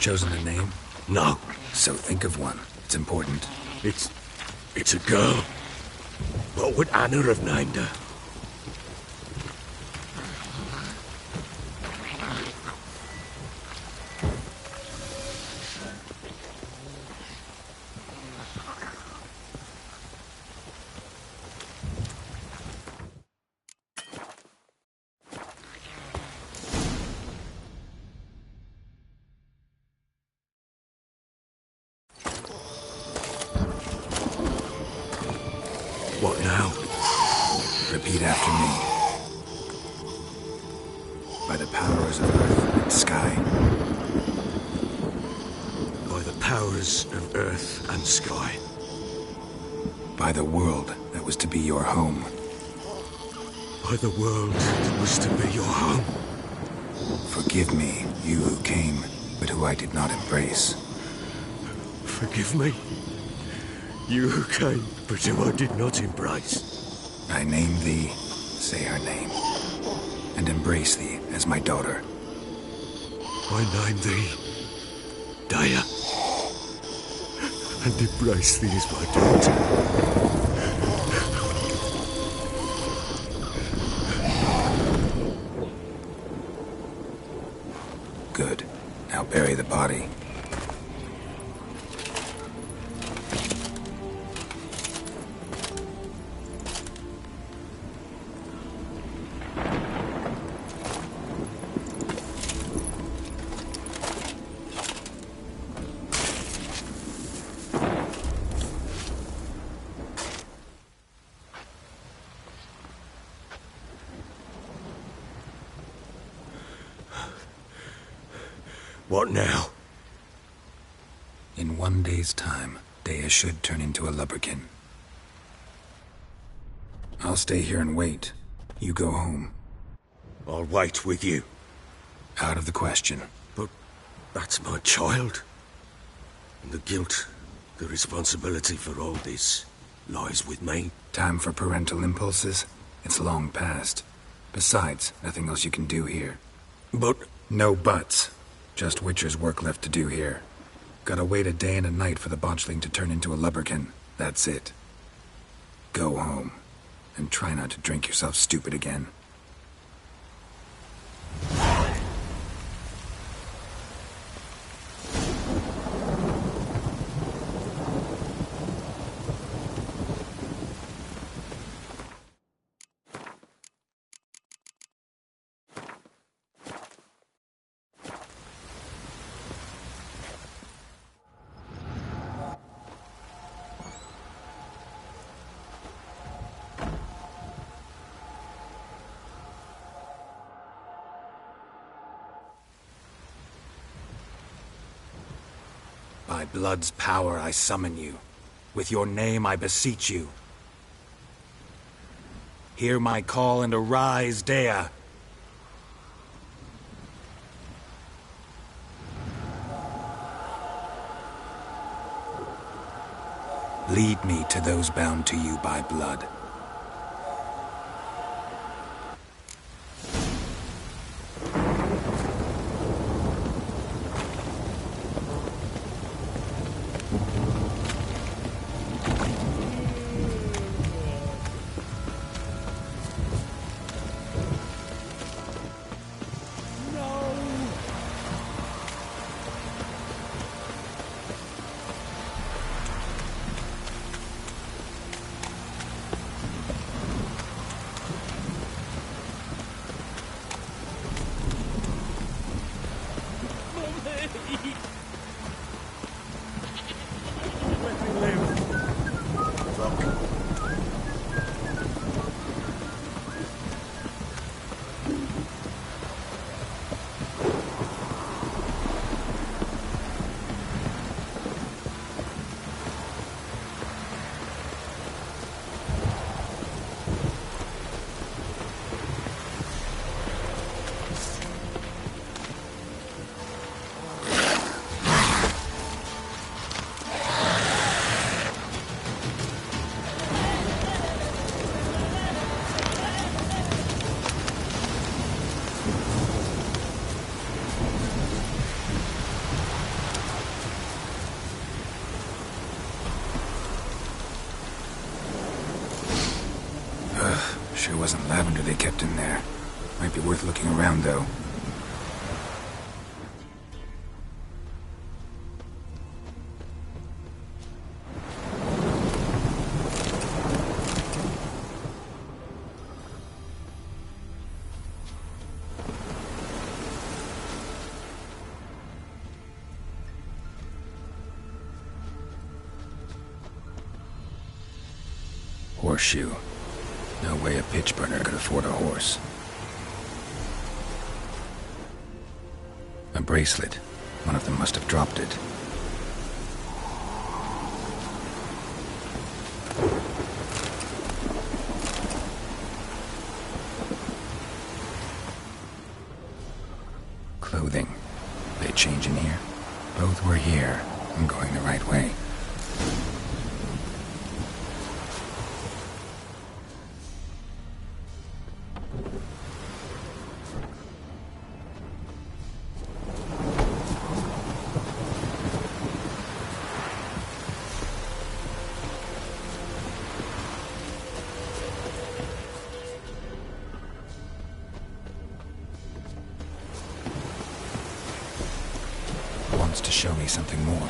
Chosen a name?
No.
So think of one. It's important.
It's a girl. What would Anna have named her? What now?
Repeat after me. By the powers of earth and sky.
By the powers of earth and sky.
By the world that was to be your home.
By the world that was to be your home.
Forgive me, you who came, but who I did not embrace.
Forgive me, you who came, but who I did not embrace.
I name thee, say her name, and embrace thee as my daughter.
I name thee, Daya, and embrace thee as my daughter.
Good. Now bury the body.
What now?
In 1 day's time, Dea should turn into a lubberkin. I'll stay here and wait. You go home.
I'll wait with you.
Out of the question.
But that's my child. And the guilt, the responsibility for all this lies with me.
Time for parental impulses? It's long past. Besides, nothing else you can do here.
But...
No buts. Just Witcher's work left to do here. Gotta wait a day and a night for the botchling to turn into a lubberkin. That's it. Go home. And try not to drink yourself stupid again. By blood's power I summon you. With your name I beseech you. Hear my call and arise, Dea. Lead me to those bound to you by blood. lavender they kept in there. Might be worth looking around, though. Horseshoe. No way a pitch burner could afford a horse. A bracelet. One of them must have dropped it. Clothing. They change in here? Both were here. I'm going the right way. To show me something more.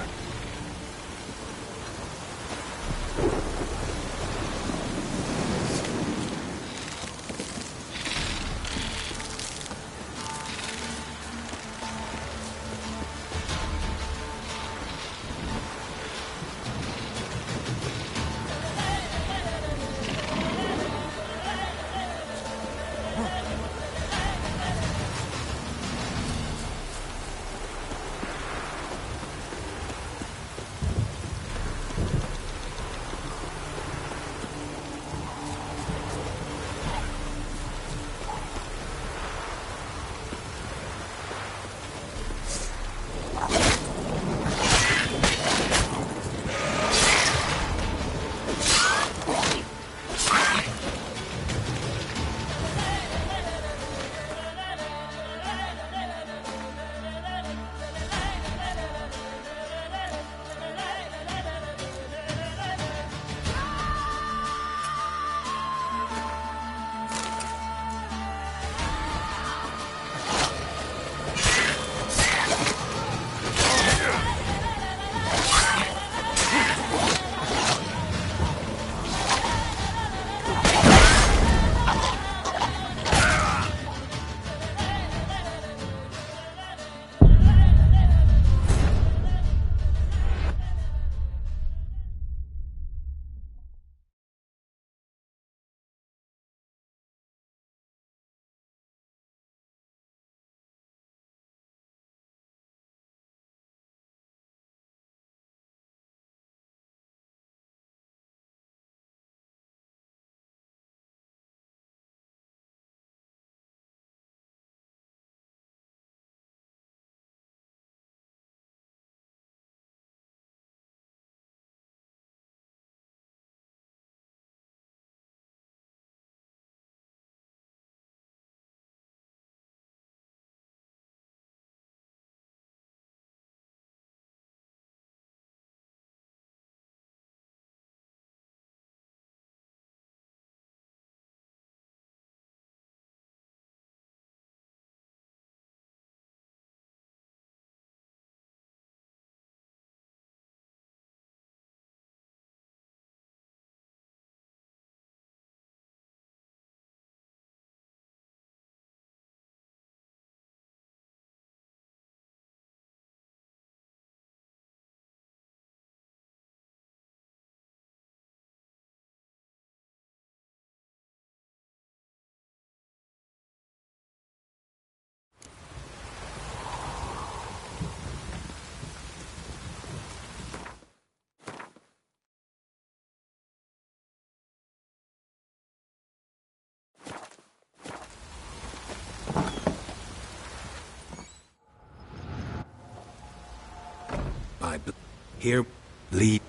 Here, lead.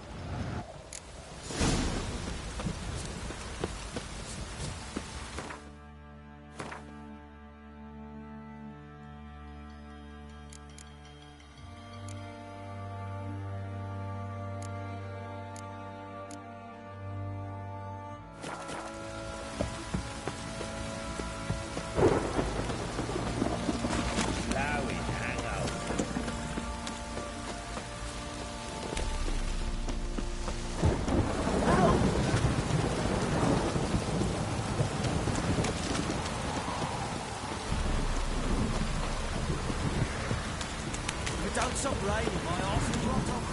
stopped raining, my arse was rocked up.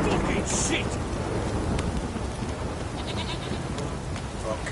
Fucking shit! Fuck.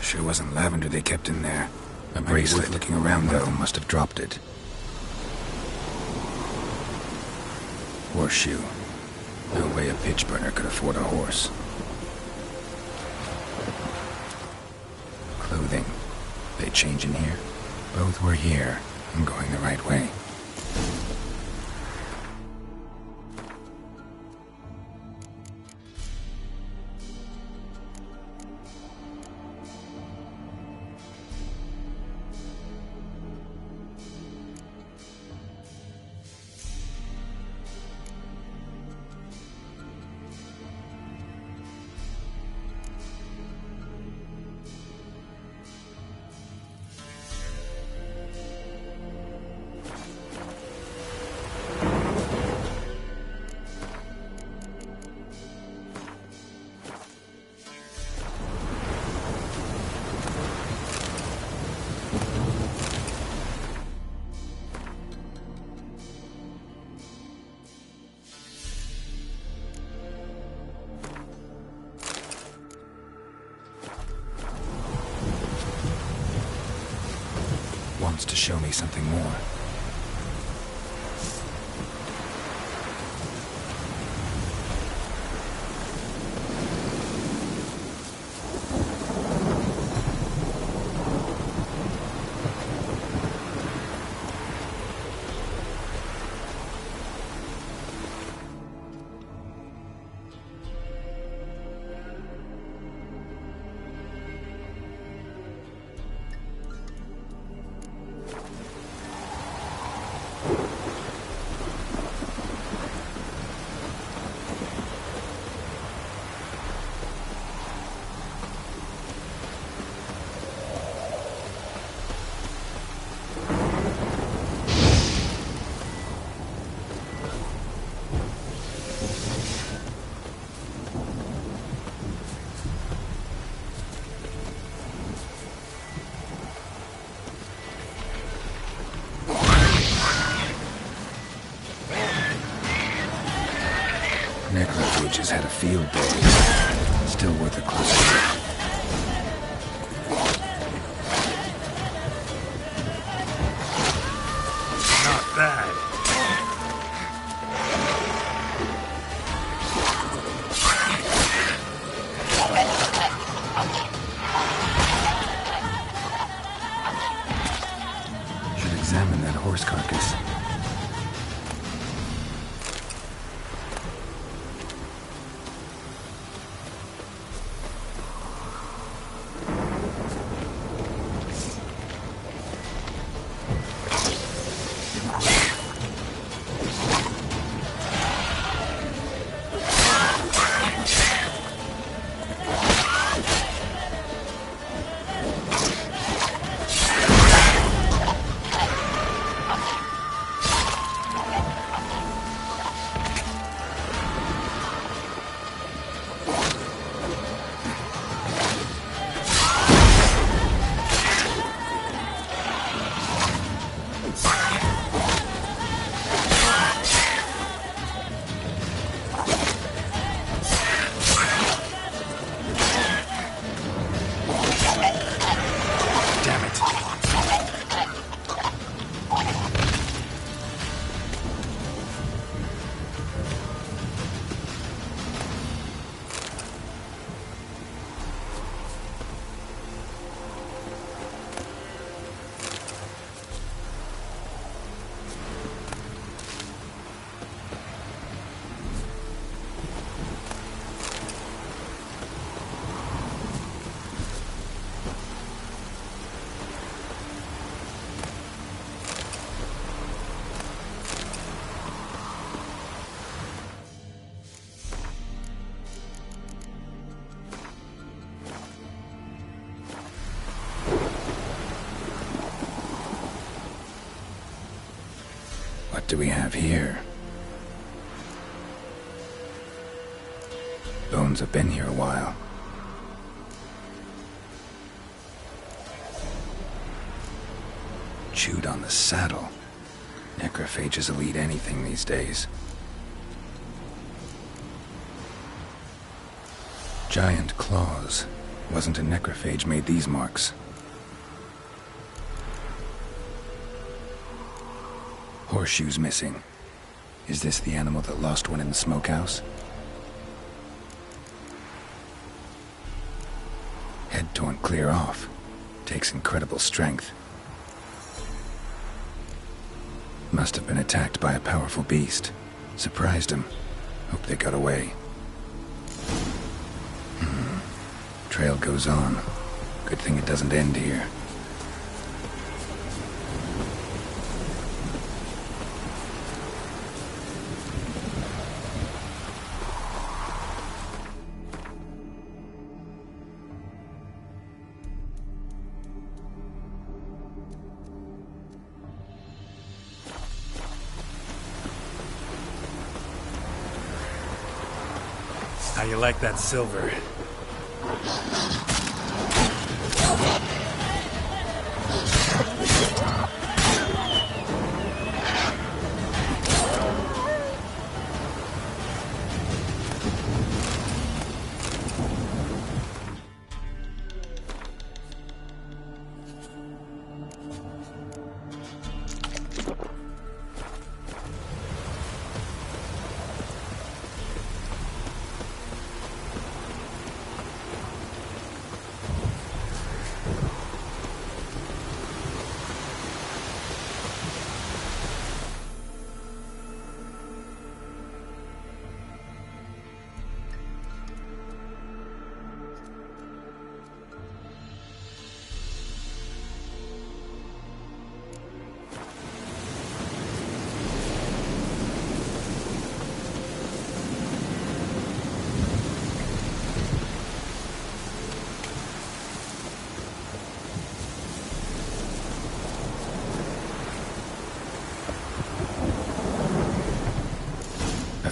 Sure wasn't lavender they kept in there. A bracelet. Looking around, though, must have dropped it. Horseshoe. No way a pitch burner could afford a horse. Clothing. They change in here? Both were here. I'm going the right way. Wants to show me something more. Necrophage has had a field day. Still worth a closer look.
Not bad.
Should examine that horse carcass. do we have here? Bones have been here a while. Chewed on the saddle. Necrophages will eat anything these days. Giant claws. Wasn't a necrophage made these marks. Horseshoes missing. Is this the animal that lost one in the smokehouse? Head torn clear off. Takes incredible strength. Must have been attacked by a powerful beast. Surprised him. Hope they got away. Trail goes on. Good thing it doesn't end here.
How you like that silver?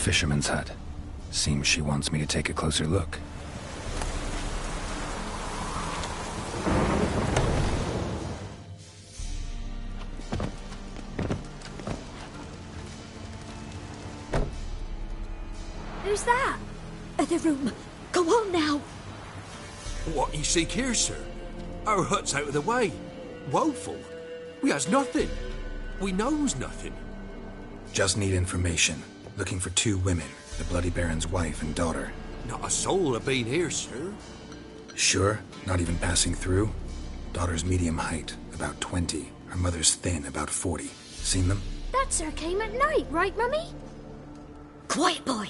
Fisherman's hut. Seems she wants me to take a closer look.
Who's that? The room. Go on now.
What you seek here, sir? Our hut's out of the way. Woeful. We has nothing. We knows nothing.
Just need information. Looking for 2 women, the Bloody Baron's wife and daughter.
Not a soul have been here, sir.
Sure? Not even passing through? Daughter's medium height, about 20. Her mother's thin, about 40. Seen them?
That sir came at night, right, Mummy? Quiet, boy.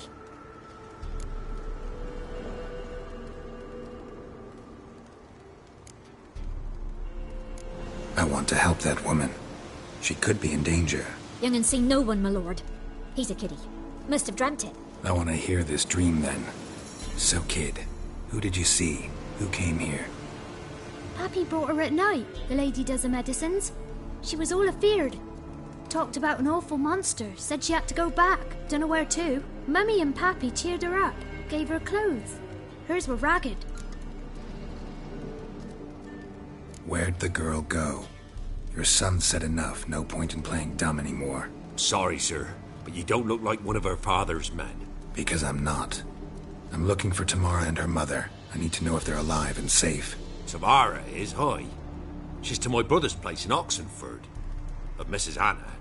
I want to help that woman. She could be in danger.
Young and seen no one, my lord. He's a kiddie. Must have dreamt it.
I want to hear this dream then. So, kid, who did you see? Who came here?
Pappy brought her at night. The lady does the medicines. She was all afeared. Talked about an awful monster. Said she had to go back. Dunno where to. Mummy and Pappy cheered her up. Gave her clothes. Hers were ragged.
Where'd the girl go? Your son said enough. No point in playing dumb anymore.
Sorry, sir, but you don't look like one of her father's men.
Because I'm not. I'm looking for Tamara and her mother. I need to know if they're alive and safe.
Tamara is, hi. She's to my brother's place in Oxenford. But Mrs. Anna,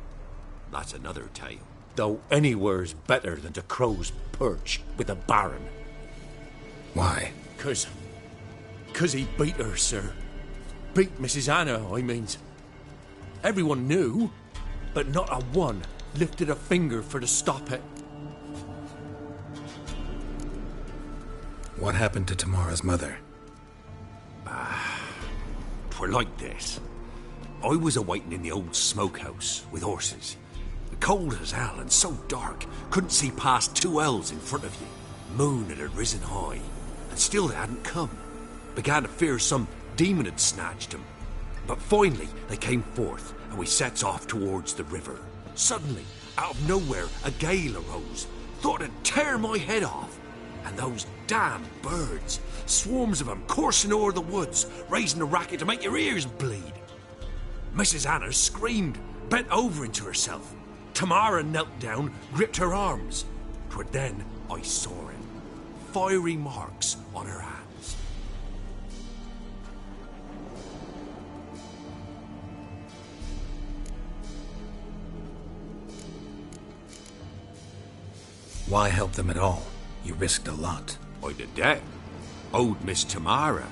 that's another tale. Though anywhere's better than the Crow's Perch with the Baron.
Why?
'Cause he beat her, sir. Beat Mrs. Anna, I means. Everyone knew, but not a one lifted a finger for to stop it.
What happened to Tamara's mother?
'Twere like this. I was awaiting in the old smokehouse with horses. Cold as hell and so dark, couldn't see past 2 ells in front of you. Moon had risen high, and still they hadn't come. Began to fear some demon had snatched them. But finally they came forth, and we sets off towards the river. Suddenly, out of nowhere, a gale arose. Thought it'd tear my head off. And those damn birds, swarms of them coursing o'er the woods, raising a racket to make your ears bleed. Mrs. Anna screamed, bent over into herself. Tamara knelt down, gripped her arms. 'Twere then I saw it. Fiery marks on her hands.
Why help them at all? You risked a lot.
I did that. Owed Miss Tamara.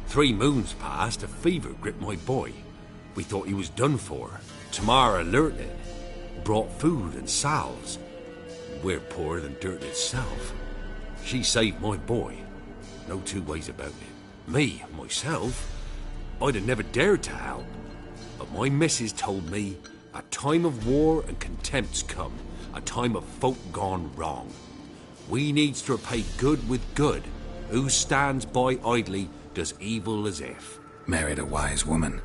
3 moons passed, a fever gripped my boy. We thought he was done for. Tamara learnt it. Brought food and salves. We're poorer than dirt itself. She saved my boy. No 2 ways about it. Me, myself, I'd have never dared to help. But my missus told me a time of war and contempt's come. A time of folk gone wrong. We needs to repay good with good. Who stands by idly does evil as if.
Married a wise woman.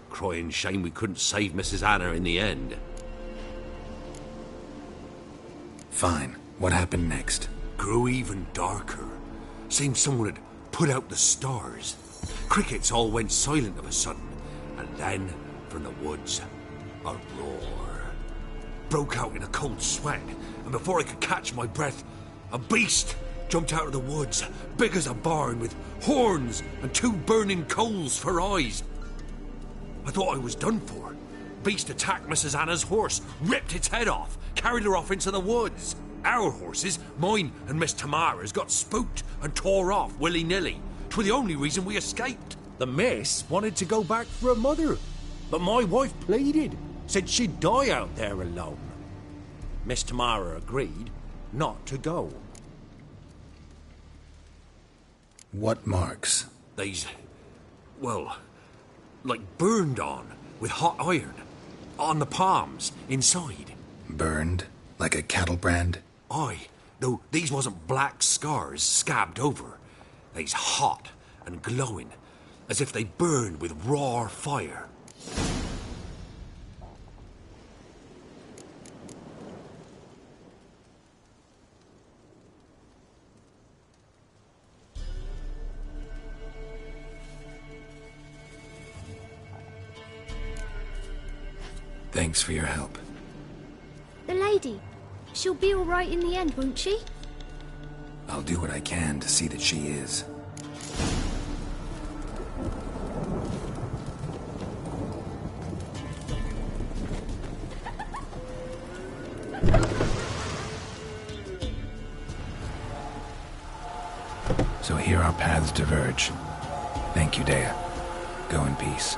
Crying shame we couldn't save Mrs. Anna in the end.
Fine. What happened next?
Grew even darker. Seemed someone had put out the stars. Crickets all went silent of a sudden. And then, from the woods, a roar. Broke out in a cold sweat, and before I could catch my breath, a beast jumped out of the woods, big as a barn, with horns and 2 burning coals for eyes. I thought I was done for. Beast attacked Mrs. Anna's horse, ripped its head off, carried her off into the woods. Our horses, mine and Miss Tamara's, got spooked and tore off willy-nilly. 'Twere the only reason we escaped.
The miss wanted to go back for her mother, but my wife pleaded, said she'd die out there alone. Miss Tamara agreed not to go.
What marks?
They's, well, like burned on with hot iron. On the palms, inside.
Burned? Like a cattle brand?
Aye, though these wasn't black scars scabbed over. They's hot and glowing, as if they burned with raw fire.
Thanks for your help.
The lady. She'll be all right in the end, won't she?
I'll do what I can to see that she is. So here our paths diverge. Thank you, Dea. Go in peace.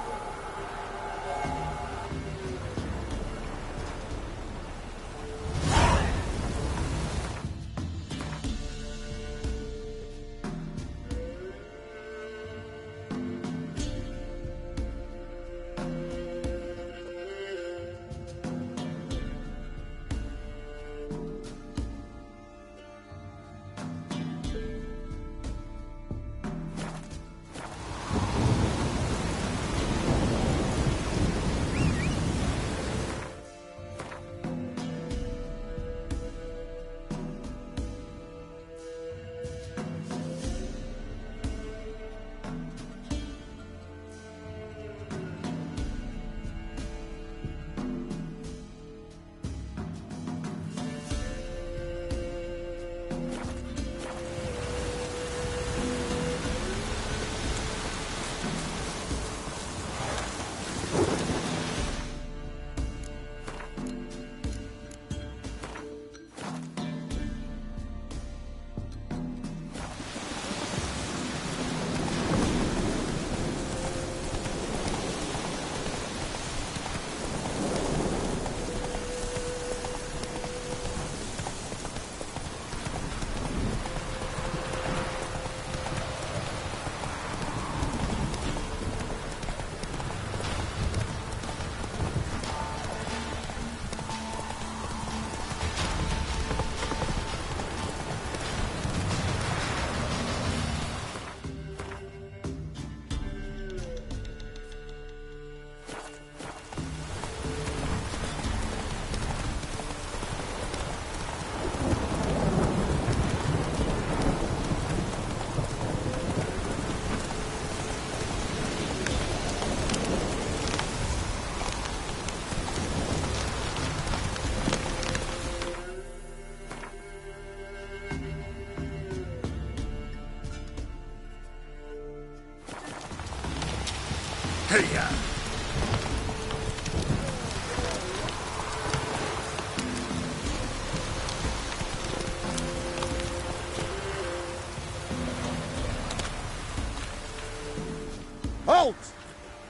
Halt!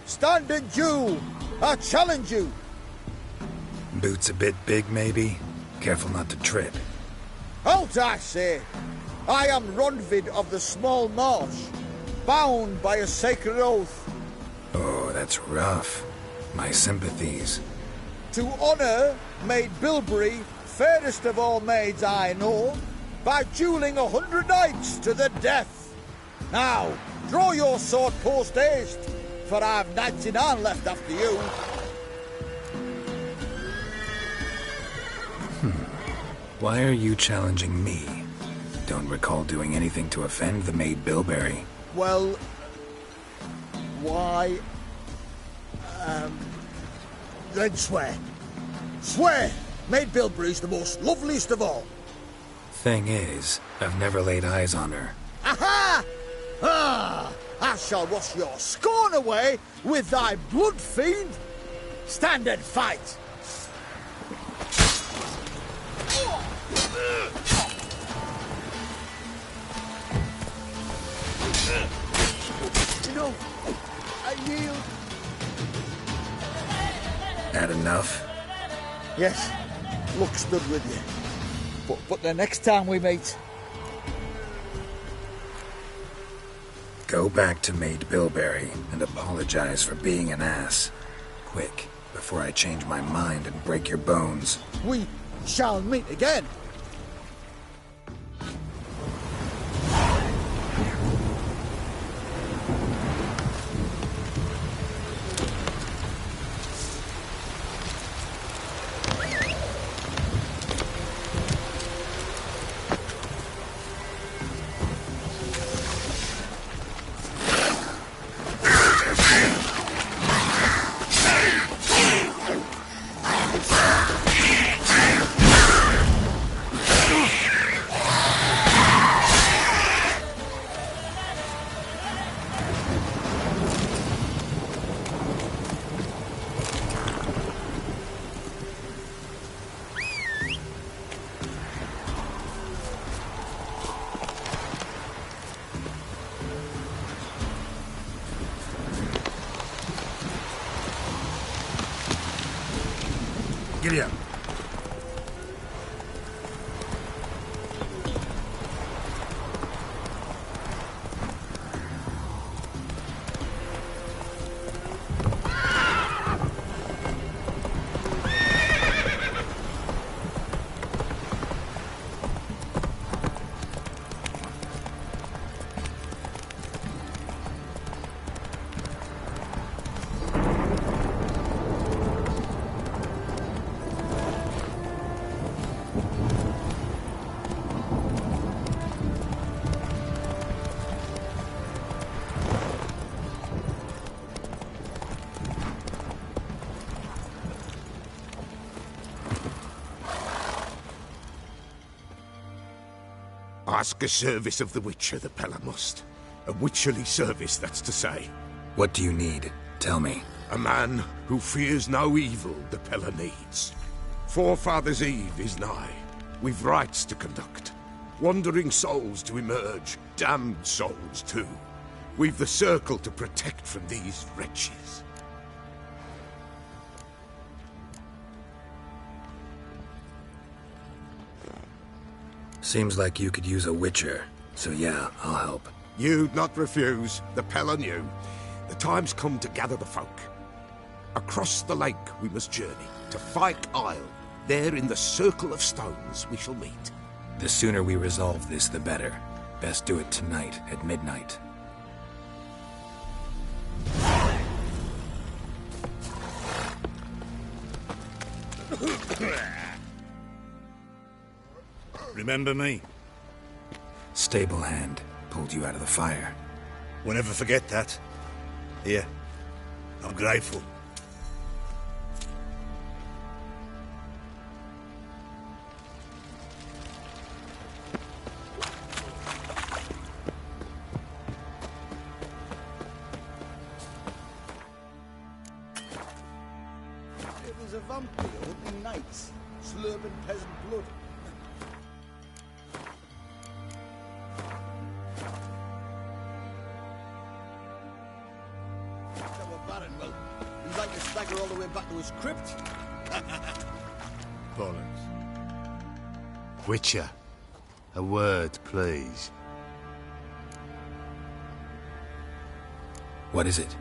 Stand and do! I challenge you!
Boots a bit big, maybe? Careful not to trip.
Halt, I say! I am Ronvid of the Small Marsh, bound by a sacred oath.
Oh, that's rough. My sympathies.
To honour Maid Bilberry, fairest of all maids I know, by duelling 100 knights to the death. Now, draw your sword post haste, for I've 99 left after you.
Why are you challenging me? Don't recall doing anything to offend the Maid Bilberry.
Well, why... then swear. Swear! Maid Bilberry's the most loveliest of all.
Thing is, I've never laid eyes on her.
Aha! Ah! I shall wash your scorn away with thy blood, fiend! Stand and fight! No, I yield.
Had enough?
Yes, luck stood with you. But the next time we meet...
Go back to Maid Bilberry and apologize for being an ass. Quick, before I change my mind and break your bones.
We shall meet again.
Giddy up.
Ask a service of the Witcher, the Pella must. A witcherly service, that's to say.
What do you need? Tell me.
A man who fears no evil the Pella needs. Forefathers' Eve is nigh. We've rites to conduct. Wandering souls to emerge. Damned souls, too. We've the circle to protect from these wretches.
Seems like you could use a witcher. So yeah, I'll help.
You'd not refuse. The Pella knew. The time's come to gather the folk. Across the lake we must journey, to Fyke Isle. There in the circle of stones we shall meet.
The sooner we resolve this, the better. Best do it tonight at midnight.
Remember me?
Stable hand pulled you out of the fire.
We'll never forget that. Here, I'm grateful.
It was a vampire hunting knights, slurping peasant blood.
way back to his crypt.
Bollocks. Witcher, a word, please.
What is it?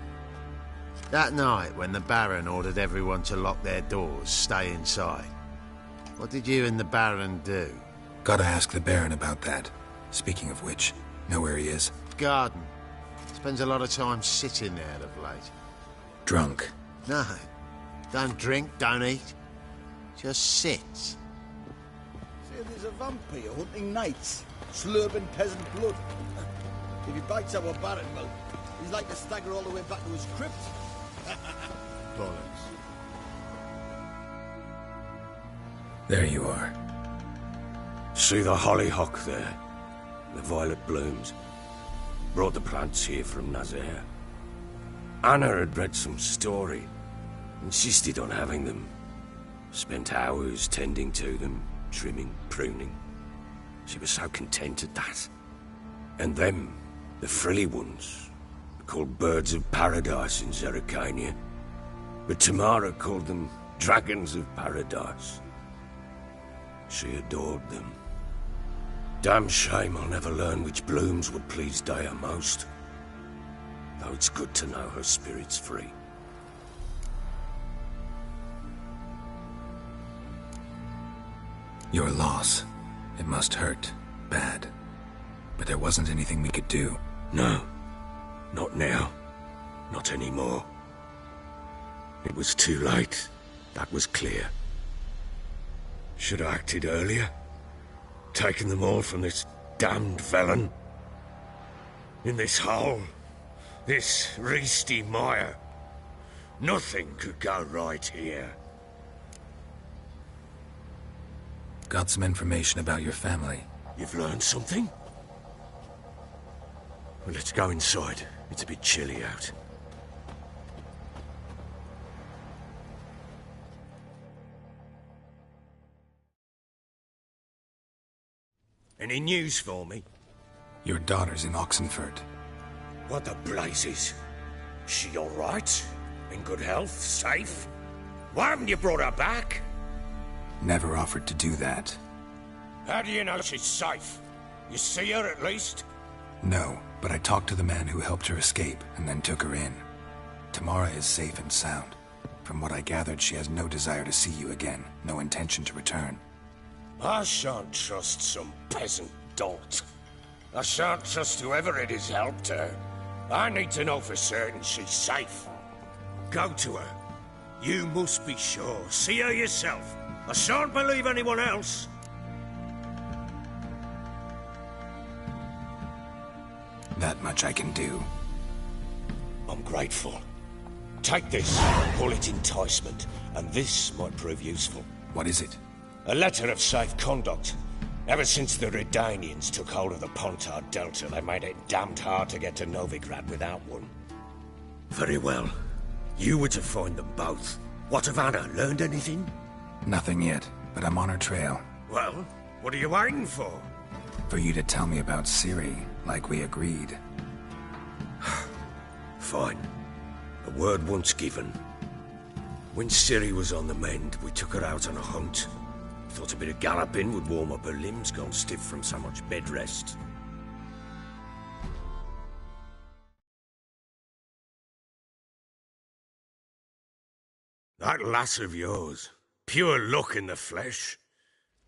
That night when the Baron ordered everyone to lock their doors, stay inside. What did you and the Baron do?
Gotta ask the Baron about that. Speaking of which, know where he is?
Garden. Spends a lot of time sitting there of late.
Drunk.
No. Don't drink, don't eat. Just sits.
Say there's a vampire hunting knights, slurping peasant blood. If he bites our Baron, well, he's like to stagger all the way back to his crypt.
Bollocks.
There you are.
See the hollyhock there? The violet blooms. Brought the plants here from Nazaire. Anna had read some story. Insisted on having them. Spent hours tending to them, trimming, pruning. She was so content at that. And them, the frilly ones, are called birds of paradise in Zerrikania. But Tamara called them dragons of paradise. She adored them. Damn shame I'll never learn which blooms would please Dea most. Though it's good to know her spirit's free.
Your loss. It must hurt. Bad. But there wasn't anything we could do.
No. Not now. Not anymore. It was too late. That was clear. Should have acted earlier. Taken them all from this damned felon. In this hole. This reesty mire. Nothing could go right here.
Got some information about your family.
You've learned something? Well, let's go inside. It's a bit chilly out. Any news for me?
Your daughter's in Oxenford.
What the blazes? She all right? In good health? Safe? Why haven't you brought her back?
Never offered to do that.
How do you know she's safe? You see her at least?
No, but I talked to the man who helped her escape and then took her in. Tamara is safe and sound. From what I gathered, she has no desire to see you again, no intention to return.
I shan't trust some peasant dolt. I shan't trust whoever it is helped her. I need to know for certain she's safe. Go to her. You must be sure. See her yourself. I shan't believe anyone else.
That much I can do.
I'm grateful. Take this, call it enticement, and this might prove useful.
What is it?
A letter of safe conduct. Ever since the Redanians took hold of the Pontar Delta, they made it damned hard to get to Novigrad without one. Very well. You were to find them both. What of Anna? Learned anything?
Nothing yet, but I'm on her trail.
Well, what are you waiting for?
For you to tell me about Ciri, like we agreed.
Fine. A word once given. When Ciri was on the mend, we took her out on a hunt. Thought a bit of galloping would warm up her limbs, gone stiff from so much bed rest. That lass of yours, pure luck in the flesh.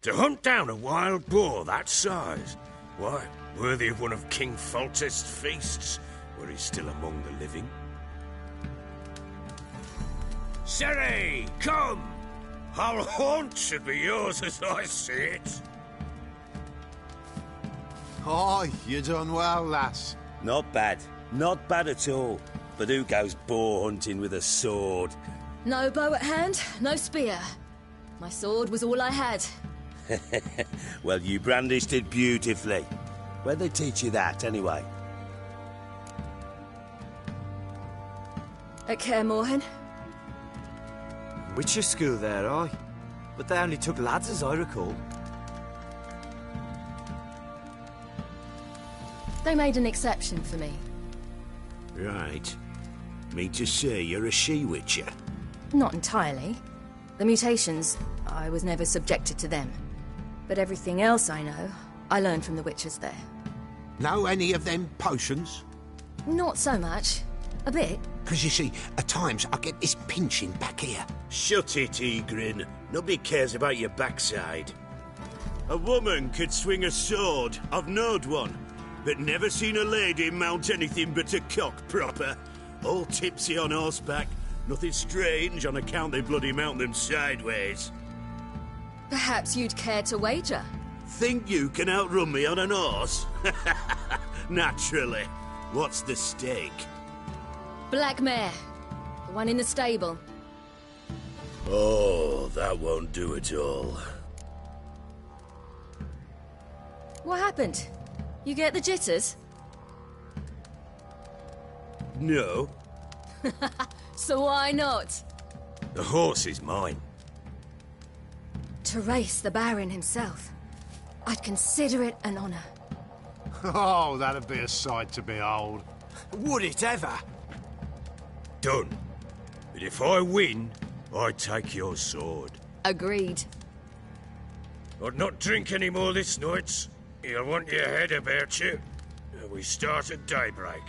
To hunt down a wild boar that size, why, worthy of one of King Foltest's feasts, were he still among the living. Ciri, come! Our haunt should be yours as I see it.
Oh, you done well, lass.
Not bad. Not bad at all. But who goes boar hunting with a sword?
No bow at hand, no spear. My sword was all I had.
Well, you brandished it beautifully. Where'd they teach you that, anyway?
At Kaer Morhen.
Witcher school there, aye. But they only took lads, as I recall.
They made an exception for me.
Right. Mean to say you're a she-witcher?
Not entirely. The mutations, I was never subjected to them. But everything else I know, I learned from the witches there.
Know any of them potions?
Not so much. A bit.
Because you see, at times I get this pinching back here.
Shut it, Egrin. Nobody cares about your backside. A woman could swing a sword. I've knowed one. But never seen a lady mount anything but a cock proper. All tipsy on horseback. Nothing strange on account they bloody mount them sideways.
Perhaps you'd care to wager?
Think you can outrun me on an horse? Naturally. What's the stake?
Black mare. The one in the stable.
Oh, that won't do at all.
What happened? You get the jitters?
No.
So why not?
The horse is mine.
To race the Baron himself. I'd consider it an honor.
Oh, that'd be a sight to behold.
Would it ever?
Done. But if I win, I take your sword.
Agreed.
I'd not drink any more this night. You'll want your head about you. We start at daybreak.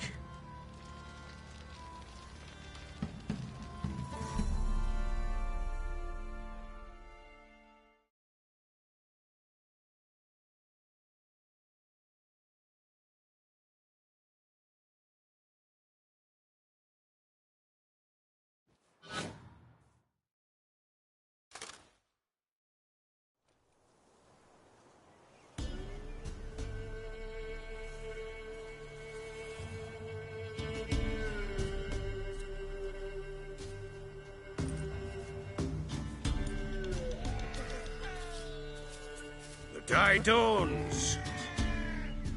Day dawns.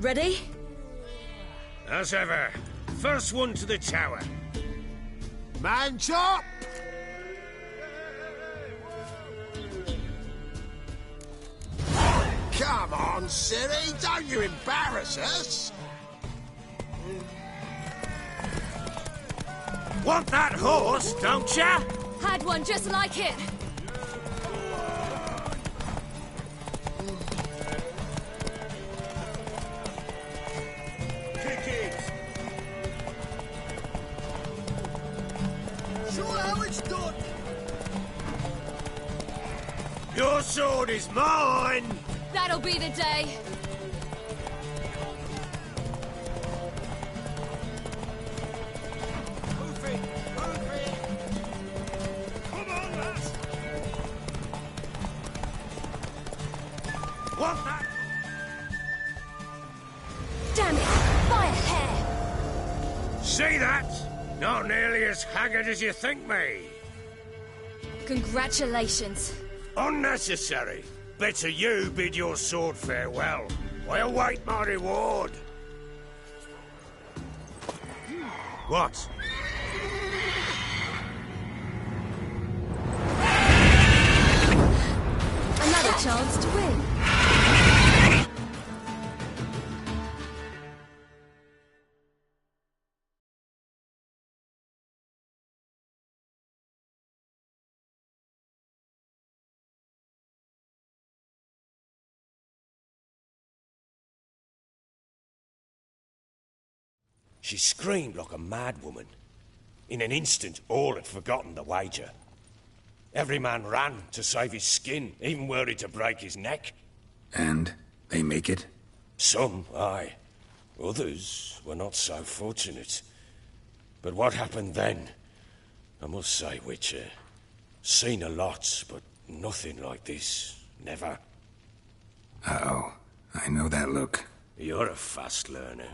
Ready?
As ever. First one to the tower.
Man chop!
Come on, Siri, don't you embarrass us!
Want that horse, don't ya?
Had one just like it.
Your sword is mine!
That'll be the day.
Move it! Move it! Come on, lads! Want that?
Damn it! By a hair!
See that? Not nearly as haggard as you think me.
Congratulations.
Unnecessary. Better you bid your sword farewell. I await my reward. What?
Another chance to win.
She screamed like a mad woman. In an instant, all had forgotten the wager. Every man ran to save his skin, even worried to break his neck.
And they make it?
Some, aye. Others were not so fortunate. But what happened then? I must say, Witcher, seen a lot, but nothing like this. Never.
Uh-oh. I know that look.
You're a fast learner.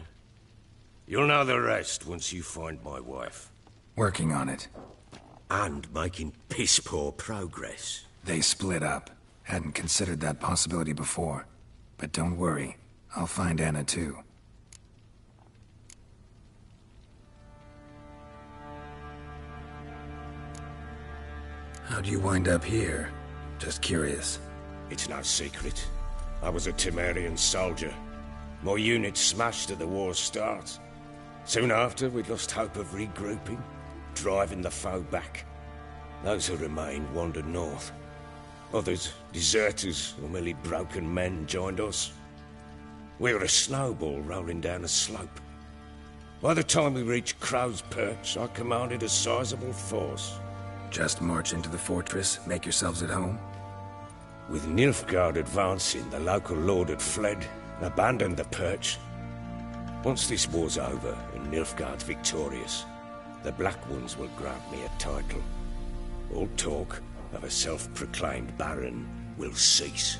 You'll know the rest once you find my wife.
Working on it.
And making piss-poor progress.
They split up. Hadn't considered that possibility before. But don't worry. I'll find Anna too. How'd you wind up here? Just curious.
It's no secret. I was a Temerian soldier. My unit smashed at the war's start. Soon after, we'd lost hope of regrouping, driving the foe back. Those who remained wandered north. Others, deserters or merely broken men, joined us. We were a snowball rolling down a slope. By the time we reached Crow's Perch, I commanded a sizable force.
Just march into the fortress, make yourselves at home?
With Nilfgaard advancing, the local lord had fled and abandoned the Perch. Once this war's over and Nilfgaard's victorious, the Black Ones will grant me a title. All talk of a self-proclaimed baron will cease.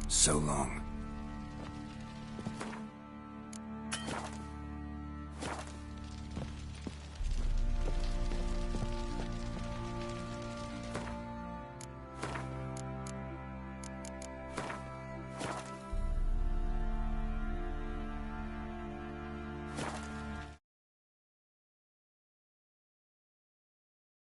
So long.